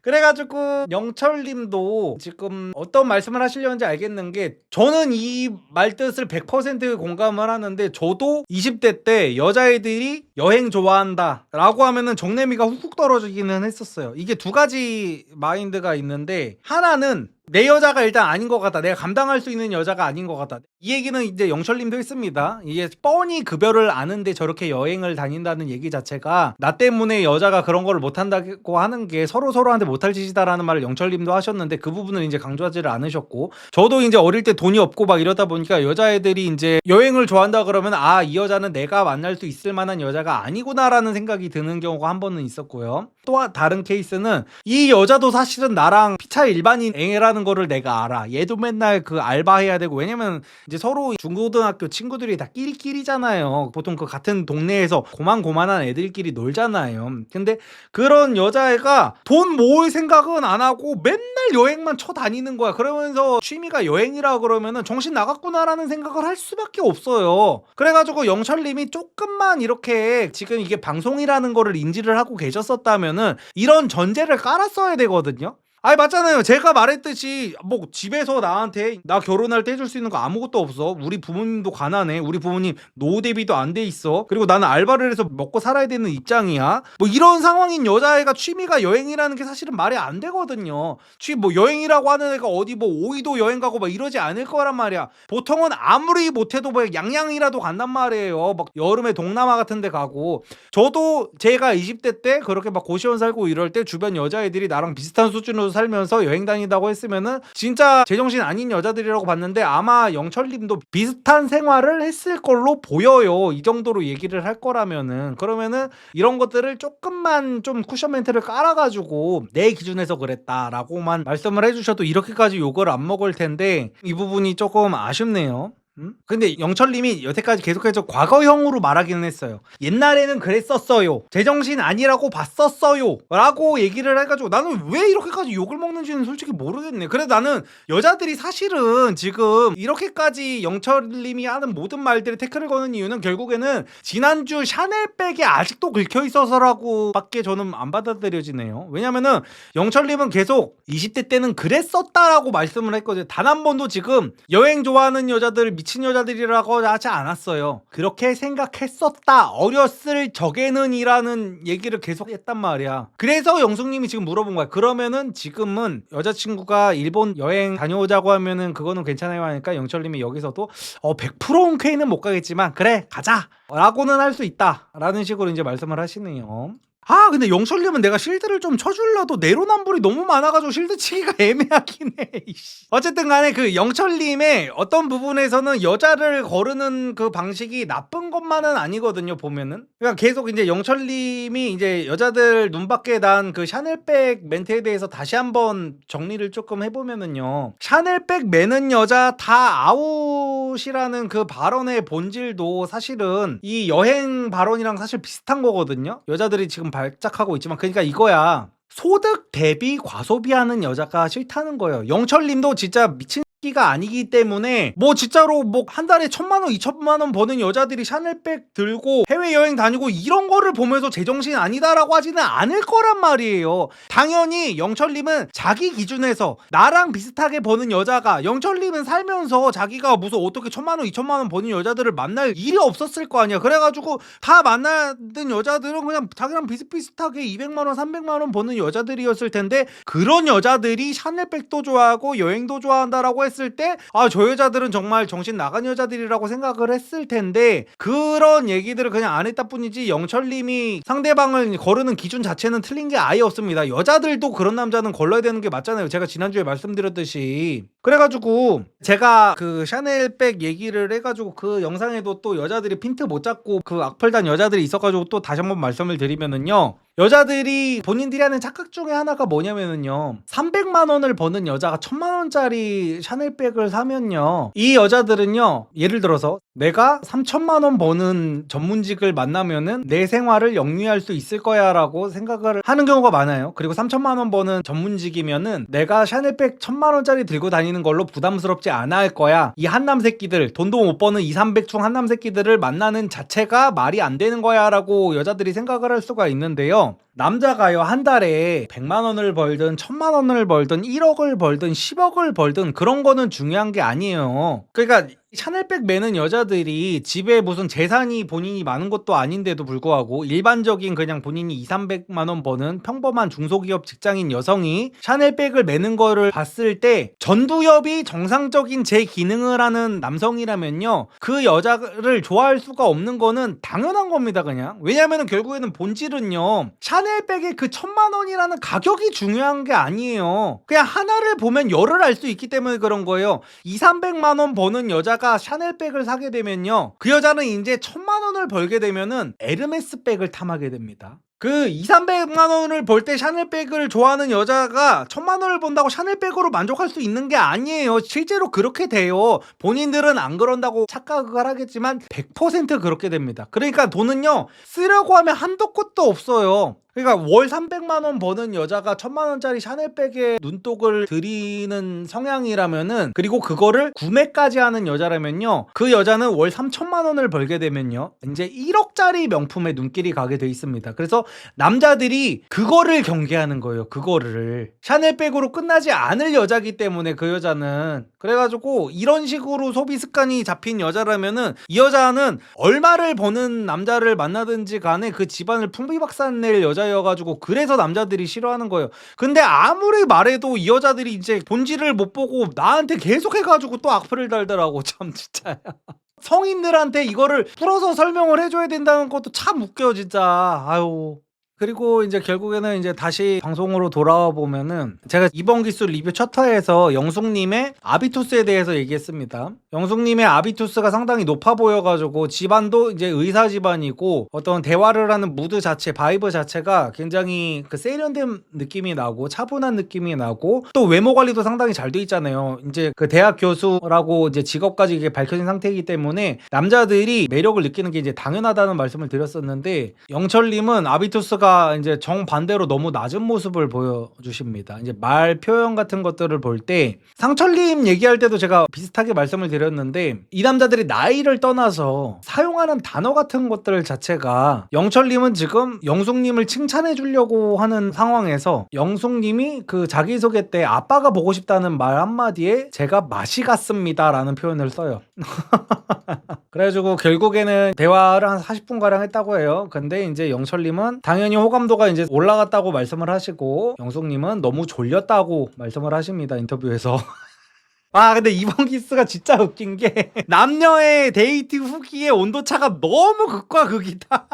그래가지고 영철님도 지금 어떤 말씀을 하시려는지 알겠는 게 저는 이 말뜻을 100% 공감을 하는데 저도 20대 때 여자애들이 여행 좋아한다 라고 하면은 정내미가 훅훅 떨어지기는 했었어요. 이게 두 가지 마인드가 있는데 하나는 내 여자가 일단 아닌 것 같다. 내가 감당할 수 있는 여자가 아닌 것 같다. 이 얘기는 이제 영철님도 했습니다. 이게 뻔히 급여를 아는데 저렇게 여행을 다닌다는 얘기 자체가 나 때문에 여자가 그런 거를 못한다고 하는 게 서로한테 못할 짓이다라는 말을 영철님도 하셨는데 그 부분을 이제 강조하지를 않으셨고, 저도 이제 어릴 때 돈이 없고 막 이러다 보니까 여자애들이 이제 여행을 좋아한다 그러면 아, 이 여자는 내가 만날 수 있을 만한 여자가 아니구나라는 생각이 드는 경우가 한 번은 있었고요. 또 다른 케이스는 이 여자도 사실은 나랑 피차 일반인 앵애라는 거를 내가 알아. 얘도 맨날 그 알바해야 되고, 왜냐면 이제 서로 중고등학교 친구들이 다 끼리끼리잖아요. 보통 그 같은 동네에서 고만고만한 애들끼리 놀잖아요. 근데 그런 여자애가 돈 모을 생각은 안 하고 맨날 여행만 쳐다니는 거야. 그러면서 취미가 여행이라 그러면은 정신 나갔구나라는 생각을 할 수밖에 없어요. 그래가지고 영철님이 조금만 이렇게 지금 이게 방송이라는 거를 인지를 하고 계셨었다면은 이런 전제를 깔았어야 되거든요. 아니 맞잖아요. 제가 말했듯이 뭐 집에서 나한테 나 결혼할 때 해줄 수 있는 거 아무것도 없어. 우리 부모님도 가난해. 우리 부모님 노후 대비도 안 돼 있어. 그리고 나는 알바를 해서 먹고 살아야 되는 입장이야. 뭐 이런 상황인 여자애가 취미가 여행이라는 게 사실은 말이 안 되거든요. 뭐 여행이라고 하는 애가 어디 뭐 오이도 여행 가고 막 이러지 않을 거란 말이야. 보통은 아무리 못해도 뭐 양양이라도 간단 말이에요. 막 여름에 동남아 같은 데 가고. 저도 제가 20대 때 그렇게 막 고시원 살고 이럴 때 주변 여자애들이 나랑 비슷한 수준으로 살면서 여행 다닌다고 했으면은 진짜 제정신 아닌 여자들이라고 봤는데 아마 영철님도 비슷한 생활을 했을 걸로 보여요. 이 정도로 얘기를 할 거라면은. 그러면은 이런 것들을 조금만 좀 쿠션 멘트를 깔아가지고 내 기준에서 그랬다라고만 말씀을 해주셔도 이렇게까지 욕을 안 먹을 텐데 이 부분이 조금 아쉽네요. 근데 영철님이 여태까지 계속해서 과거형으로 말하기는 했어요. 옛날에는 그랬었어요. 제정신 아니라고 봤었어요. 라고 얘기를 해가지고 나는 왜 이렇게까지 욕을 먹는지는 솔직히 모르겠네. 그래도 나는 여자들이 사실은 지금 이렇게까지 영철님이 하는 모든 말들에 태클을 거는 이유는 결국에는 지난주 샤넬백에 아직도 긁혀있어서라고 밖에 저는 안 받아들여지네요. 왜냐면은 영철님은 계속 20대 때는 그랬었다라고 말씀을 했거든요. 단 한 번도 지금 여행 좋아하는 여자들 미친 여자들이라고 하지 않았어요. 그렇게 생각했었다. 어렸을 적에는 이라는 얘기를 계속 했단 말이야. 그래서 영숙님이 지금 물어본 거야. 그러면은 지금은 여자친구가 일본 여행 다녀오자고 하면은 그거는 괜찮아요 하니까 영철님이 여기서도 100% 흔쾌히는 못 가겠지만 그래 가자 라고는 할 수 있다 라는 식으로 이제 말씀을 하시네요. 아 근데 영철님은 내가 실드를 좀 쳐줄라도 내로남불이 너무 많아가지고 실드 치기가 애매하긴 해. 어쨌든 간에 그 영철님의 어떤 부분에서는 여자를 거르는 그 방식이 나쁜 것만은 아니거든요 보면은. 그러니까 계속 이제 영철님이 이제 여자들 눈밖에 난 그 샤넬백 멘트에 대해서 다시 한번 정리를 조금 해보면은요, 샤넬백 매는 여자 다 아웃이라는 그 발언의 본질도 사실은 이 여행 발언이랑 사실 비슷한 거거든요. 여자들이 지금 발작하고 있지만 그러니까 이거야. 소득 대비 과소비하는 여자가 싫다는 거예요. 영철님도 진짜 미친 가 아니기 때문에 뭐 진짜로 뭐 한 달에 1,000만 원, 2,000만 원 버는 여자들이 샤넬백 들고 해외여행 다니고 이런 거를 보면서 제정신 아니다라고 하지는 않을 거란 말이에요. 당연히 영철님은 자기 기준에서 나랑 비슷하게 버는 여자가, 영철님은 살면서 자기가 무슨 어떻게 1,000만 원, 2,000만 원 버는 여자들을 만날 일이 없었을 거 아니야. 그래가지고 다 만나는 여자들은 그냥 자기랑 비슷비슷하게 200만 원, 300만 원 버는 여자들이었을 텐데 그런 여자들이 샤넬백도 좋아하고 여행도 좋아한다라고 했을 때 아, 저 여자들은 정말 정신 나간 여자들이라고 생각을 했을 텐데 그런 얘기들을 그냥 안 했다 뿐이지 영철님이 상대방을 거르는 기준 자체는 틀린 게 아예 없습니다. 여자들도 그런 남자는 걸러야 되는 게 맞잖아요. 제가 지난주에 말씀드렸듯이. 그래가지고 제가 그 샤넬백 얘기를 해가지고 그 영상에도 또 여자들이 핀트 못 잡고 그 악플단 여자들이 있어가지고 또 다시 한번 말씀을 드리면은요, 여자들이 본인들이 하는 착각 중에 하나가 뭐냐면은요, 300만 원을 버는 여자가 1,000만 원짜리 샤넬백을 사면요, 이 여자들은요, 예를 들어서 내가 3,000만 원 버는 전문직을 만나면은 내 생활을 영위할 수 있을 거야 라고 생각을 하는 경우가 많아요. 그리고 3,000만 원 버는 전문직이면은 내가 샤넬백 1,000만 원짜리 들고 다니는 걸로 부담스럽지 않아 할 거야. 이 한남 새끼들, 돈도 못 버는 2, 300충 한남 새끼들을 만나는 자체가 말이 안 되는 거야 라고 여자들이 생각을 할 수가 있는데요, 남자가요 한 달에 100만 원을 벌든 1,000만 원을 벌든 1억을 벌든 10억을 벌든 그런 거는 중요한 게 아니에요. 그러니까 샤넬백 매는 여자들이 집에 무슨 재산이 본인이 많은 것도 아닌데도 불구하고 일반적인 그냥 본인이 200~300만 원 버는 평범한 중소기업 직장인 여성이 샤넬백을 매는 거를 봤을 때 전두엽이 정상적인 제 기능을 하는 남성이라면요, 그 여자를 좋아할 수가 없는 거는 당연한 겁니다. 그냥 왜냐면은 결국에는 본질은요, 샤넬백의 그 1000만 원이라는 가격이 중요한 게 아니에요. 그냥 하나를 보면 열을 알 수 있기 때문에 그런 거예요. 200~300만 원 버는 여자가 샤넬백을 사게 되면요, 그 여자는 이제 1000만 원을 벌게 되면은 에르메스 백을 탐하게 됩니다. 그 200~300만 원을 벌 때 샤넬백을 좋아하는 여자가 1000만 원을 번다고 샤넬백으로 만족할 수 있는 게 아니에요. 실제로 그렇게 돼요. 본인들은 안 그런다고 착각을 하겠지만 100% 그렇게 됩니다. 그러니까 돈은요, 쓰려고 하면 한도 끝도 없어요. 그러니까 월 300만 원 버는 여자가 1000만 원짜리 샤넬백에 눈독을 들이는 성향이라면은, 그리고 그거를 구매까지 하는 여자라면요, 그 여자는 월 3천만 원을 벌게 되면요, 이제 1억짜리 명품에 눈길이 가게 돼 있습니다. 그래서 남자들이 그거를 경계하는 거예요. 그거를 샤넬백으로 끝나지 않을 여자기 때문에 그 여자는. 그래가지고 이런 식으로 소비 습관이 잡힌 여자라면은 이 여자는 얼마를 버는 남자를 만나든지 간에 그 집안을 풍비박산낼 여자여가지고 그래서 남자들이 싫어하는 거예요. 근데 아무리 말해도 이 여자들이 이제 본질을 못 보고 나한테 계속 해가지고 또 악플을 달더라고. 참 진짜. 성인들한테 이거를 풀어서 설명을 해줘야 된다는 것도 참 웃겨 진짜. 아유. 그리고 이제 결국에는 이제 다시 방송으로 돌아와 보면은, 제가 이번 기수 리뷰 첫 화에서 영숙님의 아비투스에 대해서 얘기했습니다. 영숙님의 아비투스가 상당히 높아 보여가지고 집안도 이제 의사 집안이고 어떤 대화를 하는 무드 자체, 바이브 자체가 굉장히 그 세련된 느낌이 나고 차분한 느낌이 나고, 또 외모 관리도 상당히 잘 돼 있잖아요. 이제 그 대학 교수라고 이제 직업까지 이게 밝혀진 상태이기 때문에 남자들이 매력을 느끼는 게 이제 당연하다는 말씀을 드렸었는데, 영철님은 아비투스가 이제 정반대로 너무 낮은 모습을 보여주십니다. 이제 말 표현 같은 것들을 볼 때, 상철님 얘기할 때도 제가 비슷하게 말씀을 드렸는데, 이 남자들이 나이를 떠나서 사용하는 단어 같은 것들 자체가, 영철님은 지금 영숙님을 칭찬해 주려고 하는 상황에서 영숙님이 그 자기소개 때 아빠가 보고 싶다는 말 한마디에 제가 맛이 갔습니다 라는 표현을 써요. 그래가지고 결국에는 대화를 한 40분가량 했다고 해요. 근데 이제 영철님은 당연히 호감도가 이제 올라갔다고 말씀을 하시고, 영숙님은 너무 졸렸다고 말씀을 하십니다, 인터뷰에서. 아, 근데 이번 기스가 진짜 웃긴 게 남녀의 데이트 후기의 온도차가 너무 극과 극이다.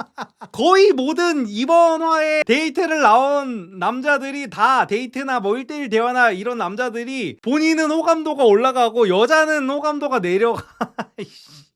거의 모든 이번 화에 데이트를 나온 남자들이 다, 데이트나 뭐 1대1 대화나 이런 남자들이 본인은 호감도가 올라가고 여자는 호감도가 내려가.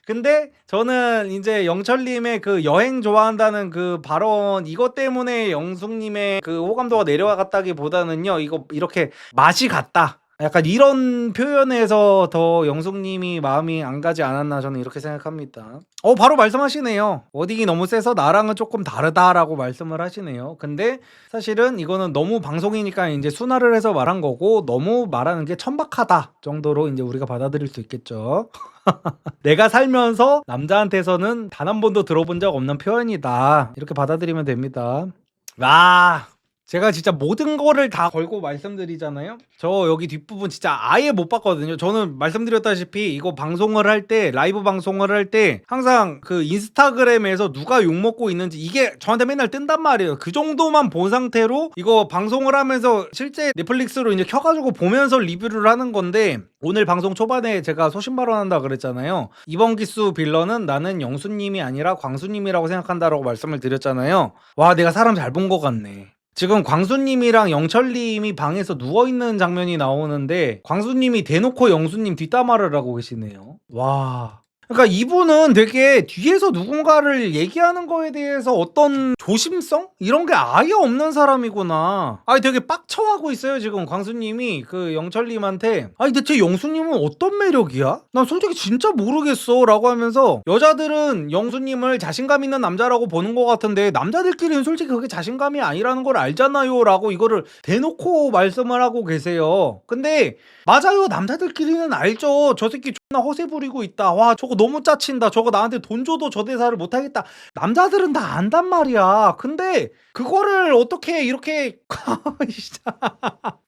근데 저는 이제 영철님의 그 여행 좋아한다는 그 발언, 이것 때문에 영숙님의 그 호감도가 내려갔다기보다는요, 이거 이렇게 맛이 갔다, 약간 이런 표현에서 더 영숙님이 마음이 안 가지 않았나, 저는 이렇게 생각합니다. 바로 말씀하시네요. 워딩이 너무 세서 나랑은 조금 다르다라고 말씀을 하시네요. 근데 사실은 이거는 너무 방송이니까 이제 순화를 해서 말한 거고, 너무 말하는 게 천박하다 정도로 이제 우리가 받아들일 수 있겠죠. 내가 살면서 남자한테서는 단 한 번도 들어본 적 없는 표현이다, 이렇게 받아들이면 됩니다. 제가 진짜 모든 거를 다 걸고 말씀드리잖아요. 저 여기 뒷부분 진짜 아예 못 봤거든요. 저는 말씀드렸다시피 이거 방송을 할 때, 라이브 방송을 할 때 항상 그 인스타그램에서 누가 욕먹고 있는지 이게 저한테 맨날 뜬단 말이에요. 그 정도만 본 상태로 이거 방송을 하면서 실제 넷플릭스로 이제 켜가지고 보면서 리뷰를 하는 건데, 오늘 방송 초반에 제가 소신발언한다 그랬잖아요. 이번 기수 빌런은 나는 영수님이 아니라 광수님이라고 생각한다라고 말씀을 드렸잖아요. 와, 내가 사람 잘 본 것 같네. 지금 광수님이랑 영철님이 방에서 누워있는 장면이 나오는데, 광수님이 대놓고 영수님 뒷담화를 하고 계시네요. 와. 그러니까 이분은 되게 뒤에서 누군가를 얘기하는 거에 대해서 어떤 조심성? 이런 게 아예 없는 사람이구나. 아니, 되게 빡쳐하고 있어요 지금 광수님이 그 영철님한테. 아니, 대체 영수님은 어떤 매력이야? 난 솔직히 진짜 모르겠어 라고 하면서, 여자들은 영수님을 자신감 있는 남자라고 보는 것 같은데 남자들끼리는 솔직히 그게 자신감이 아니라는 걸 알잖아요 라고 이거를 대놓고 말씀을 하고 계세요. 근데 맞아요, 남자들끼리는 알죠. 저 새끼 나 허세 부리고 있다. 와 저거 너무 짜친다. 저거 나한테 돈 줘도 저 대사를 못하겠다. 남자들은 다 안단 말이야. 근데 그거를 어떻게 이렇게 진짜.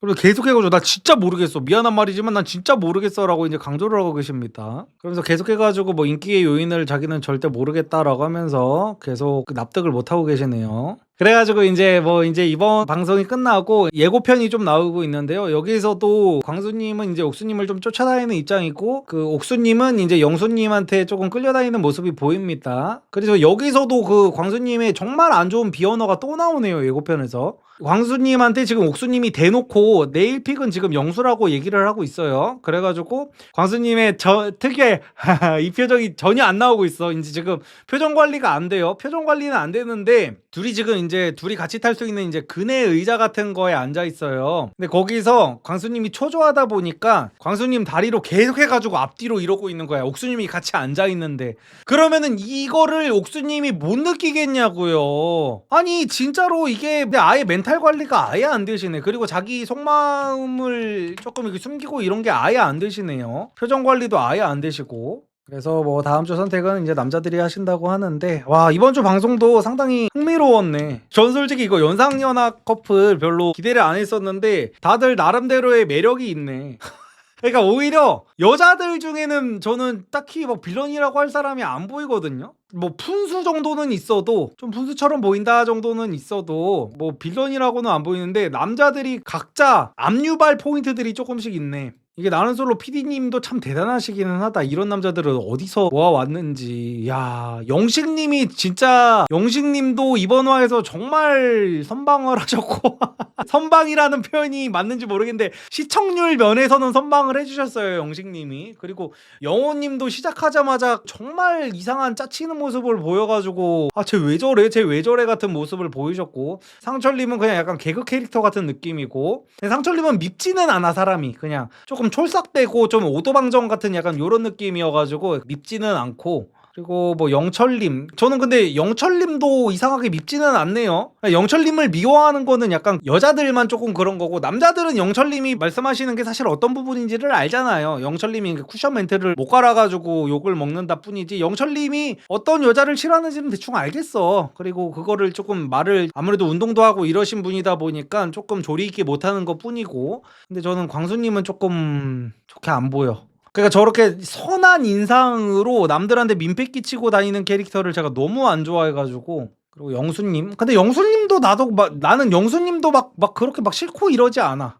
그리고 계속 해가지고 나 진짜 모르겠어. 미안한 말이지만 난 진짜 모르겠어라고 이제 강조를 하고 계십니다. 그러면서 계속 해가지고 뭐 인기의 요인을 자기는 절대 모르겠다라고 하면서 계속 납득을 못 하고 계시네요. 그래가지고 이제 이번 방송이 끝나고 예고편이 좀 나오고 있는데요. 여기서도 광수님은 이제 옥수님을 좀 쫓아다니는 입장이고 그 옥수님은 이제 영수님한테 조금 끌려다니는 모습이 보입니다. 그래서 여기서도 그 광수님의 정말 안 좋은 비언어가 또 나오네요. 예고편에서. 광수님한테 지금 옥수님이 대놓고 내일 픽은 지금 영수라고 얘기를 하고 있어요. 그래가지고 광수님의 특유의 이 표정이 전혀 안 나오고 있어. 이제 지금 표정 관리가 안 돼요. 표정 관리는 안 되는데 둘이 지금 이제 둘이 같이 탈 수 있는 이제 그네 의자 같은 거에 앉아 있어요. 근데 거기서 광수님이 초조하다 보니까 광수님 다리로 계속 해가지고 앞뒤로 이러고 있는 거야. 옥수님이 같이 앉아 있는데 그러면은 이거를 옥수님이 못 느끼겠냐고요. 아니 진짜로 이게 아예 멘탈 관리가 아예 안 되시네. 그리고 자기 속마음을 조금 이렇게 숨기고 이런 게 아예 안 되시네요. 표정 관리도 아예 안 되시고. 그래서 뭐 다음 주 선택은 이제 남자들이 하신다고 하는데 와 이번 주 방송도 상당히 흥미로웠네. 전 솔직히 이거 연상연하 커플 별로 기대를 안 했었는데 다들 나름대로의 매력이 있네. 그러니까 오히려 여자들 중에는 저는 딱히 뭐 빌런이라고 할 사람이 안 보이거든요. 뭐 푼수 정도는 있어도 좀 푼수처럼 보인다 정도는 있어도 뭐 빌런이라고는 안 보이는데 남자들이 각자 압류발 포인트들이 조금씩 있네. 이게 나는 솔로 PD님도 참 대단하시기는 하다. 이런 남자들을 어디서 모아왔는지. 야 영식님이 진짜 영식님도 이번 화에서 정말 선방을 하셨고 선방이라는 표현이 맞는지 모르겠는데 시청률 면에서는 선방을 해주셨어요. 영식님이. 그리고 영호님도 시작하자마자 정말 이상한 짜치는 모습을 보여가지고 아 쟤 왜 저래 쟤 왜 저래 같은 모습을 보이셨고 상철님은 그냥 약간 개그 캐릭터 같은 느낌이고 상철님은 밉지는 않아. 사람이 그냥 조금 촐싹대고 좀 오도방정 같은 약간 요런 느낌이어가지고 밉지는 않고 그리고 뭐 영철님 저는 근데 영철님도 이상하게 밉지는 않네요. 영철님을 미워하는 거는 약간 여자들만 조금 그런 거고 남자들은 영철님이 말씀하시는 게 사실 어떤 부분인지를 알잖아요. 영철님이 쿠션 멘트를 못 갈아가지고 욕을 먹는다 뿐이지 영철님이 어떤 여자를 싫어하는지는 대충 알겠어. 그리고 그거를 조금 말을 아무래도 운동도 하고 이러신 분이다 보니까 조금 조리 있게 못하는 것 뿐이고 근데 저는 광수님은 조금 좋게 안 보여. 그러니까 저렇게 선한 인상으로 남들한테 민폐 끼치고 다니는 캐릭터를 제가 너무 안 좋아해가지고 그리고 영수님 근데 영수님도 나는 영수님도 막 그렇게 막 싫고 이러지 않아.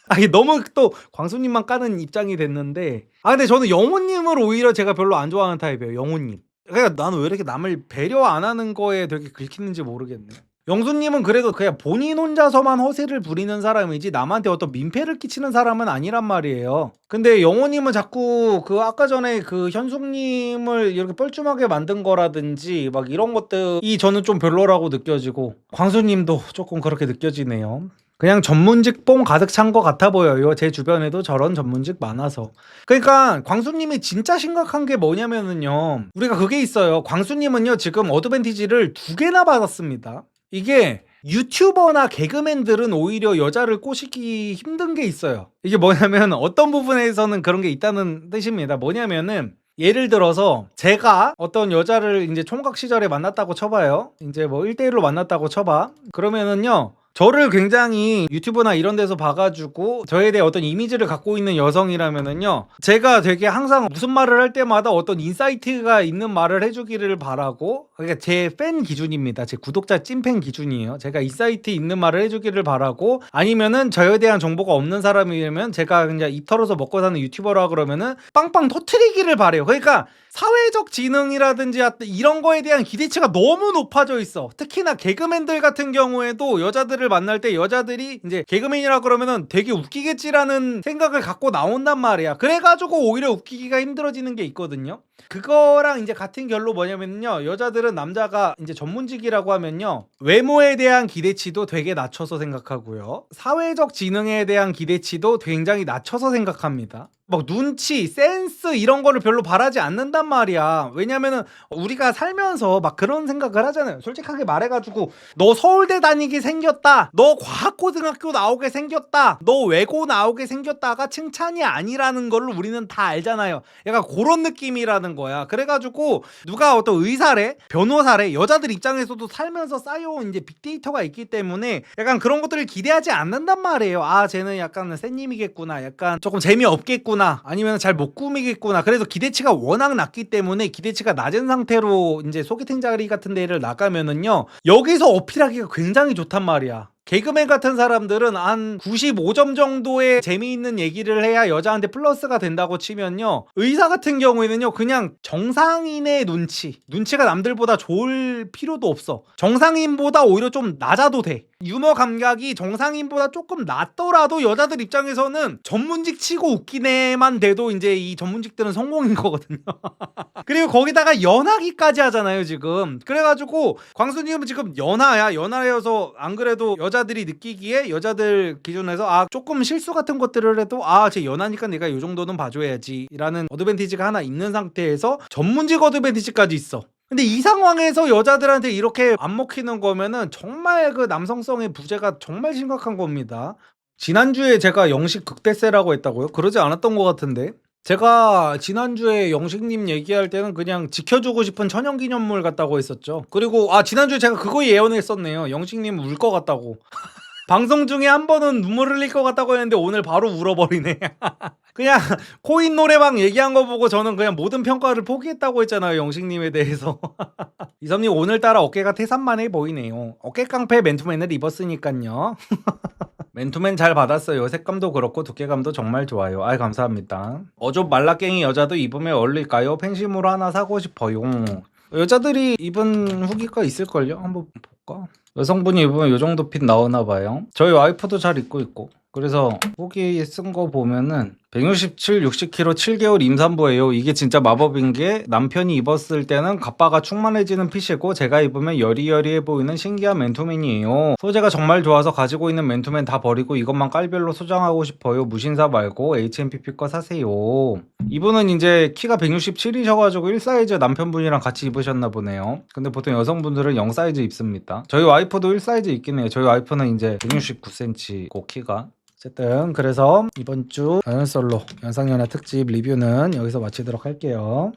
아니 너무 또 광수님만 까는 입장이 됐는데 근데 저는 영호님을 오히려 제가 별로 안 좋아하는 타입이에요. 영호님. 그러니까 나는 왜 이렇게 남을 배려 안 하는 거에 되게 긁히는지 모르겠네. 영수님은 그래도 그냥 본인 혼자서만 허세를 부리는 사람이지 남한테 어떤 민폐를 끼치는 사람은 아니란 말이에요. 근데 영호님은 자꾸 그 아까 전에 그 현숙님을 이렇게 뻘쭘하게 만든 거라든지 막 이런 것들이 저는 좀 별로라고 느껴지고 광수님도 조금 그렇게 느껴지네요. 그냥 전문직 뽕 가득 찬 것 같아 보여요. 제 주변에도 저런 전문직 많아서. 그러니까 광수님이 진짜 심각한 게 뭐냐면은요. 우리가 그게 있어요. 광수님은요 지금 어드밴티지를 2개나 받았습니다. 이게 유튜버나 개그맨들은 오히려 여자를 꼬시기 힘든 게 있어요. 이게 뭐냐면 어떤 부분에서는 그런 게 있다는 뜻입니다. 뭐냐면은 예를 들어서 제가 어떤 여자를 이제 총각 시절에 만났다고 쳐봐요. 이제 뭐 1대1로 만났다고 쳐봐. 그러면은요. 저를 굉장히 유튜브나 이런 데서 봐가지고 저에 대해 어떤 이미지를 갖고 있는 여성이라면은요 제가 되게 항상 무슨 말을 할 때마다 어떤 인사이트가 있는 말을 해주기를 바라고 그러니까 제 팬 기준입니다. 제 구독자 찐팬 기준이에요. 제가 인사이트 있는 말을 해주기를 바라고 아니면은 저에 대한 정보가 없는 사람이면 제가 그냥 입 털어서 먹고 사는 유튜버라 그러면은 빵빵 터트리기를 바래요. 그러니까 사회적 지능이라든지 이런 거에 대한 기대치가 너무 높아져 있어. 특히나 개그맨들 같은 경우에도 여자들을 만날 때 여자들이 이제 개그맨이라 그러면은 되게 웃기겠지라는 생각을 갖고 나온단 말이야. 그래가지고 오히려 웃기기가 힘들어지는 게 있거든요. 그거랑 이제 같은 결로 뭐냐면요. 여자들은 남자가 이제 전문직이라고 하면요. 외모에 대한 기대치도 되게 낮춰서 생각하고요. 사회적 지능에 대한 기대치도 굉장히 낮춰서 생각합니다. 막 눈치, 센스 이런 거를 별로 바라지 않는단 않는단 말이야. 왜냐면은 우리가 살면서 막 그런 생각을 하잖아요. 솔직하게 말해가지고 너 서울대 다니게 생겼다, 너 과학고등학교 나오게 생겼다, 너 외고 나오게 생겼다가 칭찬이 아니라는 걸 우리는 다 알잖아요. 약간 그런 느낌이라는 거야. 그래가지고 누가 어떤 의사래, 변호사래, 여자들 입장에서도 살면서 쌓여온 이제 빅데이터가 있기 때문에 약간 그런 것들을 기대하지 않는단 말이에요. 아, 쟤는 약간 쌤님이겠구나, 약간 조금 재미없겠구나, 아니면 잘 못 꾸미겠구나. 그래서 기대치가 워낙 낮기 때문에 기대치가 낮은 상태로 이제 소개팅 자리 같은 데를 나가면은요, 여기서 어필하기가 굉장히 좋단 말이야. 개그맨 같은 사람들은 한 95점 정도의 재미있는 얘기를 해야 여자한테 플러스가 된다고 치면요, 의사 같은 경우에는요 그냥 정상인의 눈치가 남들보다 좋을 필요도 없어. 정상인보다 오히려 좀 낮아도 돼. 유머 감각이 정상인보다 조금 낮더라도 여자들 입장에서는 전문직 치고 웃긴 애만 돼도 이제 이 전문직들은 성공인 거거든요. 그리고 거기다가 연하기까지 하잖아요 지금. 그래가지고 광수님은 지금 연하여서 안 그래도 여자들이 느끼기에, 여자들 기준에서 아, 조금 실수 같은 것들을 해도 아, 쟤 연하니까 내가 이 정도는 봐줘야지 라는 어드밴티지가 하나 있는 상태에서 전문직 어드밴티지까지 있어. 근데 이 상황에서 여자들한테 이렇게 안 먹히는 거면은 정말 그 남성성의 부재가 정말 심각한 겁니다. 지난주에 제가 영식 극대세라고 했다고요? 그러지 않았던 것 같은데. 제가 지난주에 영식님 얘기할 때는 그냥 지켜주고 싶은 천연기념물 같다고 했었죠. 그리고 지난주에 제가 그거 예언했었네요. 영식님 울 것 같다고. 방송 중에 한 번은 눈물 흘릴 것 같다고 했는데 오늘 바로 울어버리네. 그냥 코인 노래방 얘기한 거 보고 저는 그냥 모든 평가를 포기했다고 했잖아요, 영식님에 대해서. 이섭님 오늘따라 어깨가 태산만해 보이네요. 어깨 깡패 맨투맨을 입었으니깐요. 맨투맨 잘 받았어요. 색감도 그렇고 두께감도 정말 좋아요. 아이, 감사합니다. 어좁 말라깽이 여자도 입으면 어울릴까요? 팬심으로 하나 사고 싶어요. 여자들이 입은 후기가 있을걸요? 한번 볼까? 여성분이 입으면 이 정도 핏 나오나 봐요. 저희 와이프도 잘 입고 있고. 그래서 후기 쓴 거 보면은 167, 60kg 7개월 임산부예요. 이게 진짜 마법인 게 남편이 입었을 때는 갑바가 충만해지는 핏이고 제가 입으면 여리여리해 보이는 신기한 맨투맨이에요. 소재가 정말 좋아서 가지고 있는 맨투맨 다 버리고 이것만 깔별로 소장하고 싶어요. 무신사 말고 HMPP 거 사세요. 이분은 이제 키가 167이셔가지고 1사이즈 남편분이랑 같이 입으셨나 보네요. 근데 보통 여성분들은 0사이즈 입습니다. 저희 와이프도 1사이즈 입긴 해요. 저희 와이프는 이제 169cm고 키가. 어쨌든 그래서 이번 주 연설로 연상연하 특집 리뷰는 여기서 마치도록 할게요.